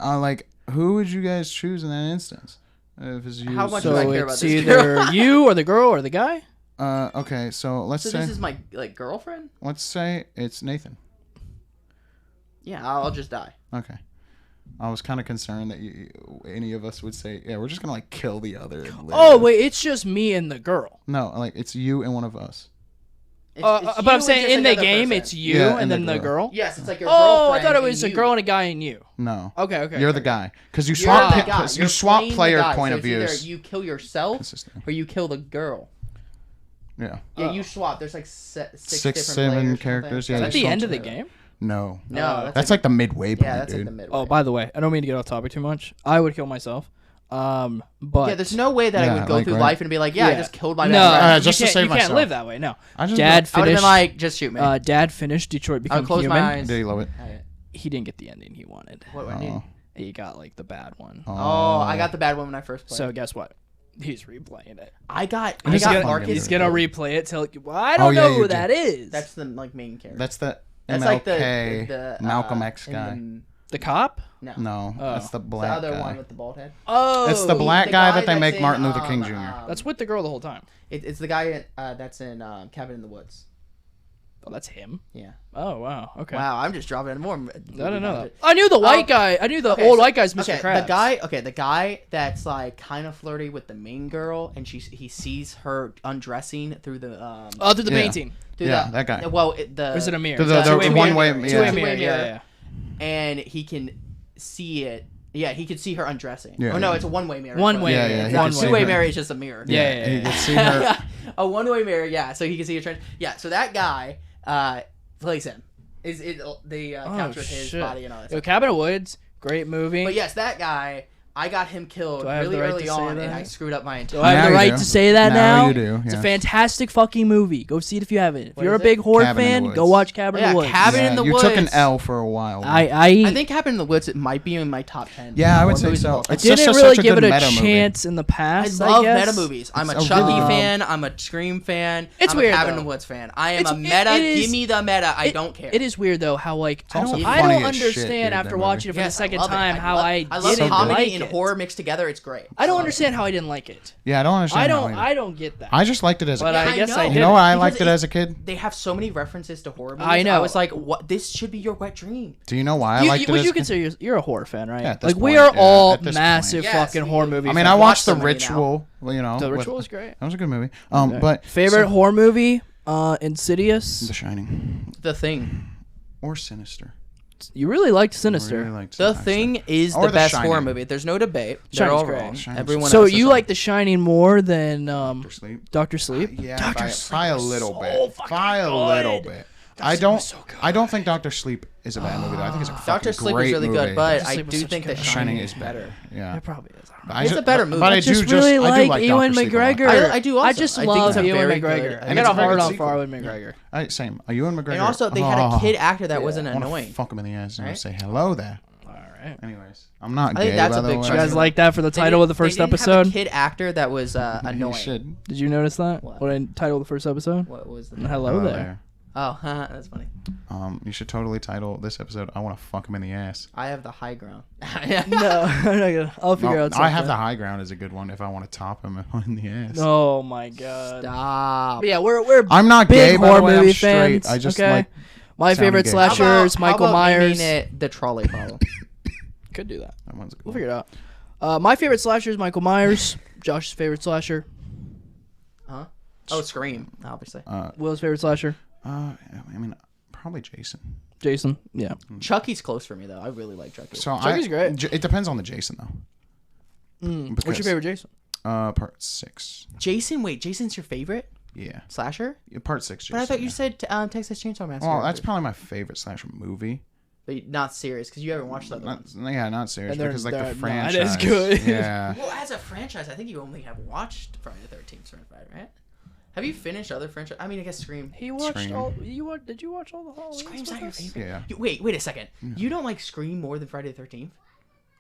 Speaker 2: Like, who would you guys choose in that instance? If it's you,
Speaker 3: How much
Speaker 1: So
Speaker 3: do I care about
Speaker 1: it's
Speaker 3: this
Speaker 1: either
Speaker 3: girl?
Speaker 1: you or the girl or the guy.
Speaker 2: Okay, so let's
Speaker 3: So
Speaker 2: say
Speaker 3: this is my girlfriend?
Speaker 2: it's Nathan.
Speaker 3: Yeah, I'll just die.
Speaker 2: Okay. I was kind of concerned that any of us would say, yeah, we're just gonna like kill the other. and live.
Speaker 1: Oh wait, it's just me and the girl.
Speaker 2: No, like it's you and one of us.
Speaker 3: It's
Speaker 1: But
Speaker 3: you
Speaker 1: I'm
Speaker 3: and
Speaker 1: saying
Speaker 3: just
Speaker 1: in the
Speaker 3: another
Speaker 1: game,
Speaker 3: person.
Speaker 1: it's you
Speaker 2: Yeah,
Speaker 1: and then the
Speaker 2: girl.
Speaker 1: girl.
Speaker 3: Yes, it's like your
Speaker 1: Oh, I
Speaker 3: girlfriend
Speaker 1: thought it was a
Speaker 3: and
Speaker 1: girl
Speaker 3: you.
Speaker 1: and a guy and you.
Speaker 2: No.
Speaker 1: Okay.
Speaker 2: You're the guy because you
Speaker 3: You're
Speaker 2: swap.
Speaker 3: the guy.
Speaker 2: You
Speaker 3: You're
Speaker 2: swap
Speaker 3: playing the
Speaker 2: player
Speaker 3: guy,
Speaker 2: point
Speaker 3: so
Speaker 2: of
Speaker 3: it's either
Speaker 2: views.
Speaker 3: you kill yourself
Speaker 2: Consistent.
Speaker 3: or you kill the girl.
Speaker 2: Yeah.
Speaker 3: Yeah,
Speaker 1: Oh.
Speaker 3: you swap. There's like six,
Speaker 2: Six,
Speaker 3: different
Speaker 2: 7
Speaker 3: players or
Speaker 2: characters,
Speaker 3: something.
Speaker 2: yeah,
Speaker 1: Is that
Speaker 2: you
Speaker 1: the
Speaker 2: swap
Speaker 1: end of the
Speaker 2: together.
Speaker 1: game?
Speaker 2: No.
Speaker 3: No,
Speaker 2: That's like the midway point,
Speaker 3: yeah, that's
Speaker 2: dude.
Speaker 3: like the midway.
Speaker 1: Oh, by the way, I don't mean to get off topic too much. I would kill myself. But
Speaker 3: Yeah, there's no way that I
Speaker 2: Yeah,
Speaker 3: would go
Speaker 2: like,
Speaker 3: through
Speaker 2: right.
Speaker 3: life and be like, yeah, I
Speaker 1: Yeah.
Speaker 3: just killed my
Speaker 1: no,
Speaker 3: best friend.
Speaker 2: just to
Speaker 1: you can't,
Speaker 2: save
Speaker 1: you can't
Speaker 2: myself.
Speaker 1: live that way. No,
Speaker 2: I just
Speaker 1: Dad
Speaker 3: I would have
Speaker 1: finished.
Speaker 3: been like, just shoot me.
Speaker 1: Dad finished Detroit
Speaker 3: I
Speaker 1: Become
Speaker 3: would close
Speaker 1: Human.
Speaker 3: my eyes.
Speaker 2: Did he love it?
Speaker 1: He didn't get the ending he wanted.
Speaker 3: What do I need?
Speaker 2: Oh.
Speaker 1: He got like the bad one.
Speaker 3: Oh, I got the bad one when I first played.
Speaker 1: So guess what? He's replaying it.
Speaker 3: I got
Speaker 2: He's gonna-
Speaker 3: Marcus.
Speaker 1: He's gonna replay it till. Well, I don't
Speaker 2: yeah,
Speaker 1: know
Speaker 2: you
Speaker 1: who
Speaker 2: do.
Speaker 1: that is.
Speaker 3: That's the like main character.
Speaker 2: That's the
Speaker 3: That's
Speaker 2: MLK
Speaker 3: like the
Speaker 2: Malcolm X
Speaker 3: and
Speaker 2: guy.
Speaker 3: then-
Speaker 1: the cop.
Speaker 3: No,
Speaker 2: No,
Speaker 1: Oh.
Speaker 2: that's the
Speaker 3: the
Speaker 2: black
Speaker 3: other
Speaker 2: guy.
Speaker 3: one with the bald head.
Speaker 1: Oh,
Speaker 2: It's the black
Speaker 3: The
Speaker 2: guy that they
Speaker 3: that's
Speaker 2: make
Speaker 3: in,
Speaker 2: Martin Luther King Jr.
Speaker 1: That's with the girl the whole time.
Speaker 3: It's the guy that's in Cabin in the Woods.
Speaker 1: Oh, that's him.
Speaker 3: Yeah.
Speaker 1: Oh wow. Okay.
Speaker 3: Wow, I'm just dropping more.
Speaker 1: I don't know that. I knew the white guy. I knew the old white guy's Mr.
Speaker 3: Okay,
Speaker 1: Krabs.
Speaker 3: the guy that's like kind of flirty with the main girl, and he sees her undressing through the
Speaker 1: Oh, through the
Speaker 2: Yeah.
Speaker 1: painting.
Speaker 3: through
Speaker 2: Yeah,
Speaker 3: the,
Speaker 2: that guy.
Speaker 3: Well,
Speaker 1: Or is it a mirror?
Speaker 2: The
Speaker 1: Two-way
Speaker 2: one-way-
Speaker 1: mirror.
Speaker 2: yeah.
Speaker 1: Two-way
Speaker 3: Two-way
Speaker 1: mirror. Yeah,
Speaker 3: mirror.
Speaker 1: yeah.
Speaker 3: and he can see it. Yeah, he can see her undressing.
Speaker 2: Yeah,
Speaker 3: oh no,
Speaker 2: yeah.
Speaker 3: it's a one-way mirror.
Speaker 1: One-way
Speaker 2: Yeah,
Speaker 1: mirror.
Speaker 2: yeah, he
Speaker 3: Yeah,
Speaker 2: can see
Speaker 3: two-way
Speaker 2: her.
Speaker 3: mirror is just a mirror.
Speaker 1: Yeah.
Speaker 2: You can see her.
Speaker 3: A one-way mirror. Yeah, so he can see her. Yeah, so that guy plays him. They captured his
Speaker 1: shit.
Speaker 3: body and all that
Speaker 1: Yo,
Speaker 3: stuff.
Speaker 1: Cabin of Woods, great movie.
Speaker 3: But yes, that guy, I got him killed
Speaker 1: Do I have
Speaker 3: really
Speaker 1: the right
Speaker 3: early
Speaker 1: to say
Speaker 3: on,
Speaker 1: that?
Speaker 3: and I screwed up my
Speaker 1: Do
Speaker 3: entire.
Speaker 1: I have
Speaker 2: Now
Speaker 1: the
Speaker 2: you
Speaker 1: right
Speaker 2: do.
Speaker 1: to say that
Speaker 2: Now
Speaker 1: now?
Speaker 2: you do,
Speaker 1: It's a
Speaker 2: yes.
Speaker 1: fantastic fucking movie. Go see it if you haven't. If
Speaker 3: What
Speaker 1: you're a
Speaker 3: is
Speaker 1: big
Speaker 3: it?
Speaker 1: horror
Speaker 2: Cabin in the
Speaker 1: fan,
Speaker 2: Woods.
Speaker 1: go watch Cabin in
Speaker 3: Yeah,
Speaker 1: the Woods.
Speaker 3: Cabin in the
Speaker 2: you
Speaker 3: Woods.
Speaker 2: took an L for a while. though.
Speaker 3: I think Cabin in the Woods might be in my top 10.
Speaker 2: Yeah, I would
Speaker 3: horror
Speaker 2: say
Speaker 3: movies of
Speaker 2: so.
Speaker 3: all time.
Speaker 2: It's
Speaker 1: Didn't
Speaker 2: just
Speaker 1: really
Speaker 2: such a
Speaker 1: give it
Speaker 2: good
Speaker 1: a
Speaker 2: meta movie.
Speaker 1: chance in the
Speaker 3: I
Speaker 1: past.
Speaker 3: love
Speaker 1: guess.
Speaker 3: meta movies. I'm a
Speaker 2: It's a
Speaker 3: Chucky
Speaker 2: really good-
Speaker 3: fan. I'm a Scream fan.
Speaker 1: It's
Speaker 3: I'm
Speaker 1: weird,
Speaker 3: a Cabin
Speaker 1: though.
Speaker 3: in the Woods fan. I am
Speaker 1: It's-
Speaker 3: a meta.
Speaker 1: it is-
Speaker 3: Give me the meta. I
Speaker 1: It-
Speaker 3: don't care.
Speaker 1: It is weird though how like I
Speaker 2: also
Speaker 1: don't
Speaker 2: funny as
Speaker 1: understand
Speaker 2: shit, dude,
Speaker 1: after
Speaker 2: that
Speaker 1: watching it for
Speaker 3: Yes,
Speaker 1: the second
Speaker 3: I love it.
Speaker 1: time how I
Speaker 3: I love
Speaker 1: didn't
Speaker 3: comedy
Speaker 1: like
Speaker 3: and
Speaker 1: it.
Speaker 3: horror mixed together. It's great.
Speaker 1: I don't
Speaker 3: love it.
Speaker 1: understand how I didn't like it.
Speaker 2: Yeah, I don't understand. how either.
Speaker 1: I don't get that.
Speaker 2: I just liked it as a
Speaker 1: But
Speaker 2: kid.
Speaker 1: I guess
Speaker 3: know.
Speaker 1: I
Speaker 2: You
Speaker 1: did.
Speaker 2: know why I
Speaker 3: Because
Speaker 2: liked it as a kid?
Speaker 3: They have so many references to horror movies.
Speaker 1: I know.
Speaker 3: I was like, "What? This should be your wet dream."
Speaker 2: Do you know why I
Speaker 1: You,
Speaker 2: liked it
Speaker 1: would
Speaker 2: as
Speaker 1: you
Speaker 2: a kid?
Speaker 1: consider you're a horror fan, right?
Speaker 2: Yeah, at this
Speaker 1: like we
Speaker 2: point,
Speaker 1: are
Speaker 2: yeah,
Speaker 1: all
Speaker 2: at this
Speaker 1: massive
Speaker 3: point.
Speaker 1: fucking
Speaker 3: Yes,
Speaker 1: horror
Speaker 3: we-
Speaker 1: movie.
Speaker 2: I mean,
Speaker 1: fans.
Speaker 2: I
Speaker 3: I've
Speaker 2: watched
Speaker 3: watched
Speaker 2: The
Speaker 3: so many
Speaker 2: Ritual. Well, you know,
Speaker 1: The
Speaker 2: with-
Speaker 1: Ritual is great.
Speaker 2: That was a good movie.
Speaker 1: Okay.
Speaker 2: But
Speaker 1: Favorite
Speaker 2: so-
Speaker 1: horror movie? Insidious.
Speaker 2: The Shining
Speaker 3: The Thing.
Speaker 2: or Sinister.
Speaker 1: You really liked
Speaker 2: I
Speaker 1: Sinister.
Speaker 2: really liked
Speaker 3: The
Speaker 2: Sinister.
Speaker 3: Thing is
Speaker 2: Or
Speaker 3: the
Speaker 2: The
Speaker 3: best
Speaker 2: Shining.
Speaker 3: horror movie. There's no debate. They're
Speaker 1: Shining's
Speaker 3: all
Speaker 1: great.
Speaker 3: wrong.
Speaker 2: Shining's
Speaker 3: Everyone
Speaker 1: So
Speaker 3: else is
Speaker 1: you
Speaker 3: wrong.
Speaker 1: like The Shining more than
Speaker 2: Doctor Sleep.
Speaker 1: Doctor Sleep?
Speaker 2: Yeah,
Speaker 1: Doctor
Speaker 2: by
Speaker 1: Sleep
Speaker 2: a
Speaker 1: was
Speaker 2: little
Speaker 1: so
Speaker 2: bit.
Speaker 1: fucking
Speaker 2: By a
Speaker 1: good.
Speaker 2: little bit. I
Speaker 1: Sleep
Speaker 2: don't.
Speaker 1: was so good.
Speaker 2: I don't think Doctor Sleep is a bad movie. Though. I think it's a fucking
Speaker 3: Doctor Sleep
Speaker 2: great
Speaker 3: is really
Speaker 2: movie.
Speaker 3: good, but
Speaker 1: Doctor
Speaker 3: I
Speaker 1: Sleep was
Speaker 3: do
Speaker 1: such a
Speaker 3: think
Speaker 1: good
Speaker 3: The
Speaker 1: movie.
Speaker 3: Shining
Speaker 2: Shining
Speaker 3: is
Speaker 2: is
Speaker 3: better.
Speaker 2: Yeah.
Speaker 1: It probably is.
Speaker 2: I
Speaker 3: It's a better movie.
Speaker 2: But I
Speaker 1: I
Speaker 2: do
Speaker 1: just really
Speaker 2: I do
Speaker 1: like
Speaker 2: like
Speaker 1: Ewan
Speaker 2: Dr. Sleep a lot.
Speaker 1: McGregor.
Speaker 3: I do also.
Speaker 1: I just
Speaker 3: I think
Speaker 1: love
Speaker 3: it's a
Speaker 1: Ewan
Speaker 3: very
Speaker 1: McGregor.
Speaker 3: good-
Speaker 1: I
Speaker 2: and
Speaker 1: got
Speaker 2: it's
Speaker 1: a
Speaker 2: a very
Speaker 1: hard
Speaker 2: good
Speaker 1: on
Speaker 2: sequel.
Speaker 1: for Ewan McGregor.
Speaker 2: Same. Are you and McGregor?
Speaker 3: And also, they had a kid actor that wasn't
Speaker 2: I wanna
Speaker 3: annoying.
Speaker 2: fuck him in the ass and
Speaker 3: Right?
Speaker 2: say hello there.
Speaker 1: All right.
Speaker 2: Anyways, I'm not
Speaker 3: I think
Speaker 2: gay,
Speaker 3: that's
Speaker 2: by
Speaker 3: a
Speaker 2: the
Speaker 3: big
Speaker 2: way.
Speaker 1: You
Speaker 3: choice.
Speaker 1: guys like that for the
Speaker 3: They
Speaker 1: title of
Speaker 3: didn't-
Speaker 1: the first
Speaker 3: they didn't
Speaker 1: episode?
Speaker 3: Have a kid actor that was
Speaker 2: You
Speaker 3: annoying.
Speaker 2: should.
Speaker 1: Did you notice that?
Speaker 3: What?
Speaker 1: What I titled the first episode?
Speaker 3: What was the?
Speaker 1: Hello there.
Speaker 3: Oh, that's funny.
Speaker 2: You should totally title this episode "I want to fuck him in the ass."
Speaker 3: I have the high ground.
Speaker 1: No, I'm not gonna. I'll figure
Speaker 2: No,
Speaker 1: out something.
Speaker 2: I have the high ground is a good one if I want to top him in the ass.
Speaker 1: Oh my god.
Speaker 3: Stop.
Speaker 1: But yeah, we're
Speaker 2: I'm not
Speaker 1: big
Speaker 2: gay, by
Speaker 1: horror
Speaker 2: the way.
Speaker 1: movie
Speaker 2: I'm straight.
Speaker 1: fans.
Speaker 2: I just
Speaker 1: okay?
Speaker 2: like
Speaker 1: My
Speaker 2: sounding
Speaker 1: favorite
Speaker 2: gay.
Speaker 1: slashers,
Speaker 3: How
Speaker 1: Michael
Speaker 3: about
Speaker 1: Myers.
Speaker 3: naming it the trolley problem?
Speaker 1: Could do that.
Speaker 2: that one's a good
Speaker 1: We'll
Speaker 2: one.
Speaker 1: figure it out. My favorite slasher is Michael Myers. Josh's favorite slasher.
Speaker 3: Huh? Oh, Scream, obviously.
Speaker 1: Will's favorite slasher.
Speaker 2: I mean, probably Jason.
Speaker 1: Jason. Yeah.
Speaker 3: Chucky's close for me though. I really like Chucky.
Speaker 2: So
Speaker 1: Chucky's great.
Speaker 2: It depends on the Jason though.
Speaker 1: What's
Speaker 2: Because-
Speaker 1: your favorite Jason?
Speaker 2: Part 6.
Speaker 3: Jason, wait, Jason's your favorite
Speaker 2: Yeah.
Speaker 3: slasher?
Speaker 2: Part 6. Jason,
Speaker 3: But I thought you
Speaker 2: yeah.
Speaker 3: said Texas Chainsaw Massacre.
Speaker 2: Well, that's probably my favorite slasher movie.
Speaker 3: but not serious because you haven't watched the other
Speaker 2: Not,
Speaker 3: ones.
Speaker 2: yeah, not serious
Speaker 1: And they're-
Speaker 2: because like
Speaker 1: they're
Speaker 2: the
Speaker 1: not
Speaker 2: franchise.
Speaker 1: as good.
Speaker 2: Yeah.
Speaker 3: Well, as a franchise, I think you only have watched Friday the 13th Certified, right? Have you finished other franchise? I mean, I guess Scream.
Speaker 1: He watched
Speaker 2: Scream.
Speaker 1: all. You watch? Did you watch all the Halloween?
Speaker 3: Scream's not your favorite.
Speaker 2: Yeah.
Speaker 3: Wait a second. You don't like Scream more than Friday the 13th?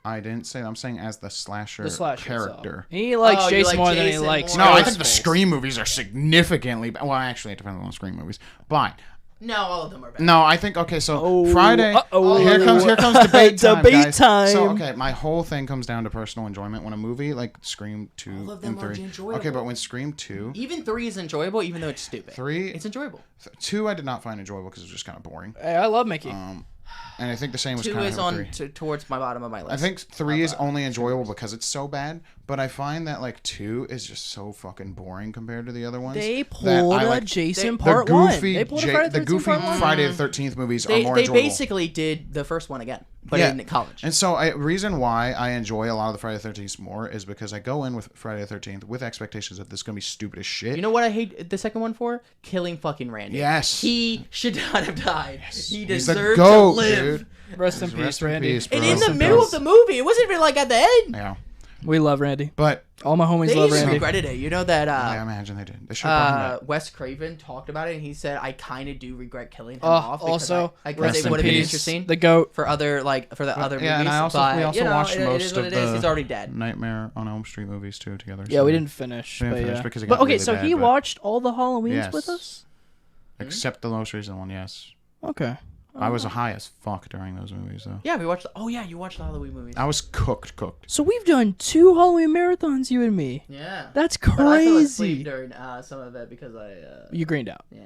Speaker 2: I didn't say that. I'm saying as the slasher,
Speaker 1: The slasher
Speaker 2: character.
Speaker 1: He likes
Speaker 3: Oh, you
Speaker 1: Jason
Speaker 3: like
Speaker 1: more than he
Speaker 3: Jason
Speaker 1: likes.
Speaker 3: more.
Speaker 2: No, I
Speaker 3: Ghostface.
Speaker 2: think the Scream movies are significantly. Well, actually, it depends on the Scream movies. But
Speaker 3: No, all of them are bad.
Speaker 2: no, I think okay. So
Speaker 1: Oh,
Speaker 2: Friday.
Speaker 1: uh-oh.
Speaker 2: Here comes debate time.
Speaker 1: Debate
Speaker 2: guys.
Speaker 1: time.
Speaker 2: So okay, my whole thing comes down to personal enjoyment. When a movie like Scream 2
Speaker 3: All of them
Speaker 2: and
Speaker 3: are
Speaker 2: 3.
Speaker 3: enjoyable.
Speaker 2: Okay, but when Scream 2,
Speaker 3: Even 3 is enjoyable, even though it's stupid.
Speaker 2: 3,
Speaker 3: It's enjoyable.
Speaker 2: 2, I did not find enjoyable because it was just kind of boring.
Speaker 1: Hey, I love Mickey.
Speaker 2: And I think the same was
Speaker 3: 2
Speaker 2: kind
Speaker 3: is
Speaker 2: of
Speaker 3: on
Speaker 2: 3.
Speaker 3: towards my bottom of my list.
Speaker 2: I think 3 is only enjoyable because it's so bad, but I find that like 2 is just so fucking boring compared to the other ones.
Speaker 1: They
Speaker 2: that
Speaker 1: pulled
Speaker 2: I
Speaker 1: a
Speaker 2: like-
Speaker 1: Jason
Speaker 2: the
Speaker 1: Part
Speaker 2: goofy,
Speaker 1: 1. They pulled a
Speaker 2: Ja-
Speaker 1: Friday
Speaker 2: the
Speaker 1: 13th
Speaker 2: goofy
Speaker 1: Part 1.
Speaker 2: Friday the 13th movies are
Speaker 3: they
Speaker 2: more enjoyable.
Speaker 3: basically did the first one again, but
Speaker 2: Yeah.
Speaker 3: in college.
Speaker 2: And so, reason why I enjoy a lot of the Friday the 13th more is because I go in with Friday the 13th with expectations that this is gonna be stupid as shit.
Speaker 3: You know what I hate the second one for? Killing fucking Randy.
Speaker 2: Yes.
Speaker 3: He should not have died. He
Speaker 2: He's the
Speaker 3: deserved
Speaker 2: goat,
Speaker 3: to live.
Speaker 2: dude.
Speaker 1: Rest in peace,
Speaker 2: Rest in
Speaker 1: Randy.
Speaker 2: peace, bro.
Speaker 3: And in
Speaker 2: Rest
Speaker 3: the
Speaker 2: in
Speaker 3: middle
Speaker 2: peace.
Speaker 3: of the movie, it wasn't even like at the end.
Speaker 2: Yeah.
Speaker 1: We love Randy.
Speaker 2: But
Speaker 1: All my homies
Speaker 3: They
Speaker 1: love
Speaker 3: even
Speaker 1: Randy.
Speaker 3: regretted it. You know that
Speaker 2: I imagine they did. They should have brought him back.
Speaker 3: Wes Craven talked about it, and he said, "I kind of do regret killing him
Speaker 1: Oh,
Speaker 3: off." Because
Speaker 1: also,
Speaker 3: because
Speaker 2: rest
Speaker 3: it
Speaker 2: in
Speaker 3: would have been
Speaker 2: peace.
Speaker 3: interesting
Speaker 1: The GOAT.
Speaker 3: for other other
Speaker 2: Yeah, and
Speaker 3: movies.
Speaker 2: I also
Speaker 3: but,
Speaker 2: we also
Speaker 3: you know,
Speaker 2: watched
Speaker 3: it is
Speaker 2: most
Speaker 3: what
Speaker 2: of
Speaker 3: it is.
Speaker 2: the
Speaker 3: He's already dead.
Speaker 2: Nightmare on Elm Street movies too together.
Speaker 1: Yeah,
Speaker 2: so-
Speaker 1: we didn't finish.
Speaker 2: We didn't
Speaker 1: but
Speaker 2: finish
Speaker 1: yeah.
Speaker 2: because it
Speaker 1: But
Speaker 2: got
Speaker 1: okay,
Speaker 2: really
Speaker 1: so
Speaker 2: bad,
Speaker 1: he
Speaker 2: but-
Speaker 1: watched all the Halloweens
Speaker 2: Yes.
Speaker 1: with us?
Speaker 2: Except the most recent one, yes.
Speaker 1: Okay.
Speaker 2: I was high as fuck during those movies though.
Speaker 3: Yeah, we watched. Oh yeah, you watched the Halloween movies.
Speaker 2: I was cooked.
Speaker 1: So we've done 2 Halloween marathons, you and me.
Speaker 3: Yeah.
Speaker 1: That's
Speaker 3: But I fell asleep
Speaker 1: crazy.
Speaker 3: during some of it because I.
Speaker 1: You greened out.
Speaker 3: Yeah.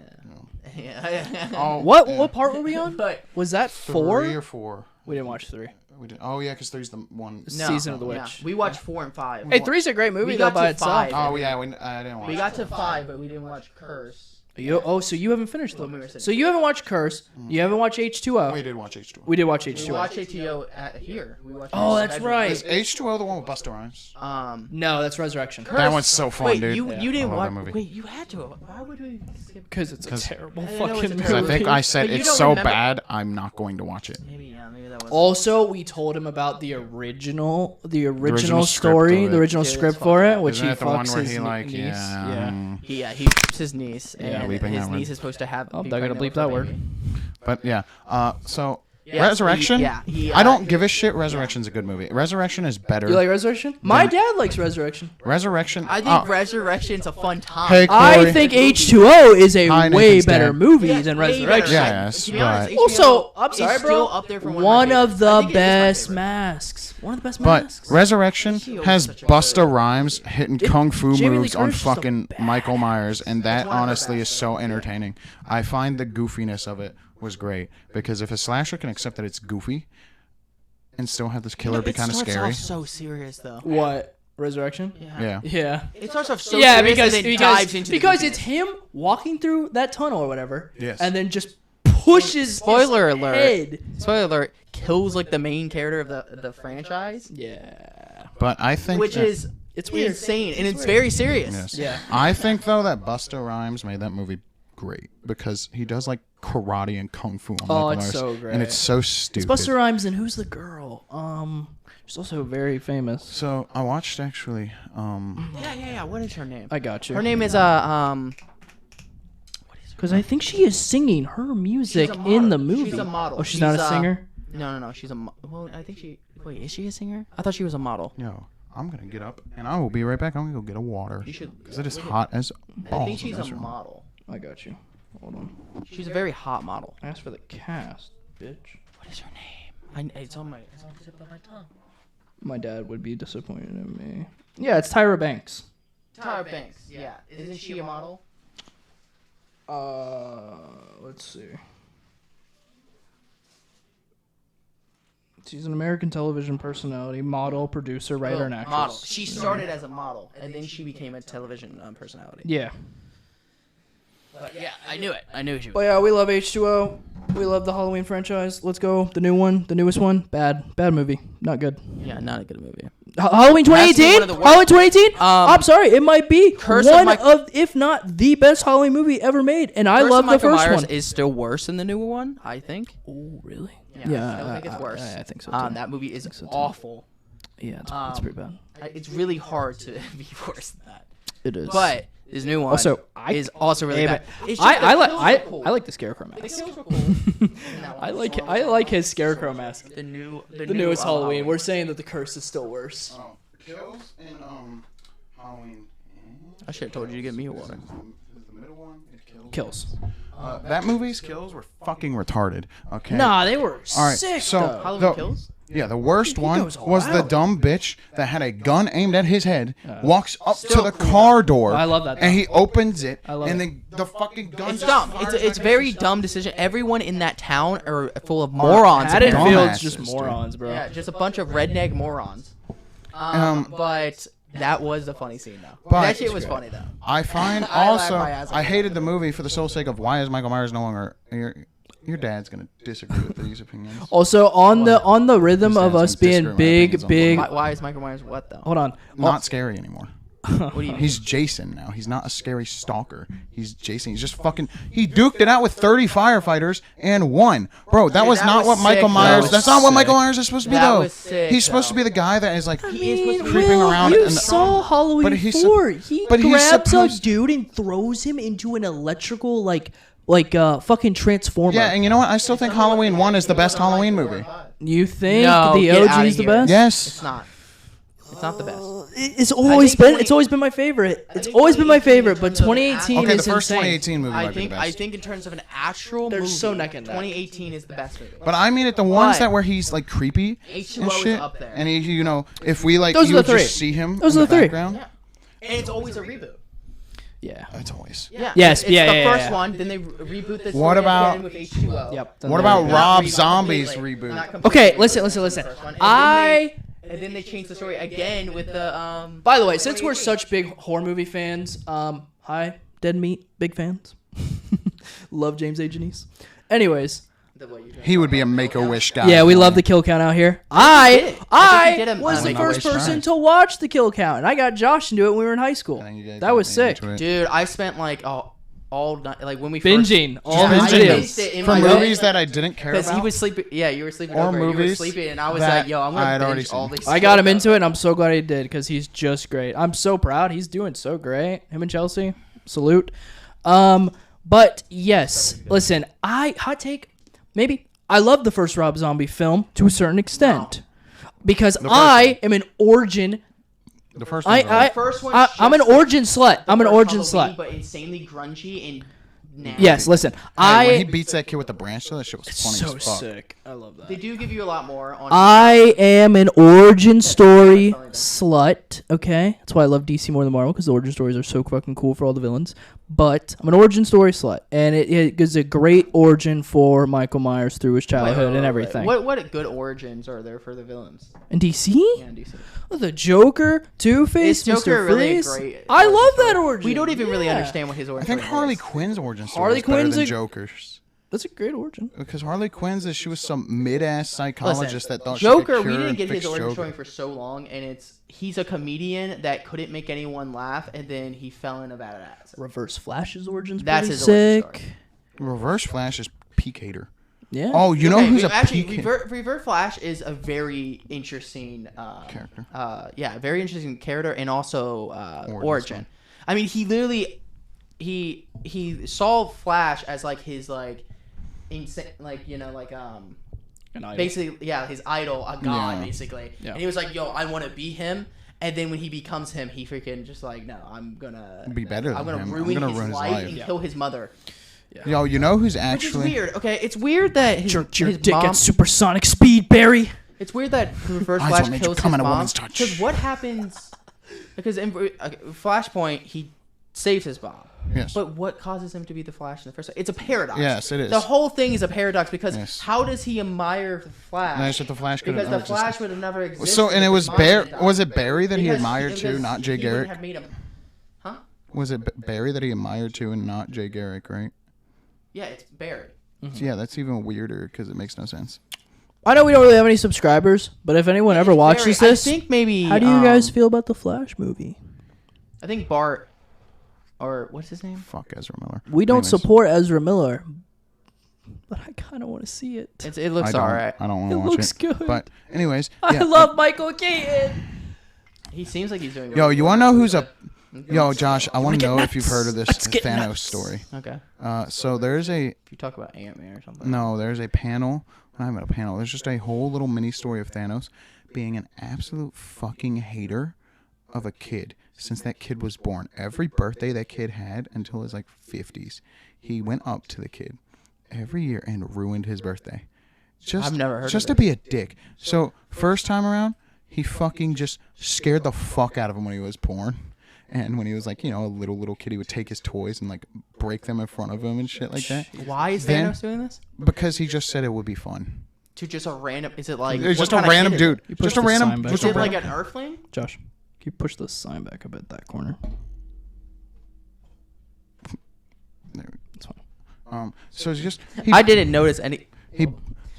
Speaker 3: Yeah.
Speaker 2: Oh,
Speaker 1: What
Speaker 2: yeah.
Speaker 1: what part were we on?
Speaker 3: But
Speaker 1: Was that 4?
Speaker 2: 3 or 4?
Speaker 1: We didn't watch 3.
Speaker 2: We did. Oh yeah, because 3's the one.
Speaker 3: no,
Speaker 1: Season of the
Speaker 3: yeah.
Speaker 1: Witch.
Speaker 3: We watched 4 and 5.
Speaker 1: Hey, 3's a great movie
Speaker 3: We
Speaker 1: though
Speaker 3: got
Speaker 1: by
Speaker 3: to
Speaker 1: itself.
Speaker 3: 5.
Speaker 2: Oh yeah, I didn't watch.
Speaker 3: We got to 5, but we didn't watch Curse.
Speaker 1: So you haven't finished
Speaker 3: When we
Speaker 1: them.
Speaker 3: were sitting
Speaker 1: So you haven't watched Curse. You haven't watched H2O.
Speaker 2: We did watch H2O.
Speaker 1: We did watch
Speaker 3: We
Speaker 1: H2O.
Speaker 3: watched ATO at here. We watched
Speaker 1: Oh,
Speaker 3: it
Speaker 1: that's
Speaker 3: in
Speaker 1: right.
Speaker 2: Is H2O the one with Busta Rhymes?
Speaker 1: No, that's Resurrection.
Speaker 2: That one's so fun,
Speaker 3: Wait,
Speaker 2: dude.
Speaker 3: you
Speaker 1: Yeah.
Speaker 3: didn't
Speaker 2: I love
Speaker 3: watch.
Speaker 2: that movie.
Speaker 3: Wait, you had to. Why would we skip?
Speaker 1: Because it's a
Speaker 2: 'Cause-
Speaker 1: terrible
Speaker 3: I know it's a
Speaker 1: fucking
Speaker 2: Because I
Speaker 1: movie.
Speaker 2: think I said
Speaker 3: But you
Speaker 2: it's
Speaker 3: don't
Speaker 2: so
Speaker 3: remember-
Speaker 2: bad, I'm not going to watch it.
Speaker 3: Maybe that was.
Speaker 1: Also, we told him about the original
Speaker 2: original script
Speaker 1: story,
Speaker 2: of
Speaker 1: the
Speaker 2: it.
Speaker 1: original
Speaker 3: Dude, it's
Speaker 1: script
Speaker 3: fucked
Speaker 1: for
Speaker 3: up.
Speaker 1: it, which
Speaker 2: Isn't
Speaker 1: he
Speaker 2: that the one
Speaker 1: fucks
Speaker 2: where
Speaker 1: his
Speaker 2: he like
Speaker 1: niece.
Speaker 2: yeah?
Speaker 3: He rapes his niece,
Speaker 1: Yeah,
Speaker 3: and
Speaker 2: bleeping
Speaker 3: his
Speaker 2: that one.
Speaker 3: niece is supposed to have.
Speaker 1: Oh,
Speaker 3: be
Speaker 1: they're gonna
Speaker 3: pregnant
Speaker 1: bleep that
Speaker 3: with a
Speaker 1: word.
Speaker 3: baby.
Speaker 2: But yeah. So
Speaker 3: Yeah,
Speaker 2: Resurrection.
Speaker 3: he,
Speaker 2: I don't give a shit. Resurrection's a good movie. Resurrection is better.
Speaker 1: You like Resurrection? My dad likes Resurrection.
Speaker 2: Resurrection.
Speaker 3: I think Resurrection's a fun time.
Speaker 2: Hey,
Speaker 1: I
Speaker 2: Corey.
Speaker 1: think H2O is a
Speaker 2: Hi,
Speaker 1: way
Speaker 2: Nathan's
Speaker 1: better
Speaker 2: dad.
Speaker 1: movie
Speaker 3: Yeah,
Speaker 1: than
Speaker 3: way
Speaker 1: Resurrection.
Speaker 3: better.
Speaker 2: Yes,
Speaker 3: To be honest,
Speaker 2: but-
Speaker 3: HBO
Speaker 1: Also, I'm
Speaker 3: is
Speaker 1: sorry,
Speaker 3: still
Speaker 1: bro.
Speaker 3: up there for
Speaker 1: One
Speaker 3: my
Speaker 1: of
Speaker 3: favorites.
Speaker 1: the
Speaker 3: I think it is my
Speaker 1: best
Speaker 3: favorite.
Speaker 1: masks. One of the best
Speaker 2: But
Speaker 1: masks.
Speaker 2: Resurrection
Speaker 3: She
Speaker 2: has
Speaker 3: always such a
Speaker 2: Busta
Speaker 3: good-
Speaker 2: Rhymes hitting kung fu
Speaker 1: Jamie Lee
Speaker 2: moves on
Speaker 1: Curtis is the
Speaker 2: fucking Michael Myers, and that
Speaker 3: one of her
Speaker 2: honestly is
Speaker 3: best.
Speaker 2: so entertaining. I find the goofiness of it was great because if a slasher can accept that it's goofy and still have this killer be kind of
Speaker 3: It starts
Speaker 2: scary,
Speaker 3: off so serious though.
Speaker 1: What? Resurrection?
Speaker 2: yeah.
Speaker 1: Yeah.
Speaker 3: It starts off so
Speaker 1: Yeah,
Speaker 3: serious
Speaker 1: because
Speaker 3: and then
Speaker 1: because,
Speaker 3: dives into the
Speaker 1: because it's
Speaker 3: goofiness.
Speaker 1: him walking through that tunnel or whatever.
Speaker 2: Yes.
Speaker 1: And then just pushes
Speaker 3: Spoiler
Speaker 1: his
Speaker 3: alert.
Speaker 1: head.
Speaker 3: Spoiler alert, kills like the main character of the franchise,
Speaker 1: Yeah.
Speaker 2: But I think
Speaker 3: which
Speaker 2: that-
Speaker 3: is
Speaker 1: It's weird.
Speaker 3: insane and it's
Speaker 1: weird.
Speaker 3: very serious.
Speaker 2: yes.
Speaker 1: Yeah.
Speaker 2: I think though that Busta Rhymes made that movie great because he does like karate and kung fu on Michael
Speaker 1: it's
Speaker 2: Myers,
Speaker 1: so
Speaker 2: and
Speaker 1: great.
Speaker 2: it's so stupid.
Speaker 1: It's Busta Rhymes and who's the girl? She's also very famous.
Speaker 2: So I watched actually.
Speaker 3: Yeah. What is her name?
Speaker 1: I got you.
Speaker 3: Her name is
Speaker 1: Because I think she is singing her music
Speaker 3: She's a
Speaker 1: in the
Speaker 3: model.
Speaker 1: movie.
Speaker 3: She's a model.
Speaker 1: Oh, she's not a
Speaker 3: She's,
Speaker 1: singer?
Speaker 3: No. She's a well. I think she. Wait, is she a singer? I thought she was a model.
Speaker 2: Yo, I'm gonna get up and I will be right back. I'm gonna go get a water
Speaker 3: You should-
Speaker 2: because it is hot as balls.
Speaker 3: I think she's
Speaker 2: in this
Speaker 3: a
Speaker 2: room.
Speaker 3: model.
Speaker 1: I got you. Hold on.
Speaker 3: She's a very hot model.
Speaker 1: I asked for the cast, bitch.
Speaker 3: What is her name? It's on the tip of my tongue.
Speaker 1: My dad would be disappointed in me. Yeah, it's Tyra Banks.
Speaker 3: Tyra Banks. Yeah. Isn't she a model?
Speaker 1: Let's see. She's an American television personality, model, producer, writer, and actress.
Speaker 3: Model. She started as a model, and then she became a television personality.
Speaker 1: Yeah.
Speaker 3: But yeah, I knew it. I knew she was.
Speaker 1: But yeah, we love H2O. We love the Halloween franchise. Let's go. The new one, the newest one. Bad movie. Not good.
Speaker 3: Yeah, not a good movie.
Speaker 1: Halloween
Speaker 3: Has to be
Speaker 1: 2018?
Speaker 3: one of the worst.
Speaker 1: Halloween 2018? I'm sorry. It might be
Speaker 3: Curse of
Speaker 1: one
Speaker 3: Mike-
Speaker 1: of, if not the best Halloween movie ever made. And I
Speaker 3: Curse
Speaker 1: love
Speaker 3: of
Speaker 1: the
Speaker 3: Michael
Speaker 1: first
Speaker 3: Myers
Speaker 1: one.
Speaker 3: is still worse than the newer one, I think.
Speaker 1: Oh, really?
Speaker 3: Yeah, I don't think it's worse.
Speaker 1: I think so too.
Speaker 3: That movie is
Speaker 1: so too.
Speaker 3: awful.
Speaker 1: Yeah, it's pretty bad.
Speaker 3: It's really hard to be worse than that.
Speaker 1: It is.
Speaker 3: But this new one
Speaker 1: Also,
Speaker 3: is also really
Speaker 1: Hey,
Speaker 3: bad.
Speaker 1: but
Speaker 3: It's just the kills are cool.
Speaker 1: I like the Scarecrow
Speaker 3: The
Speaker 1: mask.
Speaker 3: kills are cool. in that one.
Speaker 1: I like his Scarecrow mask.
Speaker 3: the
Speaker 1: The newest Halloween. We're saying that the curse is still worse.
Speaker 2: Oh, Kills and Halloween.
Speaker 3: I should have told you to get me a water.
Speaker 2: The middle one, it
Speaker 1: Kills.
Speaker 2: That movie's kills were fucking retarded. Okay.
Speaker 1: Nah, they were
Speaker 2: All right.
Speaker 1: sick.
Speaker 2: So
Speaker 1: though.
Speaker 3: Halloween Kills?
Speaker 2: Yeah, the worst one
Speaker 1: goes all
Speaker 2: was the
Speaker 1: out.
Speaker 2: dumb bitch that had a gun aimed at his head, walks up to the car door.
Speaker 1: I love that,
Speaker 2: And
Speaker 1: though.
Speaker 2: he opens it,
Speaker 1: love
Speaker 2: and
Speaker 1: it.
Speaker 2: then the fucking gun
Speaker 3: It's
Speaker 2: just
Speaker 3: dumb.
Speaker 2: fires
Speaker 3: It's
Speaker 2: back
Speaker 3: very
Speaker 2: at you.
Speaker 3: dumb decision. Everyone in that town are full of morons.
Speaker 1: Haddonfield's
Speaker 2: Dumbasses,
Speaker 1: just
Speaker 2: dude.
Speaker 1: morons, bro.
Speaker 3: Yeah, just a bunch of redneck morons. But that was a funny scene, though.
Speaker 2: But-
Speaker 3: That shit was funny, though.
Speaker 2: I find
Speaker 3: I laughed
Speaker 2: also,
Speaker 3: my ass off.
Speaker 2: I hated the movie for the sole sake of why is Michael Myers no longer. Your dad's gonna disagree with these opinions.
Speaker 1: Also, on the rhythm
Speaker 2: His
Speaker 1: of
Speaker 2: dad's
Speaker 1: us
Speaker 2: gonna disagree
Speaker 1: being
Speaker 2: with my opinions
Speaker 1: big,
Speaker 2: on
Speaker 1: big.
Speaker 3: Why is Michael Myers what, though?
Speaker 1: Hold on.
Speaker 2: Not scary anymore.
Speaker 3: What do you mean?
Speaker 2: He's Jason now. He's not a scary stalker. He's Jason. He's just fucking. He duked it out with 30 firefighters and won, bro. That
Speaker 3: Dude,
Speaker 2: was
Speaker 3: that
Speaker 2: not
Speaker 3: was
Speaker 2: what Michael
Speaker 3: sick,
Speaker 2: Myers.
Speaker 1: though.
Speaker 2: That's not what
Speaker 1: Sick.
Speaker 2: Michael Myers is supposed to be,
Speaker 3: That
Speaker 2: though.
Speaker 3: was sick,
Speaker 2: He's supposed
Speaker 3: though.
Speaker 2: to be the guy that is like.
Speaker 3: He is supposed to be
Speaker 2: creeping around
Speaker 1: You
Speaker 2: in the-
Speaker 1: saw Halloween
Speaker 2: But he's
Speaker 1: 4. He
Speaker 2: but he's
Speaker 1: grabs a
Speaker 2: supposed-
Speaker 1: dude and throws him into an electrical fucking transformer.
Speaker 2: Yeah, and you know what? I still think Halloween 1 is the best Halloween movie.
Speaker 1: You think
Speaker 3: No,
Speaker 1: the
Speaker 3: get
Speaker 1: OG
Speaker 3: outta
Speaker 1: is the
Speaker 3: here.
Speaker 1: best?
Speaker 2: Yes.
Speaker 3: It's not. It's not the best.
Speaker 1: It's always
Speaker 3: think
Speaker 1: been
Speaker 3: 20
Speaker 1: it's always been my favorite. It's
Speaker 3: think
Speaker 1: always been my
Speaker 3: 2018
Speaker 1: favorite, but
Speaker 3: in terms of
Speaker 1: 2018
Speaker 2: Okay, the
Speaker 1: is
Speaker 2: first
Speaker 1: insane.
Speaker 2: 2018 movie
Speaker 3: I
Speaker 2: might be
Speaker 3: think
Speaker 2: the
Speaker 3: I
Speaker 2: best.
Speaker 3: think in terms of an actual
Speaker 1: They're
Speaker 3: movie,
Speaker 1: so neck and neck.
Speaker 3: 2018 is the best movie.
Speaker 2: But I mean, the ones
Speaker 1: Why?
Speaker 2: that where he's like creepy
Speaker 3: H2O
Speaker 2: and
Speaker 3: is
Speaker 2: shit,
Speaker 3: up there.
Speaker 2: and he, you know, if we like,
Speaker 1: Those
Speaker 2: you
Speaker 1: are
Speaker 2: would
Speaker 1: the three.
Speaker 2: just see him
Speaker 1: Those
Speaker 2: in
Speaker 1: are
Speaker 2: the
Speaker 1: the three.
Speaker 2: background.
Speaker 3: Yeah. And it's always a reboot.
Speaker 1: Yeah.
Speaker 2: That's always.
Speaker 3: Yeah.
Speaker 1: Yes,
Speaker 3: It's
Speaker 1: yeah,
Speaker 3: the
Speaker 1: yeah,
Speaker 3: first
Speaker 1: yeah.
Speaker 3: one, then they reboot this
Speaker 2: What
Speaker 3: one
Speaker 2: about-
Speaker 3: again with H2O.
Speaker 1: Yep.
Speaker 2: What about
Speaker 3: Not
Speaker 2: Rob
Speaker 3: reboot,
Speaker 2: Zombie's
Speaker 3: completely.
Speaker 2: reboot?
Speaker 3: Not completely.
Speaker 1: Okay, listen.
Speaker 3: And then they changed the story again with the
Speaker 1: By the way, since we're such big horror movie fans, hi, Dead Meat, big fans. Love James A. Janice. Anyways,
Speaker 2: He would be a Make-A-Wish guy.
Speaker 1: yeah, we love the kill count out here.
Speaker 3: did it. I think he did a
Speaker 1: was the
Speaker 3: Make-A-Wish
Speaker 1: first person
Speaker 2: right.
Speaker 1: to watch the kill count, and I got Josh into it when we were in high school.
Speaker 2: I think you guys
Speaker 1: That was
Speaker 2: got me
Speaker 1: sick.
Speaker 2: into it.
Speaker 3: Dude, I spent like all night, like when we
Speaker 1: Binging all
Speaker 2: Just
Speaker 1: his
Speaker 2: binging
Speaker 1: videos.
Speaker 2: it.
Speaker 3: in
Speaker 2: For
Speaker 3: my
Speaker 2: movies
Speaker 3: bed.
Speaker 2: that I didn't care
Speaker 3: Because
Speaker 2: about.
Speaker 3: he was sleeping. Yeah, you were sleeping
Speaker 2: Or
Speaker 3: over. You were
Speaker 2: movies
Speaker 3: sleeping, and I was
Speaker 2: that
Speaker 3: like, "Yo, I'm
Speaker 2: I
Speaker 3: gonna
Speaker 2: had already
Speaker 3: binge all
Speaker 2: seen.
Speaker 3: these."
Speaker 1: I got him into it, and I'm so glad he did because he's just great. I'm so proud. He's doing so great. Him and Chelsea, salute. But yes, listen, hot take, maybe I love the first Rob Zombie film to a certain extent because I am an origin.
Speaker 2: The first one.
Speaker 1: I
Speaker 3: First one.
Speaker 1: I'm an origin slut. I'm an origin slut.
Speaker 3: but insanely grungy and nasty.
Speaker 1: Yes, listen,
Speaker 2: when he beats that kid with the branch, though, that shit was funny
Speaker 1: so
Speaker 2: as fuck.
Speaker 1: sick. I love that.
Speaker 3: They do give you a lot more on.
Speaker 1: I am an origin story slut. Okay, that's why I love DC more than Marvel because the origin stories are so fucking cool for all the villains. But I'm an origin story slut, and it is a great origin for Michael Myers through his childhood and everything.
Speaker 3: What good origins are there for the villains?
Speaker 1: And DC,
Speaker 3: Yeah, DC.
Speaker 1: the Joker, Two-Face,
Speaker 3: Is Joker
Speaker 1: Mr.
Speaker 3: really a
Speaker 1: Freeze.
Speaker 3: great
Speaker 1: I
Speaker 3: origin
Speaker 1: love
Speaker 3: story?
Speaker 1: that origin.
Speaker 3: We don't even really
Speaker 1: Yeah.
Speaker 3: understand what his
Speaker 2: I
Speaker 3: origin.
Speaker 2: think
Speaker 3: story
Speaker 2: Harley
Speaker 3: is.
Speaker 2: Quinn's origin story
Speaker 1: Harley
Speaker 2: is better
Speaker 1: Quinn's
Speaker 2: than
Speaker 1: a-
Speaker 2: Joker's.
Speaker 1: That's a great origin.
Speaker 2: Because Harley Quinn's is she was some mid-ass psychologist that thought
Speaker 3: Joker,
Speaker 2: she could
Speaker 3: we
Speaker 2: cure
Speaker 3: didn't
Speaker 2: and
Speaker 3: get his
Speaker 2: fix
Speaker 3: origin
Speaker 2: Joker.
Speaker 3: story for so long, and he's a comedian that couldn't make anyone laugh, and then he fell into bad acid.
Speaker 1: Reverse Flash's origins
Speaker 3: That's
Speaker 1: pretty
Speaker 3: his origin
Speaker 1: sick.
Speaker 3: story.
Speaker 2: Reverse Flash is peak hater.
Speaker 1: Yeah.
Speaker 2: Oh, you know
Speaker 3: Okay,
Speaker 2: who's a
Speaker 3: actually
Speaker 2: peak
Speaker 3: Revert Flash is a very interesting
Speaker 2: Character.
Speaker 3: Yeah, very interesting character and also origin.
Speaker 2: story.
Speaker 3: I mean, he literally he saw Flash as like his like insane basically his idol, a god
Speaker 2: Yeah.
Speaker 3: basically.
Speaker 1: Yeah.
Speaker 3: And he was like, "Yo, I want to be him." And then when he becomes him, he freaking just like, "No, I'm gonna
Speaker 2: Be better
Speaker 3: I'm
Speaker 2: than
Speaker 3: gonna
Speaker 2: him. I'm
Speaker 3: ruin
Speaker 2: gonna
Speaker 3: his
Speaker 2: ruin his
Speaker 3: life
Speaker 2: life."
Speaker 3: and
Speaker 1: Yeah.
Speaker 3: kill his mother."
Speaker 2: Yo, you know who's
Speaker 3: Which is
Speaker 2: actually
Speaker 3: weird. Okay, it's weird that
Speaker 1: Jerk your
Speaker 3: his
Speaker 1: dick
Speaker 3: mom,
Speaker 1: at supersonic speed, Barry.
Speaker 3: It's weird that Reverse
Speaker 2: Eyes
Speaker 3: Flash
Speaker 2: don't make you
Speaker 3: kills
Speaker 2: come
Speaker 3: his
Speaker 2: in a
Speaker 3: mom.
Speaker 2: woman's touch.
Speaker 3: Because what happens? Because in Flashpoint, he saves his mom.
Speaker 2: Yes.
Speaker 3: But what causes him to be the Flash in the first place? It's a paradox.
Speaker 2: Yes, it is.
Speaker 3: The whole thing is a paradox because
Speaker 2: Yes.
Speaker 3: how does he admire the Flash?
Speaker 2: Nice that the Flash could
Speaker 3: because
Speaker 2: have
Speaker 3: the Flash would have never existed.
Speaker 2: So and it
Speaker 3: if
Speaker 2: was
Speaker 3: his mom didn't die.
Speaker 2: Was it Barry that he
Speaker 3: Because-
Speaker 2: admired too,
Speaker 3: because
Speaker 2: not Jay
Speaker 3: he wouldn't
Speaker 2: Garrick?
Speaker 3: have made him. Huh?
Speaker 2: Was it Barry that he admired too, and not Jay Garrick, right?
Speaker 3: Yeah, it's Barry.
Speaker 2: So yeah, that's even weirder because it makes no sense.
Speaker 1: I know we don't really have any subscribers, but if anyone ever watches
Speaker 3: Barry.
Speaker 1: this,
Speaker 3: I think maybe.
Speaker 1: how do you guys feel about the Flash movie?
Speaker 3: I think Bart, or what's his name?
Speaker 2: Fuck Ezra Miller.
Speaker 1: We don't
Speaker 2: Anyways,
Speaker 1: support Ezra Miller, but I kind of want to see it.
Speaker 3: It looks
Speaker 2: I don't,
Speaker 3: alright.
Speaker 2: I don't want
Speaker 1: It
Speaker 2: to watch
Speaker 1: looks
Speaker 2: it.
Speaker 1: good.
Speaker 2: But anyways,
Speaker 1: I
Speaker 2: yeah.
Speaker 1: love Michael Keaton.
Speaker 3: He seems like he's doing.
Speaker 2: Yo,
Speaker 3: really
Speaker 2: you
Speaker 3: well.
Speaker 2: want to know who's a? Yo, Josh, I want to
Speaker 1: get
Speaker 2: know if you've heard of this
Speaker 1: Let's get
Speaker 2: Thanos
Speaker 1: nuts.
Speaker 2: story.
Speaker 3: Okay.
Speaker 2: So there's a
Speaker 3: If you talk about Ant-Man or something.
Speaker 2: No, there's a panel. Not even a panel. There's just a whole little mini story of Thanos being an absolute fucking hater of a kid since that kid was born. Every birthday that kid had until his like 50s, he went up to the kid every year and ruined his birthday. Just,
Speaker 3: I've never heard
Speaker 2: just
Speaker 3: of
Speaker 2: to be a dick. So first time around, he fucking just scared the fuck out of him when he was born. And when he was like, you know, a little kid, he would take his toys and like break them in front of him and shit like that.
Speaker 3: Why is
Speaker 2: Then-
Speaker 3: Thanos doing this?
Speaker 2: Because he just said it would be fun.
Speaker 3: To just a random? Is it like?
Speaker 2: It's
Speaker 3: what
Speaker 2: just a
Speaker 3: kind of
Speaker 2: random
Speaker 3: kid is
Speaker 2: dude.
Speaker 3: it?
Speaker 1: You push
Speaker 2: Just a
Speaker 1: the
Speaker 2: random.
Speaker 1: sign back
Speaker 2: Just
Speaker 3: Is
Speaker 2: a
Speaker 3: it like
Speaker 2: random.
Speaker 3: an Earthling?
Speaker 1: Josh, can you push the sign back a bit that corner? That's fine.
Speaker 2: So it's just.
Speaker 3: I didn't notice any.
Speaker 2: He,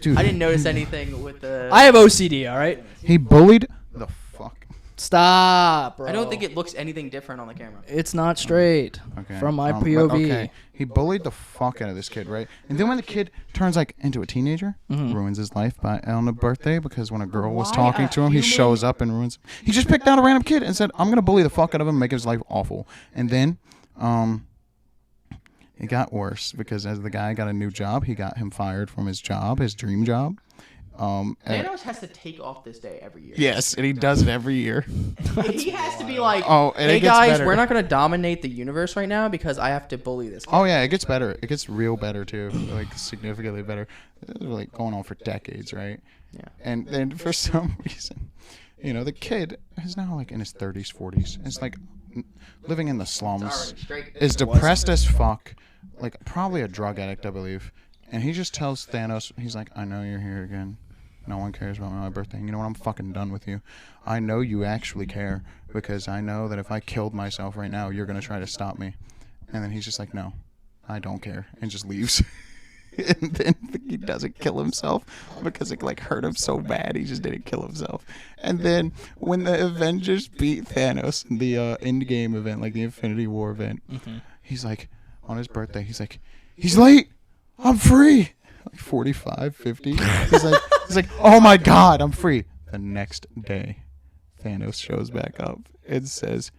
Speaker 2: dude.
Speaker 3: I didn't notice anything with the.
Speaker 1: I have OCD. All right.
Speaker 2: He bullied the fuck.
Speaker 1: Stop, bro.
Speaker 3: I don't think it looks anything different on the camera.
Speaker 1: It's not straight.
Speaker 2: Okay.
Speaker 1: From my
Speaker 2: but
Speaker 1: POV.
Speaker 2: okay. He bullied the fuck out of this kid, right? And then when the kid turns like into a teenager, ruins his life on a birthday because when a girl was
Speaker 3: Why
Speaker 2: talking
Speaker 3: a
Speaker 2: to him, he
Speaker 3: human-
Speaker 2: shows up and ruins. He just picked out a random kid and said, "I'm gonna bully the fuck out of him, make his life awful." And then, it got worse because as the guy got a new job, he got him fired from his job, his dream job. And-
Speaker 3: Thanos has to take off this day every year.
Speaker 2: yes, and he does it every year.
Speaker 3: He has to be like,
Speaker 2: Oh, and
Speaker 3: hey
Speaker 2: it gets
Speaker 3: guys,
Speaker 2: better.
Speaker 3: we're not going to dominate the universe right now because I have to bully this guy.
Speaker 2: Oh yeah, it gets better. It gets real better too, like significantly better. It was like going on for decades, right?
Speaker 3: Yeah.
Speaker 2: And then for some reason, the kid is now like in his 30s, 40s. It's like living in the slums.
Speaker 3: Already straight.
Speaker 2: Is depressed as fuck, like probably a drug addict, I believe. And he just tells Thanos, he's like, "I know you're here again. No one cares about my birthday. You know what? I'm fucking done with you. I know you actually care because I know that if I killed myself right now, you're going to try to stop me." And then he's just like, "No, I don't care," and just leaves. And then he doesn't kill himself because it like hurt him so bad he just didn't kill himself. And then when the Avengers beat Thanos in the Endgame event, like the Infinity War event, he's like, on his birthday, he's like, "He's late. I'm free." Like 45, 50. He's like, "Oh my God, I'm free." The next day, Thanos shows back up and says,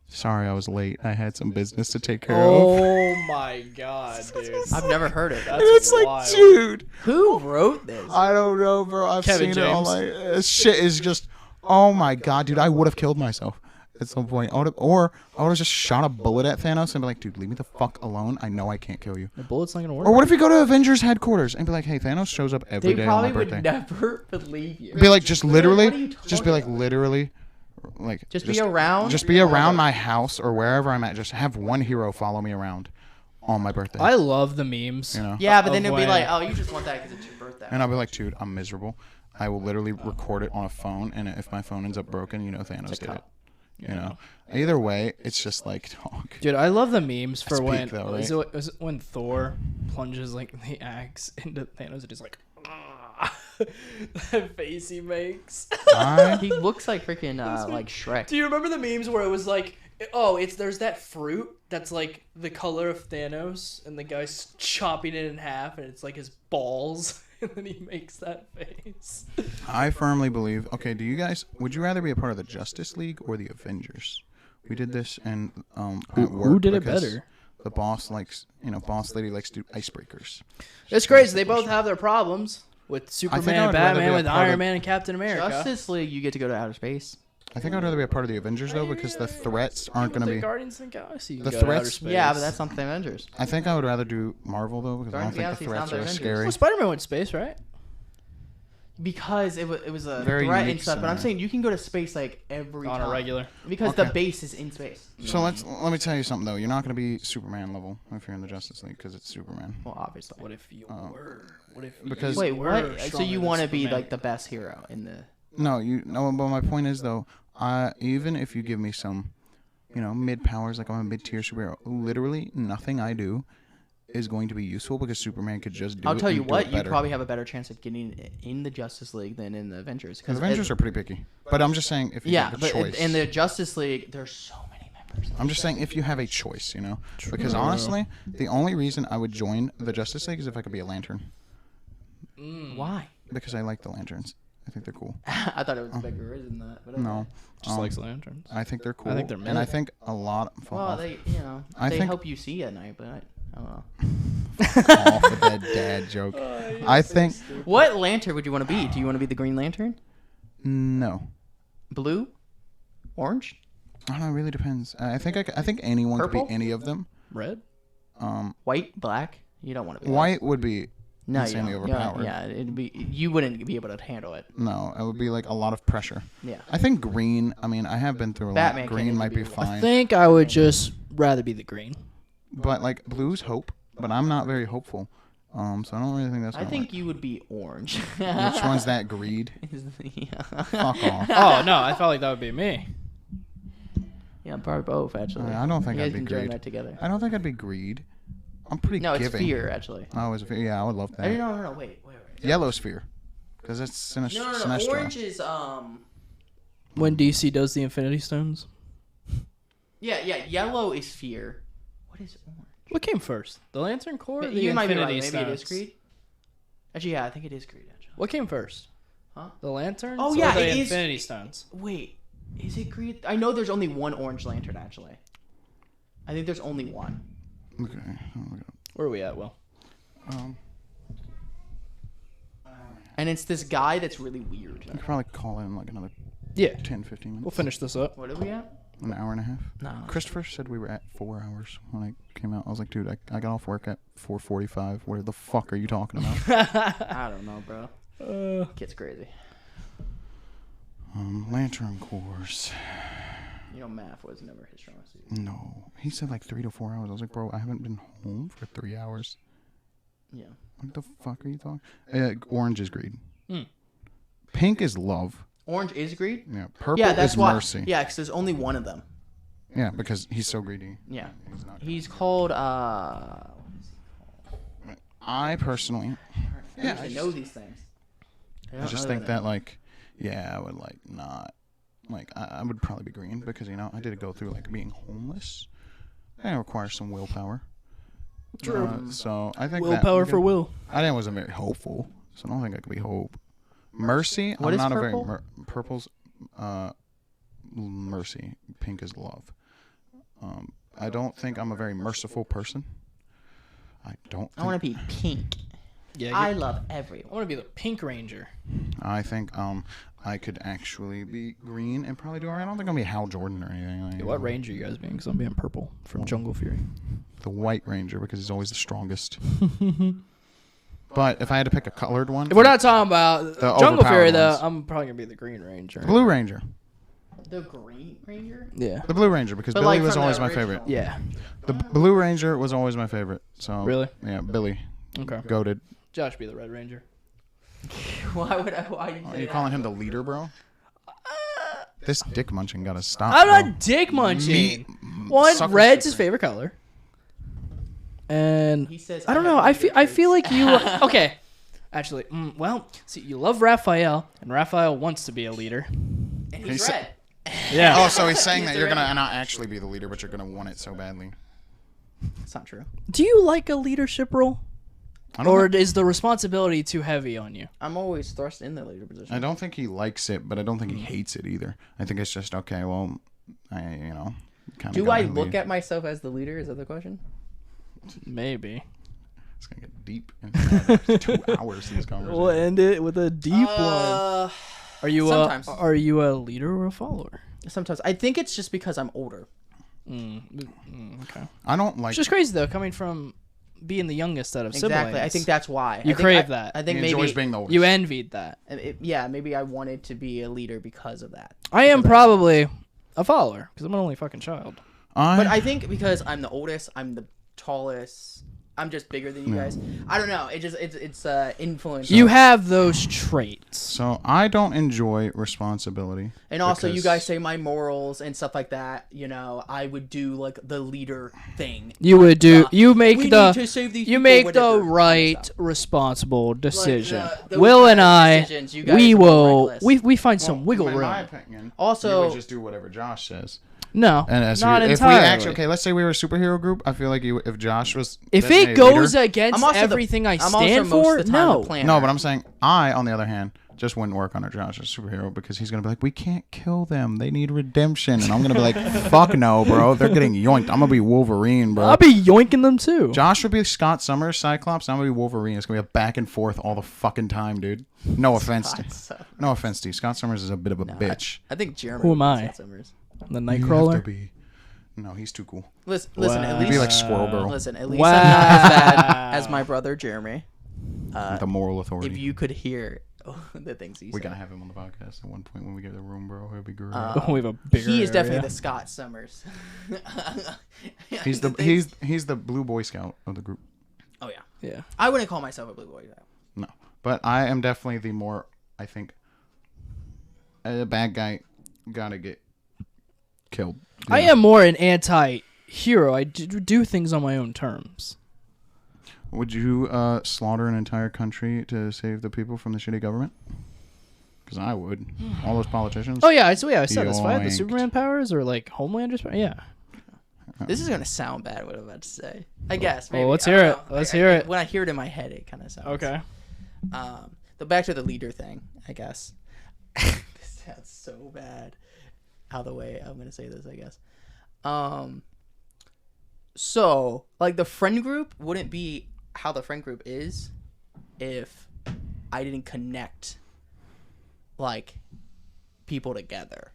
Speaker 2: "Sorry, I was late. I had some business to take care of."
Speaker 1: Oh my God, dude.
Speaker 3: I've never heard it.
Speaker 2: And it's like,
Speaker 1: wild.
Speaker 2: dude,
Speaker 3: Who wrote this?
Speaker 2: I don't know, bro. I've
Speaker 1: Kevin
Speaker 2: seen it all.
Speaker 1: James.
Speaker 2: This shit is just, oh my God, dude. I would have killed myself at some point. I would have just shot a bullet at Thanos and be like, "Dude, leave me the fuck alone. I know I can't kill you."
Speaker 1: The bullet's not gonna work.
Speaker 2: Or what if you go to Avengers headquarters and be like, "Hey, Thanos shows up every
Speaker 3: They
Speaker 2: day on my
Speaker 3: probably
Speaker 2: birthday."
Speaker 3: would never believe you.
Speaker 2: Be like, just
Speaker 3: What are you
Speaker 2: literally,
Speaker 3: talking
Speaker 2: just be like,
Speaker 3: about?
Speaker 2: literally, like,
Speaker 3: Just be around?
Speaker 2: Just be around my house or wherever I'm at. Just have one hero follow me around on my birthday.
Speaker 1: I love the memes.
Speaker 3: Yeah, but then
Speaker 1: Of
Speaker 3: it'll be
Speaker 1: when-
Speaker 3: like, oh, you just want that because it's your birthday.
Speaker 2: And I'll be like, "Dude, I'm miserable. I will literally record it on a phone, and if my phone ends up broken, Thanos did it." Either way, it's just like, dog.
Speaker 1: Dude, I love the memes for
Speaker 2: That's
Speaker 1: when
Speaker 2: peak though,
Speaker 1: was
Speaker 2: right?
Speaker 1: it when Thor plunges like the axe into Thanos and just like that face he makes.
Speaker 3: He looks like freaking like Shrek.
Speaker 1: Do you remember the memes where it was like, there's that fruit that's like the color of Thanos and the guy's chopping it in half and it's like his balls and then he makes that face.
Speaker 2: I firmly believe. Okay, would you rather be a part of the Justice League or the Avengers? We did this, and
Speaker 1: Who
Speaker 2: at work
Speaker 1: did it
Speaker 2: because
Speaker 1: better?
Speaker 2: The boss likes, boss lady likes to do icebreakers.
Speaker 1: It's crazy. They both have their problems with
Speaker 2: I
Speaker 1: Superman
Speaker 2: think I
Speaker 1: and
Speaker 2: would rather be
Speaker 1: Batman,
Speaker 2: a
Speaker 1: with
Speaker 2: part
Speaker 1: Iron
Speaker 2: of-
Speaker 1: Man and Captain America.
Speaker 3: Justice League, you get to go to outer space.
Speaker 2: I think I'd rather be a part of the Avengers though because the threats aren't going to be.
Speaker 1: Guardians of the Galaxy. You
Speaker 2: The
Speaker 1: can go to outer
Speaker 2: threats-
Speaker 1: space.
Speaker 3: Yeah, but that's not the Avengers.
Speaker 2: I think I would rather do Marvel though because I don't
Speaker 3: Guardians
Speaker 2: think
Speaker 3: of
Speaker 2: the
Speaker 3: the Galaxy
Speaker 2: threats are
Speaker 3: is
Speaker 2: as
Speaker 3: not the
Speaker 2: scary.
Speaker 1: Well, Spider-Man went to space, right?
Speaker 3: Because it was a
Speaker 2: Very
Speaker 3: threat and
Speaker 2: unique
Speaker 3: stuff. But I'm
Speaker 2: scenario.
Speaker 3: saying you can go to space like every
Speaker 1: On
Speaker 3: time.
Speaker 1: a regular.
Speaker 3: Because
Speaker 2: Okay.
Speaker 3: the base is in space.
Speaker 2: So let me tell you something though. You're not going to be Superman level if you're in the Justice League because it's Superman.
Speaker 3: Well, obviously.
Speaker 1: What if you were? What if
Speaker 2: Because-
Speaker 3: Wait,
Speaker 1: were
Speaker 3: what? So
Speaker 1: stronger
Speaker 3: you
Speaker 1: than
Speaker 3: want to be
Speaker 1: Superman?
Speaker 3: like the best hero in the?
Speaker 2: No, but my point is though, even if you give me some, mid powers, like I'm a mid tier superhero, literally nothing I do is going to be useful because Superman could just do
Speaker 3: I'll
Speaker 2: it
Speaker 3: tell you
Speaker 2: and do
Speaker 3: what,
Speaker 2: it
Speaker 3: you
Speaker 2: better.
Speaker 3: probably have a better chance of getting in the Justice League than in the Avengers.
Speaker 2: Because Avengers are pretty picky. But I'm just saying if you
Speaker 3: yeah,
Speaker 2: have a
Speaker 3: but
Speaker 2: choice.
Speaker 3: in the Justice League, there's so many members.
Speaker 2: I'm just saying if you have a choice, Because honestly, the only reason I would join the Justice League is if I could be a Lantern.
Speaker 3: Why?
Speaker 2: Because I like the Lanterns. I think they're cool.
Speaker 3: I thought it was a bigger reason than that. But okay.
Speaker 2: No.
Speaker 1: Just likes lanterns.
Speaker 2: I think they're cool.
Speaker 1: I think they're
Speaker 2: And I think a lot.
Speaker 3: Well, they
Speaker 2: I
Speaker 3: they
Speaker 2: think-
Speaker 3: help you see at night, but I don't know.
Speaker 2: off of that dad joke. I think
Speaker 3: What lantern would you want to be? Do you want to be the Green Lantern?
Speaker 2: no.
Speaker 3: Blue? Orange?
Speaker 2: I don't know. It really depends. I think anyone
Speaker 3: Purple?
Speaker 2: could be any of them.
Speaker 1: Red?
Speaker 3: White? Black? You don't want to be that.
Speaker 2: White would be
Speaker 3: No, you
Speaker 2: insanely
Speaker 3: don't.
Speaker 2: overpowered.
Speaker 3: Yeah, it'd be. You wouldn't be able to handle it.
Speaker 2: No, it would be like a lot of pressure.
Speaker 3: Yeah.
Speaker 2: I think green. I mean, I have been through a
Speaker 3: Batman
Speaker 2: lot.
Speaker 3: can't
Speaker 2: Green
Speaker 3: even
Speaker 2: might
Speaker 3: be
Speaker 2: be
Speaker 3: blue.
Speaker 2: fine,
Speaker 1: I think I would just rather be the green.
Speaker 2: but like blue's hope. But I'm not very hopeful. So I don't really think that's.
Speaker 3: I
Speaker 2: Gonna
Speaker 3: think you would be orange.
Speaker 2: work. Which one's that? Greed.
Speaker 3: yeah.
Speaker 2: Fuck off.
Speaker 1: Oh no, I felt like that would be me.
Speaker 3: Yeah, probably both actually.
Speaker 2: I don't think
Speaker 3: you
Speaker 2: I'd
Speaker 3: guys
Speaker 2: be
Speaker 3: can join
Speaker 2: greed.
Speaker 3: that together.
Speaker 2: I don't think I'd be greed. I'm pretty
Speaker 3: No, it's
Speaker 2: giving.
Speaker 3: fear actually.
Speaker 2: Oh, is it fear? Yeah, I would love that.
Speaker 3: No, wait.
Speaker 2: Yellow sphere, because it's
Speaker 3: No,
Speaker 2: Sinestro.
Speaker 3: Orange is
Speaker 1: When DC does the Infinity Stones.
Speaker 3: Yeah. Yellow is fear. What is orange?
Speaker 1: What came first? The Lantern Corps or the
Speaker 3: You might be
Speaker 1: Infinity
Speaker 3: right. Maybe
Speaker 1: Stones?
Speaker 3: it is Creed. Actually, yeah, I think it is Creed. Actually.
Speaker 1: What came first?
Speaker 3: Huh?
Speaker 1: The Lanterns?
Speaker 3: Oh, yeah,
Speaker 1: or the
Speaker 3: it is-
Speaker 1: Infinity Stones?
Speaker 3: Wait, is it Creed? I know there's only one orange lantern. Actually, I think there's only one.
Speaker 2: Okay. Oh my God.
Speaker 1: Where are we at, Will?
Speaker 3: And it's this guy that's really weird.
Speaker 2: I could probably call in like another
Speaker 1: Yeah.
Speaker 2: 10, 15 minutes.
Speaker 1: We'll finish this up.
Speaker 3: What are we at?
Speaker 2: An hour and a half.
Speaker 3: No.
Speaker 2: Christopher said we were at 4 hours when I came out. I was like, dude, I got off work at 4:45. What the fuck are you talking about?
Speaker 3: I don't know, bro. Gets crazy.
Speaker 2: Lantern Corps.
Speaker 3: You know, math was never his strong suit.
Speaker 2: No. He said like 3 to 4 hours. I was like, bro, I haven't been home for 3 hours.
Speaker 3: Yeah.
Speaker 2: What the fuck are you talking? Orange is greed.
Speaker 1: Hmm.
Speaker 2: Pink is love.
Speaker 3: Orange is greed.
Speaker 2: Yeah. Purple
Speaker 3: Yeah, that's
Speaker 2: is
Speaker 3: why.
Speaker 2: mercy.
Speaker 3: Yeah, because there's only one of them.
Speaker 2: Yeah, because he's so greedy.
Speaker 3: Yeah.
Speaker 2: He's not.
Speaker 3: He's called.
Speaker 2: I personally,
Speaker 3: Yeah, I know these things.
Speaker 2: I just think that like, yeah, I would like not, like I would probably be green because I did go through like being homeless. And it requires some willpower.
Speaker 1: True.
Speaker 2: So I think
Speaker 1: Willpower
Speaker 2: that,
Speaker 1: for Will.
Speaker 2: I wasn't very hopeful, so I don't think I could be hope. Mercy.
Speaker 3: What
Speaker 2: I'm
Speaker 3: is
Speaker 2: not
Speaker 3: purple?
Speaker 2: a very purple's mercy. Pink is love. I don't think I'm a very merciful person. I don't.
Speaker 3: I want to be pink.
Speaker 1: Yeah,
Speaker 3: I love
Speaker 1: I
Speaker 3: everyone.
Speaker 1: want to be the Pink Ranger.
Speaker 2: I think I could actually be green and probably do alright. I don't think I'm gonna be Hal Jordan or anything. Like,
Speaker 1: Yeah, what ranger you guys being? Because I'm being purple from Jungle Fury.
Speaker 2: The White Ranger because he's always the strongest. But if I had to pick a colored one,
Speaker 1: If we're not talking about
Speaker 2: The
Speaker 1: Jungle Fury,
Speaker 2: overpowered
Speaker 1: though,
Speaker 2: ones.
Speaker 1: I'm probably going to be the Green Ranger.
Speaker 2: the Blue Ranger.
Speaker 3: The Green Ranger?
Speaker 1: Yeah.
Speaker 2: The Blue Ranger because
Speaker 3: But,
Speaker 2: Billy
Speaker 3: like,
Speaker 2: was
Speaker 3: from the
Speaker 2: always my
Speaker 3: original.
Speaker 2: favorite.
Speaker 1: Yeah.
Speaker 2: The Blue Ranger was always my favorite. So
Speaker 1: Really?
Speaker 2: Yeah, Billy.
Speaker 1: Okay.
Speaker 2: Goated.
Speaker 1: Josh be the Red Ranger.
Speaker 3: Why would I? Why do you
Speaker 2: Are
Speaker 3: say
Speaker 2: you
Speaker 3: that?
Speaker 2: calling him the leader, bro? This dick munching gotta stop.
Speaker 1: I'm
Speaker 2: bro.
Speaker 1: not dick munching.
Speaker 2: Me-
Speaker 1: One,
Speaker 2: sucker
Speaker 1: red's his
Speaker 2: sucker.
Speaker 1: favorite color. And
Speaker 3: He says
Speaker 1: I don't
Speaker 3: have
Speaker 1: know. I
Speaker 3: leader
Speaker 1: feel like
Speaker 3: traits.
Speaker 1: you okay. Actually, well, see, you love Raphael, and Raphael wants to be a leader.
Speaker 3: And
Speaker 2: He
Speaker 3: he's
Speaker 2: said-
Speaker 3: red.
Speaker 1: Yeah.
Speaker 2: Oh, so he's saying that
Speaker 3: He's
Speaker 2: you're
Speaker 3: the
Speaker 2: gonna
Speaker 3: red.
Speaker 2: not actually be the leader, but you're gonna want it so badly.
Speaker 3: It's not true.
Speaker 1: Do you like a leadership role,
Speaker 2: I don't.
Speaker 1: or
Speaker 2: think,
Speaker 1: is the responsibility too heavy on you?
Speaker 3: I'm always thrust in the leader position.
Speaker 2: I don't think he likes it, but I don't think he hates it either. I think it's just okay. Well, I kind of.
Speaker 3: Do I look at myself as the leader? Is that the question?
Speaker 1: Maybe.
Speaker 2: It's gonna get deep. In 2 hours in this conversation.
Speaker 1: We'll end it with a deep one. Are you
Speaker 3: sometimes.
Speaker 1: are you a leader or a follower?
Speaker 3: Sometimes I think it's just because I'm older.
Speaker 1: Okay.
Speaker 2: I don't like.
Speaker 1: It's just crazy though, coming from being the youngest out of
Speaker 3: Exactly.
Speaker 1: siblings.
Speaker 3: I think that's why.
Speaker 1: You
Speaker 3: I think
Speaker 1: crave that.
Speaker 3: I think
Speaker 2: he
Speaker 3: maybe
Speaker 2: enjoys being the oldest.
Speaker 1: you envied that.
Speaker 3: yeah, maybe I wanted to be a leader because of that.
Speaker 1: I am probably a follower because I'm an only fucking child.
Speaker 3: But I think because I'm the oldest, I'm the tallest. I'm just bigger than you guys. I don't know. It's influence.
Speaker 1: You have those traits.
Speaker 2: So I don't enjoy responsibility.
Speaker 3: And also, you
Speaker 2: because-
Speaker 3: guys say my morals and stuff like that. I would do like the leader thing.
Speaker 1: You would do. You make
Speaker 3: we
Speaker 1: the.
Speaker 3: need to save these
Speaker 1: You
Speaker 3: people,
Speaker 1: make
Speaker 3: whatever,
Speaker 1: the
Speaker 3: kind of
Speaker 1: right,
Speaker 3: stuff.
Speaker 1: responsible decision.
Speaker 3: those
Speaker 1: Will
Speaker 3: kind
Speaker 1: and
Speaker 3: of
Speaker 1: I,
Speaker 3: decisions, you guys
Speaker 1: we
Speaker 3: go
Speaker 1: will.
Speaker 3: reckless.
Speaker 1: We find some wiggle
Speaker 2: in
Speaker 1: room.
Speaker 2: my opinion,
Speaker 3: Also-
Speaker 2: you would just do whatever Josh says.
Speaker 1: No,
Speaker 2: And as
Speaker 1: not
Speaker 2: if
Speaker 1: entirely.
Speaker 2: we actually, okay, let's say we were a superhero group. I feel like if Josh was,
Speaker 1: If it
Speaker 2: designated
Speaker 1: goes
Speaker 2: leader,
Speaker 1: against
Speaker 3: I'm also
Speaker 1: everything I
Speaker 3: I'm also
Speaker 1: stand
Speaker 3: most
Speaker 1: for,
Speaker 3: of the time
Speaker 1: no.
Speaker 3: the planner.
Speaker 2: no, but I'm saying I, on the other hand, just wouldn't work under Josh as a superhero because he's gonna be like, we can't kill them. They need redemption, and I'm gonna be like, fuck no, bro. They're getting yoinked. I'm gonna be Wolverine, bro.
Speaker 1: I'll be yoinking them too.
Speaker 2: Josh would be Scott Summers, Cyclops. I'm gonna be Wolverine. It's gonna be a back and forth all the fucking time, dude. No offense, no offense to you. Scott Summers is a bit of a bitch.
Speaker 3: I think Jeremy.
Speaker 1: Who am
Speaker 3: would be
Speaker 1: I?
Speaker 3: Scott Summers.
Speaker 1: The
Speaker 2: You have to
Speaker 1: Nightcrawler.
Speaker 2: be. No, he's too cool.
Speaker 3: Listen.
Speaker 1: Wow.
Speaker 3: At
Speaker 2: He'd
Speaker 3: least
Speaker 2: be like Squirrel Girl,
Speaker 3: Listen. At least
Speaker 1: Wow.
Speaker 3: I'm not as bad as my brother Jeremy.
Speaker 2: the moral authority.
Speaker 3: If you could hear the things he
Speaker 2: we
Speaker 3: said.
Speaker 2: gotta have him on the podcast at one point when we get the room, bro. It'd be great.
Speaker 1: We have a bigger
Speaker 3: He is
Speaker 1: area.
Speaker 3: definitely the Scott Summers.
Speaker 2: he's the blue Boy Scout of the group.
Speaker 3: Oh yeah.
Speaker 1: Yeah.
Speaker 3: I wouldn't call myself a blue boy.
Speaker 2: No, but I am definitely the more. I think a bad guy gotta get killed.
Speaker 1: I am more an anti-hero. I do things on my own terms.
Speaker 2: Would you slaughter an entire country to save the people from the shitty government? Because I would. All those politicians.
Speaker 1: Oh yeah, I said this. If I had the
Speaker 2: Yoinked.
Speaker 1: Superman powers or like Homelander's power, yeah.
Speaker 3: This is gonna sound bad. What I'm about to say. I guess. Maybe.
Speaker 1: Well, let's
Speaker 3: I don't
Speaker 1: hear it.
Speaker 3: know.
Speaker 1: Let's hear it.
Speaker 3: When I hear it in my head, it kind of sounds.
Speaker 1: Okay.
Speaker 3: The back to the leader thing. I guess. This sounds so bad. How the way I'm gonna say this, I guess. So like the friend group wouldn't be how the friend group is if I didn't connect like people together.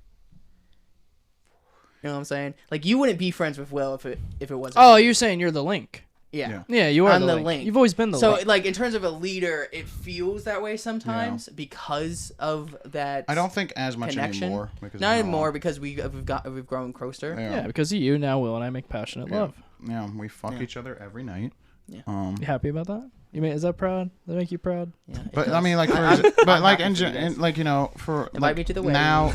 Speaker 3: You know what I'm saying? Like you wouldn't be friends with Will if it wasn't.
Speaker 1: Oh, you're saying you're the link.
Speaker 3: yeah.
Speaker 1: Yeah, you are
Speaker 3: I'm
Speaker 1: the
Speaker 3: the
Speaker 1: link.
Speaker 3: link.
Speaker 1: You've always been the
Speaker 3: So
Speaker 1: link.
Speaker 3: like in terms of a leader, it feels that way sometimes because of that.
Speaker 2: I don't think as much
Speaker 3: connection.
Speaker 2: anymore. Because
Speaker 3: Not
Speaker 2: now-
Speaker 3: anymore because we've grown closer.
Speaker 1: Yeah, because of you now, Will and I make passionate
Speaker 2: Yeah.
Speaker 1: love.
Speaker 2: Yeah, we fuck
Speaker 3: Yeah.
Speaker 2: each other every night.
Speaker 3: Yeah.
Speaker 1: You happy about that? Is that proud? Does that make you proud?
Speaker 3: Yeah, it
Speaker 2: But I
Speaker 3: does.
Speaker 2: mean, like,
Speaker 3: I'm
Speaker 2: but like,
Speaker 3: happy for you guys.
Speaker 2: like you know, for
Speaker 3: Invite
Speaker 2: like,
Speaker 3: me to the wedding.
Speaker 2: now.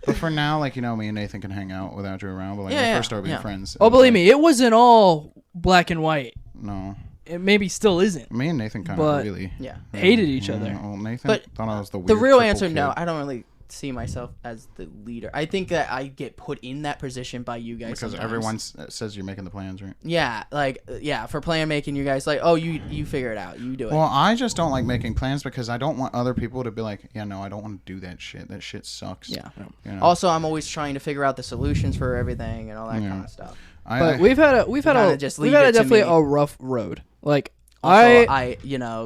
Speaker 2: But for now, like you know, me and Nathan can hang out without you around. But like, when we
Speaker 3: Yeah,
Speaker 2: first started being
Speaker 3: yeah.
Speaker 2: friends. it
Speaker 1: Oh,
Speaker 2: was
Speaker 1: believe
Speaker 2: like,
Speaker 1: me, it wasn't all black and white.
Speaker 2: No,
Speaker 1: It maybe still isn't.
Speaker 2: me and Nathan kind
Speaker 1: But-
Speaker 2: of really
Speaker 3: Yeah.
Speaker 1: Hated each
Speaker 2: Yeah,
Speaker 1: other.
Speaker 2: Well, Nathan
Speaker 3: But
Speaker 2: thought I was the weird
Speaker 3: The real
Speaker 2: crippled
Speaker 3: answer,
Speaker 2: kid.
Speaker 3: no. I don't really see myself as the leader. I think that I get put in that position by you guys
Speaker 2: Because
Speaker 3: sometimes.
Speaker 2: everyone says you're making the plans, right?
Speaker 3: Yeah, for plan making, you guys like, oh, you figure it out, you do it.
Speaker 2: Well, I just don't like making plans because I don't want other people to be like, yeah, no, I don't want to do that shit. That shit sucks.
Speaker 3: Yeah.
Speaker 2: You know?
Speaker 3: Also, I'm always trying to figure out the solutions for everything and all that
Speaker 2: Yeah.
Speaker 3: kind of stuff.
Speaker 1: But we've had
Speaker 3: kinda just leave
Speaker 1: a
Speaker 3: it to
Speaker 1: definitely
Speaker 3: me.
Speaker 1: a rough road. Like
Speaker 3: Also,
Speaker 1: I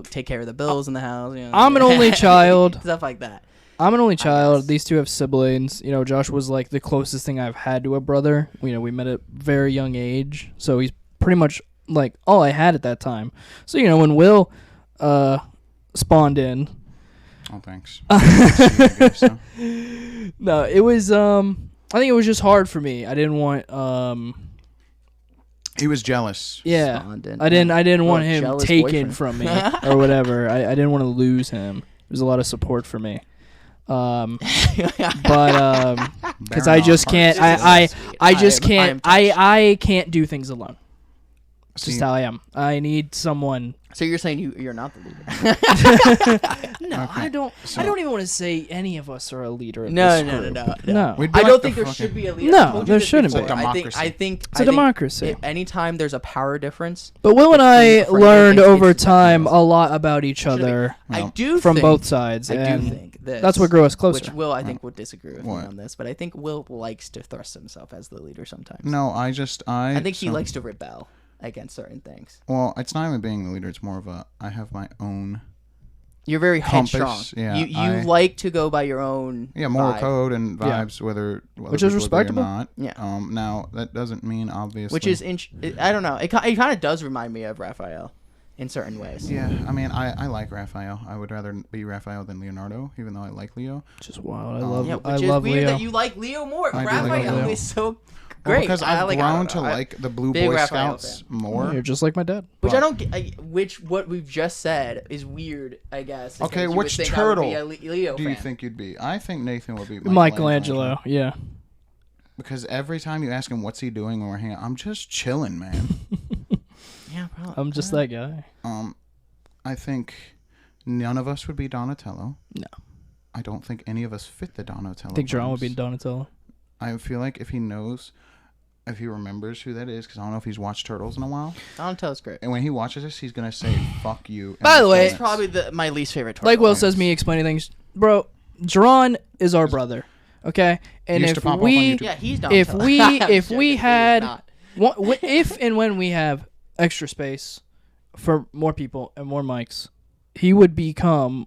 Speaker 3: take care of the bills in the house. You know,
Speaker 1: I'm an only child.
Speaker 3: stuff like that.
Speaker 1: I'm an only
Speaker 3: guess.
Speaker 1: child. These two have siblings. Josh was like the closest thing I've had to a brother. We met at a very young age, so he's pretty much like all I had at that time. So when Will spawned in,
Speaker 2: Oh, thanks. I guess so.
Speaker 1: no, it was I think it was just hard for me. I didn't want
Speaker 2: He was jealous.
Speaker 1: yeah.
Speaker 3: Spawned in.
Speaker 1: I didn't want
Speaker 3: Little
Speaker 1: him
Speaker 3: jealous
Speaker 1: taken
Speaker 3: boyfriend.
Speaker 1: from me or whatever. I didn't want to lose him. It was a lot of support for me. But because I just can't I just can't I can't do things alone. It's just
Speaker 2: See,
Speaker 1: how I am. I need someone.
Speaker 3: So you're saying you're not the leader?
Speaker 1: No,
Speaker 2: Okay.
Speaker 1: I don't.
Speaker 2: So-
Speaker 1: I don't even want to say any of us are a leader. Of
Speaker 3: No,
Speaker 1: this
Speaker 3: no,
Speaker 1: group.
Speaker 3: no.
Speaker 1: No.
Speaker 2: we'd be
Speaker 3: I
Speaker 2: like
Speaker 3: don't
Speaker 2: the
Speaker 3: think there
Speaker 2: fucking-
Speaker 3: should be a leader.
Speaker 1: No,
Speaker 3: I told you
Speaker 1: there
Speaker 3: this
Speaker 1: shouldn't
Speaker 3: before.
Speaker 2: be. It's a
Speaker 3: I
Speaker 2: democracy.
Speaker 3: think
Speaker 1: It's a democracy.
Speaker 3: Anytime there's a power difference,
Speaker 1: But Will and
Speaker 3: between
Speaker 1: I
Speaker 3: the friend
Speaker 1: learned
Speaker 3: group,
Speaker 1: over
Speaker 3: it's
Speaker 1: time
Speaker 3: ridiculous.
Speaker 1: a lot about each
Speaker 3: Should be.
Speaker 1: other
Speaker 3: I
Speaker 2: Well,
Speaker 3: do
Speaker 1: from
Speaker 3: think,
Speaker 1: both sides,
Speaker 3: I do
Speaker 1: and
Speaker 3: think this.
Speaker 1: that's what grew us closer.
Speaker 3: Which Will, I think, would disagree with
Speaker 2: What?
Speaker 3: me on this, but I think Will likes to thrust himself as the leader sometimes.
Speaker 2: No, I
Speaker 3: I think he likes to rebel against certain things.
Speaker 2: Well, it's not even being the leader. It's more of a I have my own.
Speaker 3: You're very
Speaker 2: Compass,
Speaker 3: headstrong.
Speaker 2: yeah,
Speaker 3: You
Speaker 2: I-
Speaker 3: like to go by your own.
Speaker 2: Moral
Speaker 3: vibe.
Speaker 2: code and
Speaker 1: Yeah.
Speaker 2: vibes, whether
Speaker 1: Which is
Speaker 2: people agree or
Speaker 1: respectable.
Speaker 2: Not.
Speaker 3: Yeah.
Speaker 2: Now that doesn't mean obviously.
Speaker 3: Which is I don't know. It kind of does remind me of Raphael in certain ways.
Speaker 2: Yeah, I mean, I like Raphael. I would rather be Raphael than Leonardo, even though I like Leo.
Speaker 1: Just wild. I love.
Speaker 3: Yeah,
Speaker 1: I
Speaker 3: which is
Speaker 1: love
Speaker 3: weird
Speaker 1: Leo.
Speaker 3: that you like Leo more.
Speaker 2: I do like
Speaker 3: Raphael
Speaker 2: Leo.
Speaker 3: is so
Speaker 2: Well,
Speaker 3: great.
Speaker 2: because
Speaker 3: I
Speaker 2: I've
Speaker 3: I
Speaker 2: grown
Speaker 3: don't
Speaker 2: to
Speaker 3: know.
Speaker 2: like the Blue
Speaker 3: big
Speaker 2: Boy
Speaker 3: Raphael
Speaker 2: Scouts
Speaker 3: fan.
Speaker 2: more.
Speaker 1: You're just like my dad.
Speaker 3: Which
Speaker 2: but-
Speaker 3: I don't get. What we've just said is weird. I guess. because
Speaker 2: Okay,
Speaker 3: you would
Speaker 2: which
Speaker 3: think I would be
Speaker 2: turtle
Speaker 3: a Leo
Speaker 2: Do you
Speaker 3: fan.
Speaker 2: think you'd be? I think Nathan would be
Speaker 1: Michelangelo. Yeah.
Speaker 2: Because every time you ask him what's he doing when we're hanging out, I'm just chilling, man.
Speaker 3: Yeah, probably.
Speaker 1: I'm just that guy.
Speaker 2: I think none of us would be Donatello.
Speaker 1: No.
Speaker 2: I don't think any of us fit the Donatello.
Speaker 1: I think John would be
Speaker 2: vibes.
Speaker 1: Donatello.
Speaker 2: I feel like if he remembers who that is, because I don't know if he's watched Turtles in a while,
Speaker 3: Donatello's great.
Speaker 2: and when he watches this, he's gonna say "fuck you." in
Speaker 1: By the way-
Speaker 3: It's probably my least favorite turtle.
Speaker 1: Like Will
Speaker 2: Yes.
Speaker 1: says, me explaining things, bro. Jeron is our brother. Okay, and
Speaker 2: Used to
Speaker 1: if
Speaker 2: pop up on
Speaker 1: we
Speaker 2: YouTube.
Speaker 3: Yeah, he's
Speaker 1: if
Speaker 3: Donatello.
Speaker 1: we
Speaker 3: I'm
Speaker 1: if
Speaker 3: joking,
Speaker 1: we
Speaker 3: he's
Speaker 1: had
Speaker 3: not.
Speaker 1: if and when we have extra space for more people and more mics, he would become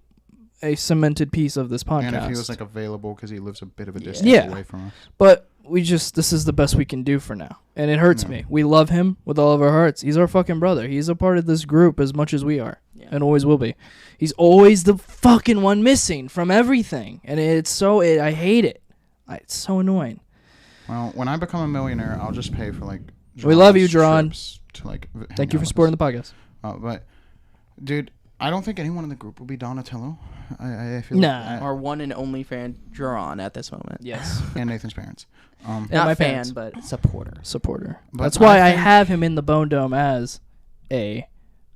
Speaker 1: a cemented piece of this podcast.
Speaker 2: and if he was like available, because he lives a bit of a
Speaker 3: Yeah.
Speaker 2: distance
Speaker 1: Yeah.
Speaker 2: away from us.
Speaker 1: But this is the best we can do for now. And it hurts
Speaker 2: Yeah.
Speaker 1: me. We love him with all of our hearts. He's our fucking brother. He's a part of this group as much as we are.
Speaker 3: Yeah.
Speaker 1: And always will be. He's always the fucking one missing from everything. And I hate it. It's so annoying.
Speaker 2: Well, when I become a millionaire, I'll just pay for like.
Speaker 1: We love you,
Speaker 2: Jeron's
Speaker 1: Jeron.
Speaker 2: trips To like.
Speaker 1: Thank you for supporting the podcast.
Speaker 2: But, dude, I don't think anyone in the group will be Donatello. I feel
Speaker 1: Nah.
Speaker 2: like
Speaker 3: Our one and only fan, Jeron, at this moment.
Speaker 1: Yes.
Speaker 2: and Nathan's parents.
Speaker 1: And
Speaker 3: Not
Speaker 1: my
Speaker 3: fan,
Speaker 1: parents.
Speaker 3: but supporter.
Speaker 1: Supporter.
Speaker 2: But
Speaker 1: That's why I
Speaker 2: think-
Speaker 1: have him in the Bone Dome as a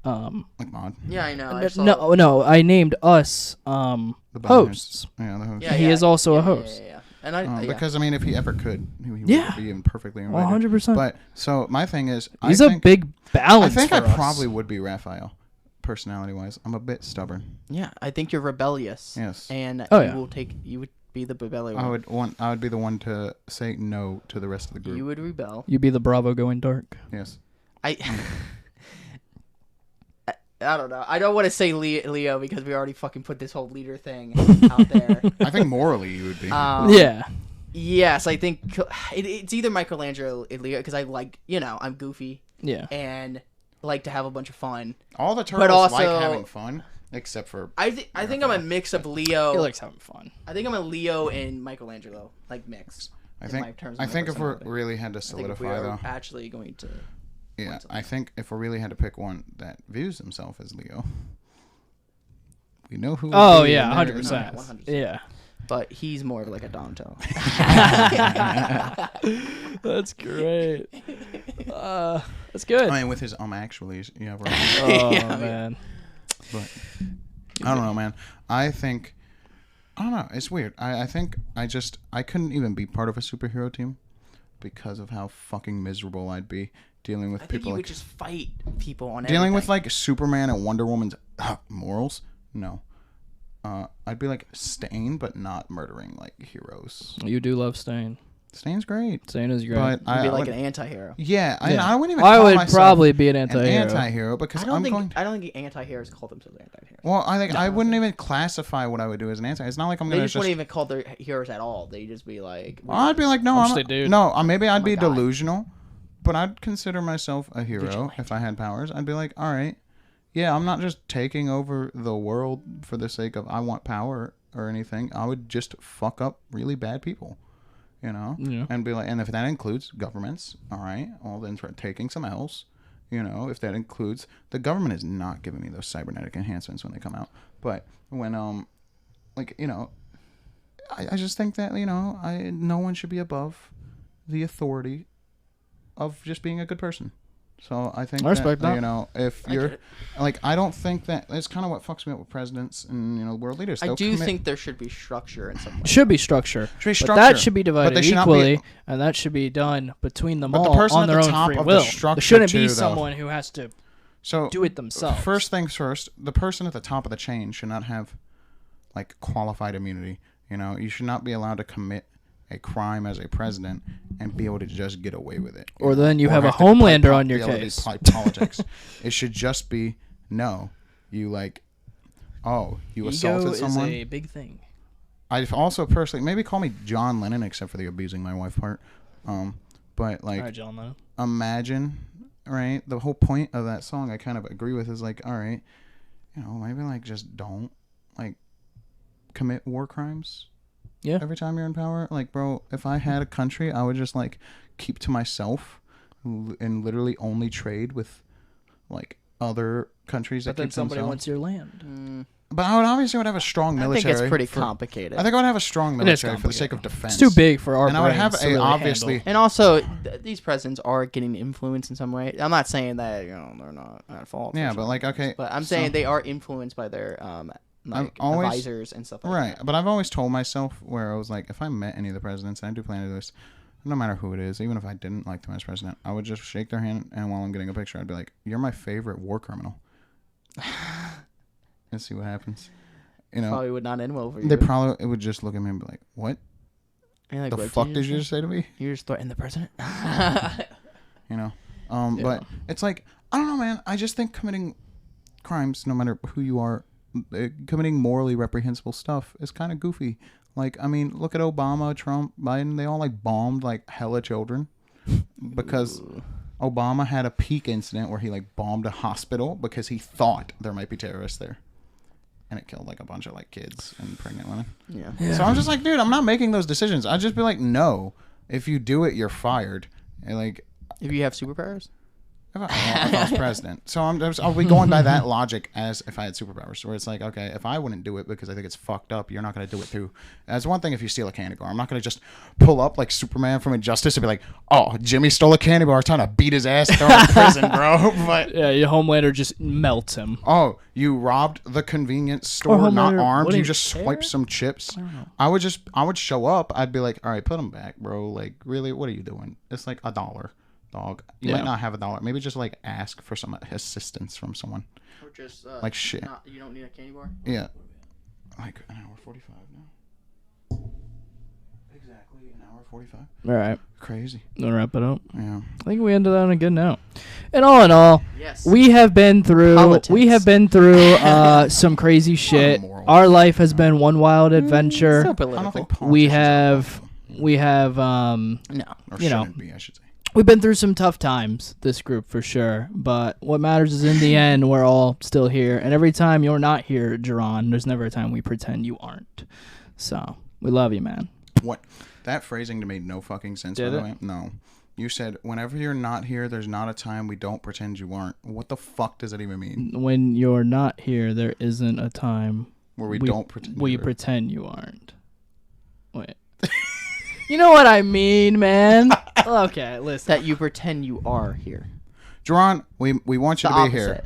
Speaker 2: Like mod.
Speaker 3: Yeah, I know.
Speaker 1: No, I named us
Speaker 2: The
Speaker 1: hosts.
Speaker 2: Yeah, the host.
Speaker 3: Yeah,
Speaker 1: He is also a host.
Speaker 3: Yeah. And I
Speaker 2: Because I mean, if he ever could, he would
Speaker 1: Yeah.
Speaker 2: be even perfectly invited.
Speaker 1: 100%.
Speaker 2: But so my thing is,
Speaker 1: He's
Speaker 2: I
Speaker 1: a
Speaker 2: think,
Speaker 1: big balance.
Speaker 2: I think
Speaker 1: for
Speaker 2: I
Speaker 1: us.
Speaker 2: probably would be Raphael, personality-wise. I'm a bit stubborn.
Speaker 3: Yeah, I think you're rebellious.
Speaker 2: Yes.
Speaker 3: And
Speaker 1: Oh,
Speaker 3: you
Speaker 1: yeah.
Speaker 3: you would be the rebellious
Speaker 2: I
Speaker 3: one.
Speaker 2: would be the one to say no to the rest of the group.
Speaker 3: You would rebel.
Speaker 1: You be the Bravo going dark.
Speaker 2: Yes.
Speaker 3: I don't know. I don't want to say Leo because we already fucking put this whole leader thing out there.
Speaker 2: I think morally you would be.
Speaker 1: Yeah.
Speaker 3: Yes, I think it's either Michelangelo or Leo because I like, I'm goofy
Speaker 1: Yeah.
Speaker 3: and like to have a bunch of fun.
Speaker 2: All the turtles
Speaker 3: also-
Speaker 2: like having fun, except for...
Speaker 3: I think I'm a mix of Leo.
Speaker 1: He likes having fun.
Speaker 3: I think I'm a Leo and Michelangelo, like mix.
Speaker 2: I
Speaker 3: in
Speaker 2: think
Speaker 3: my terms of
Speaker 2: I
Speaker 3: my
Speaker 2: think if we
Speaker 3: personality.
Speaker 2: really had to
Speaker 3: I think if we
Speaker 2: solidify
Speaker 3: are
Speaker 2: though,
Speaker 3: actually going to.
Speaker 2: yeah,
Speaker 3: something.
Speaker 2: I think if we really had to pick one that views himself as Leo, we know who.
Speaker 1: Oh
Speaker 2: would be
Speaker 1: yeah,
Speaker 2: in there.
Speaker 1: 100%.
Speaker 3: 100%.
Speaker 1: Yeah.
Speaker 3: But he's more of like a Donto.
Speaker 1: That's great. That's good.
Speaker 2: I mean, with his actuallys, yeah, right.
Speaker 1: Oh
Speaker 3: Yeah,
Speaker 1: man.
Speaker 2: But I don't know, man. I think I don't know. It's weird. I think I couldn't even be part of a superhero team because of how fucking miserable I'd be dealing with
Speaker 3: I think
Speaker 2: people
Speaker 3: you would
Speaker 2: like
Speaker 3: just fight people on
Speaker 2: dealing with
Speaker 3: everything.
Speaker 2: like Superman and Wonder Woman's morals. No. I'd be like Stain, but not murdering like heroes.
Speaker 1: You do love Stain.
Speaker 2: Stain's great,
Speaker 1: Stain is great.
Speaker 2: but
Speaker 3: You'd be
Speaker 2: I
Speaker 3: like
Speaker 2: would,
Speaker 3: an anti-hero.
Speaker 2: yeah,
Speaker 1: Yeah.
Speaker 2: I wouldn't even.
Speaker 1: I
Speaker 2: call
Speaker 1: would
Speaker 2: myself
Speaker 1: probably be an
Speaker 2: an
Speaker 1: anti-hero.
Speaker 2: anti-hero because
Speaker 3: I don't
Speaker 2: going.
Speaker 3: think anti-heroes call themselves anti-heroes.
Speaker 2: Well, I think I wouldn't even classify what I would do as an anti. It's not like I'm
Speaker 3: They
Speaker 2: gonna
Speaker 3: just wouldn't even call their heroes at all. They just be like,
Speaker 2: I'd be like, no,
Speaker 1: Punch
Speaker 2: I'm
Speaker 1: the dude.
Speaker 2: no. Maybe I'd
Speaker 3: my
Speaker 2: be
Speaker 3: God.
Speaker 2: delusional, but I'd consider myself a hero
Speaker 3: Vigilante.
Speaker 2: if I had powers. I'd be like, all right, yeah, I'm not just taking over the world for the sake of I want power or anything. I would just fuck up really bad people,
Speaker 1: Yeah.
Speaker 2: and be like, and if that includes governments, all right, well then start taking some L's. If that includes the government is not giving me those cybernetic enhancements when they come out, but when I just think that no one should be above the authority of just being a good person. So I think
Speaker 1: I respect that.
Speaker 2: if
Speaker 3: I
Speaker 2: you're
Speaker 3: get it.
Speaker 2: like, I don't think that it's kind of what fucks me up with presidents and world leaders.
Speaker 3: I
Speaker 2: They'll
Speaker 3: do
Speaker 2: commit-
Speaker 3: think there should be structure in some way.
Speaker 1: Should be structure.
Speaker 2: Should be
Speaker 1: But
Speaker 2: structure,
Speaker 1: that should be
Speaker 2: but
Speaker 1: divided
Speaker 2: they should not be-
Speaker 1: equally, and that should be done between them
Speaker 2: But the
Speaker 1: all
Speaker 2: person
Speaker 1: on
Speaker 2: at
Speaker 1: their
Speaker 2: the
Speaker 1: own
Speaker 2: top
Speaker 1: free
Speaker 2: of the
Speaker 1: will.
Speaker 2: structure
Speaker 1: There shouldn't
Speaker 2: too,
Speaker 1: be
Speaker 2: though.
Speaker 1: someone who has to
Speaker 2: so
Speaker 1: do it themselves.
Speaker 2: First things first, the person at the top of the chain should not have like qualified immunity. You should not be allowed to commit a crime as a president and be able to just get away with it.
Speaker 1: Or then you have a
Speaker 2: to
Speaker 1: Homelander
Speaker 2: play
Speaker 1: on your
Speaker 2: be able to
Speaker 1: case.
Speaker 2: play politics. It should just be no. You
Speaker 1: Ego
Speaker 2: assaulted
Speaker 1: is
Speaker 2: someone.
Speaker 1: a big thing.
Speaker 2: I've also personally maybe call me John Lennon except for the abusing my wife part. But like
Speaker 1: All right, John Lennon.
Speaker 2: imagine, right? The whole point of that song I kind of agree with is like, all right, maybe like just don't like commit war crimes.
Speaker 1: Yeah.
Speaker 2: Every time you're in power, like, bro, if I had a country, I would just like keep to myself and literally only trade with like other countries
Speaker 1: But
Speaker 2: that
Speaker 1: then
Speaker 2: keep
Speaker 1: somebody
Speaker 2: themselves.
Speaker 1: wants your land.
Speaker 2: But I would obviously have a strong
Speaker 3: I
Speaker 2: military.
Speaker 3: think it's pretty
Speaker 2: for-
Speaker 3: complicated.
Speaker 2: I think I would have a strong
Speaker 1: It is
Speaker 2: military for the sake of
Speaker 1: complicated.
Speaker 2: defense.
Speaker 1: It's too big for our
Speaker 2: And I would have
Speaker 1: brains to
Speaker 2: a
Speaker 1: really
Speaker 2: obviously.
Speaker 1: handle.
Speaker 3: And also, these presidents are getting influenced in some way. I'm not saying that they're not at fault.
Speaker 2: Yeah,
Speaker 3: for
Speaker 2: but
Speaker 3: sure.
Speaker 2: like, okay.
Speaker 3: But I'm
Speaker 2: so-
Speaker 3: saying they are influenced by their
Speaker 2: always-
Speaker 3: advisors and stuff like
Speaker 2: Right,
Speaker 3: that.
Speaker 2: but I've always told myself where I was like, if I met any of the presidents, and I do plan to do this, no matter who it is, even if I didn't like them as president, I would just shake their hand, and while I'm getting a picture, I'd be like, "You're my favorite war criminal," and see what happens.
Speaker 3: Probably would not end well for you.
Speaker 2: They probably would just look at me and be like, "What
Speaker 3: And like,
Speaker 2: the
Speaker 3: what
Speaker 2: fuck did you
Speaker 3: say?
Speaker 2: just say to me?"
Speaker 3: You just threatened the president?
Speaker 1: Yeah.
Speaker 2: But it's like, I don't know, man. I just think committing crimes, no matter who you are, committing morally reprehensible stuff is kind of goofy. Like, I mean, look at Obama, Trump, Biden. They all like bombed like hella children because Obama had a peak incident where he like bombed a hospital because he thought there might be terrorists there, and it killed like a bunch of like kids and pregnant women.
Speaker 3: Yeah.
Speaker 2: So I'm just like, dude, I'm not making those decisions. I'd just be like, no. If you do it, you're fired. And like,
Speaker 3: If you have superpowers?
Speaker 2: If I was president. So I'll be going by that logic as if I had superpowers. Where it's like, okay, if I wouldn't do it because I think it's fucked up, you're not going to do it too. That's one thing if you steal a candy bar. I'm not going to just pull up like Superman from Injustice and be like, oh, Jimmy stole a candy bar, trying to beat his ass, throw him in prison, bro. But
Speaker 1: Yeah, your Homelander just melts him.
Speaker 2: oh, you robbed the convenience store,
Speaker 1: Homelander
Speaker 2: not armed. You
Speaker 1: wouldn't
Speaker 2: just
Speaker 1: care?
Speaker 2: swiped some chips. I would show up. I'd be like, all right, put them back, bro. Like, really, what are you doing? It's like $1. Dog, you might not have $1. Maybe just like ask for some assistance from someone.
Speaker 3: Or just
Speaker 2: like shit.
Speaker 3: You don't need a candy bar.
Speaker 2: Yeah, like an hour 45 now. Exactly an hour 45.
Speaker 1: All right.
Speaker 2: Crazy.
Speaker 1: We'll wrap it up.
Speaker 2: Yeah.
Speaker 1: I think we ended on a good note. And all in all,
Speaker 3: Yes.
Speaker 1: we have been through some crazy shit.
Speaker 2: moral.
Speaker 1: Our life has been one wild adventure.
Speaker 3: So
Speaker 2: I don't
Speaker 3: political.
Speaker 2: think
Speaker 1: we
Speaker 2: politicians
Speaker 1: have
Speaker 3: No.
Speaker 2: or
Speaker 1: you know.
Speaker 2: shouldn't be, I should say.
Speaker 1: we've been through some tough times, this group for sure. But what matters is in the end, we're all still here. And every time you're not here, Jerron, there's never a time we pretend you aren't. So we love you, man.
Speaker 2: What? That phrasing made no fucking sense, by
Speaker 1: Did
Speaker 2: the
Speaker 1: it?
Speaker 2: way. No. You said, whenever you're not here, there's not a time we don't pretend you aren't. What the fuck does that even mean?
Speaker 1: When you're not here, there isn't a time
Speaker 2: Where we don't pretend
Speaker 1: we
Speaker 2: you are.
Speaker 1: pretend you aren't. Wait. You know what I mean, man. Okay, listen.
Speaker 3: That you pretend you are here.
Speaker 2: Jerron, we want you
Speaker 3: The
Speaker 2: to be
Speaker 3: opposite.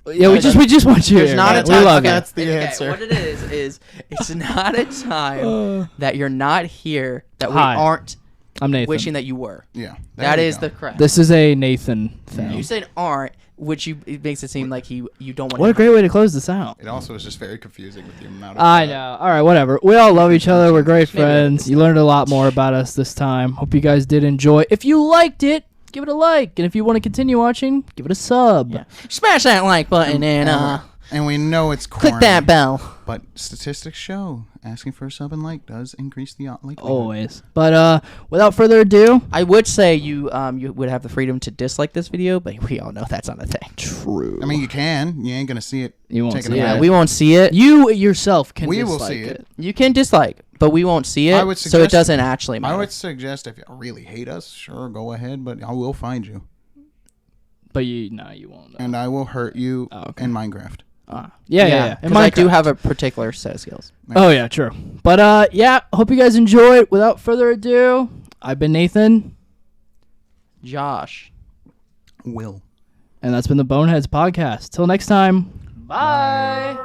Speaker 2: here.
Speaker 1: Yeah, we just want you
Speaker 3: There's
Speaker 1: here.
Speaker 3: not
Speaker 1: man.
Speaker 3: a time.
Speaker 1: We love
Speaker 3: okay,
Speaker 1: you.
Speaker 2: That's the
Speaker 3: okay,
Speaker 2: answer.
Speaker 3: What it is it's not a time that you're not here that we
Speaker 1: Hi.
Speaker 3: aren't
Speaker 1: I'm Nathan.
Speaker 3: wishing that you were.
Speaker 2: Yeah.
Speaker 3: That
Speaker 2: you
Speaker 3: is
Speaker 2: go.
Speaker 3: the correct.
Speaker 1: This is a Nathan thing.
Speaker 3: You said aren't, which it makes it seem like you don't want.
Speaker 1: What a great way to close this out.
Speaker 2: It also is just very confusing with the amount of.
Speaker 1: I know. All right, whatever. We all love each other. We're great friends. You learned a lot more about us this time. Hope you guys did enjoy. If you liked it, give it a like. And if you want to continue watching, give it a sub.
Speaker 3: Yeah. Smash that like button and
Speaker 2: And we know it's corny,
Speaker 3: click that bell.
Speaker 2: but statistics show asking for a sub and like does increase the likelihood.
Speaker 1: Always. But without further ado,
Speaker 3: I would say you would have the freedom to dislike this video, but we all know that's not a thing.
Speaker 1: true.
Speaker 2: I mean, you can. You ain't gonna see it.
Speaker 1: You won't
Speaker 2: taken
Speaker 1: see it.
Speaker 2: away.
Speaker 3: Yeah, we won't see it.
Speaker 1: You yourself can
Speaker 2: We will
Speaker 1: dislike
Speaker 2: see it.
Speaker 3: You can dislike, but we won't see it.
Speaker 2: I would
Speaker 3: so it
Speaker 2: suggest-
Speaker 3: doesn't actually matter.
Speaker 2: I would suggest if you really hate us, sure, go ahead, but I will find you
Speaker 1: But you won't.
Speaker 2: and I will hurt you
Speaker 1: okay.
Speaker 2: in Minecraft.
Speaker 1: Yeah.
Speaker 3: Because I do have a particular set of skills.
Speaker 1: Oh, yeah, true. But, yeah, hope you guys enjoyed. Without further ado, I've been Nathan.
Speaker 3: Josh.
Speaker 2: Will.
Speaker 1: And that's been the Boneheads Podcast. Till next time. Bye.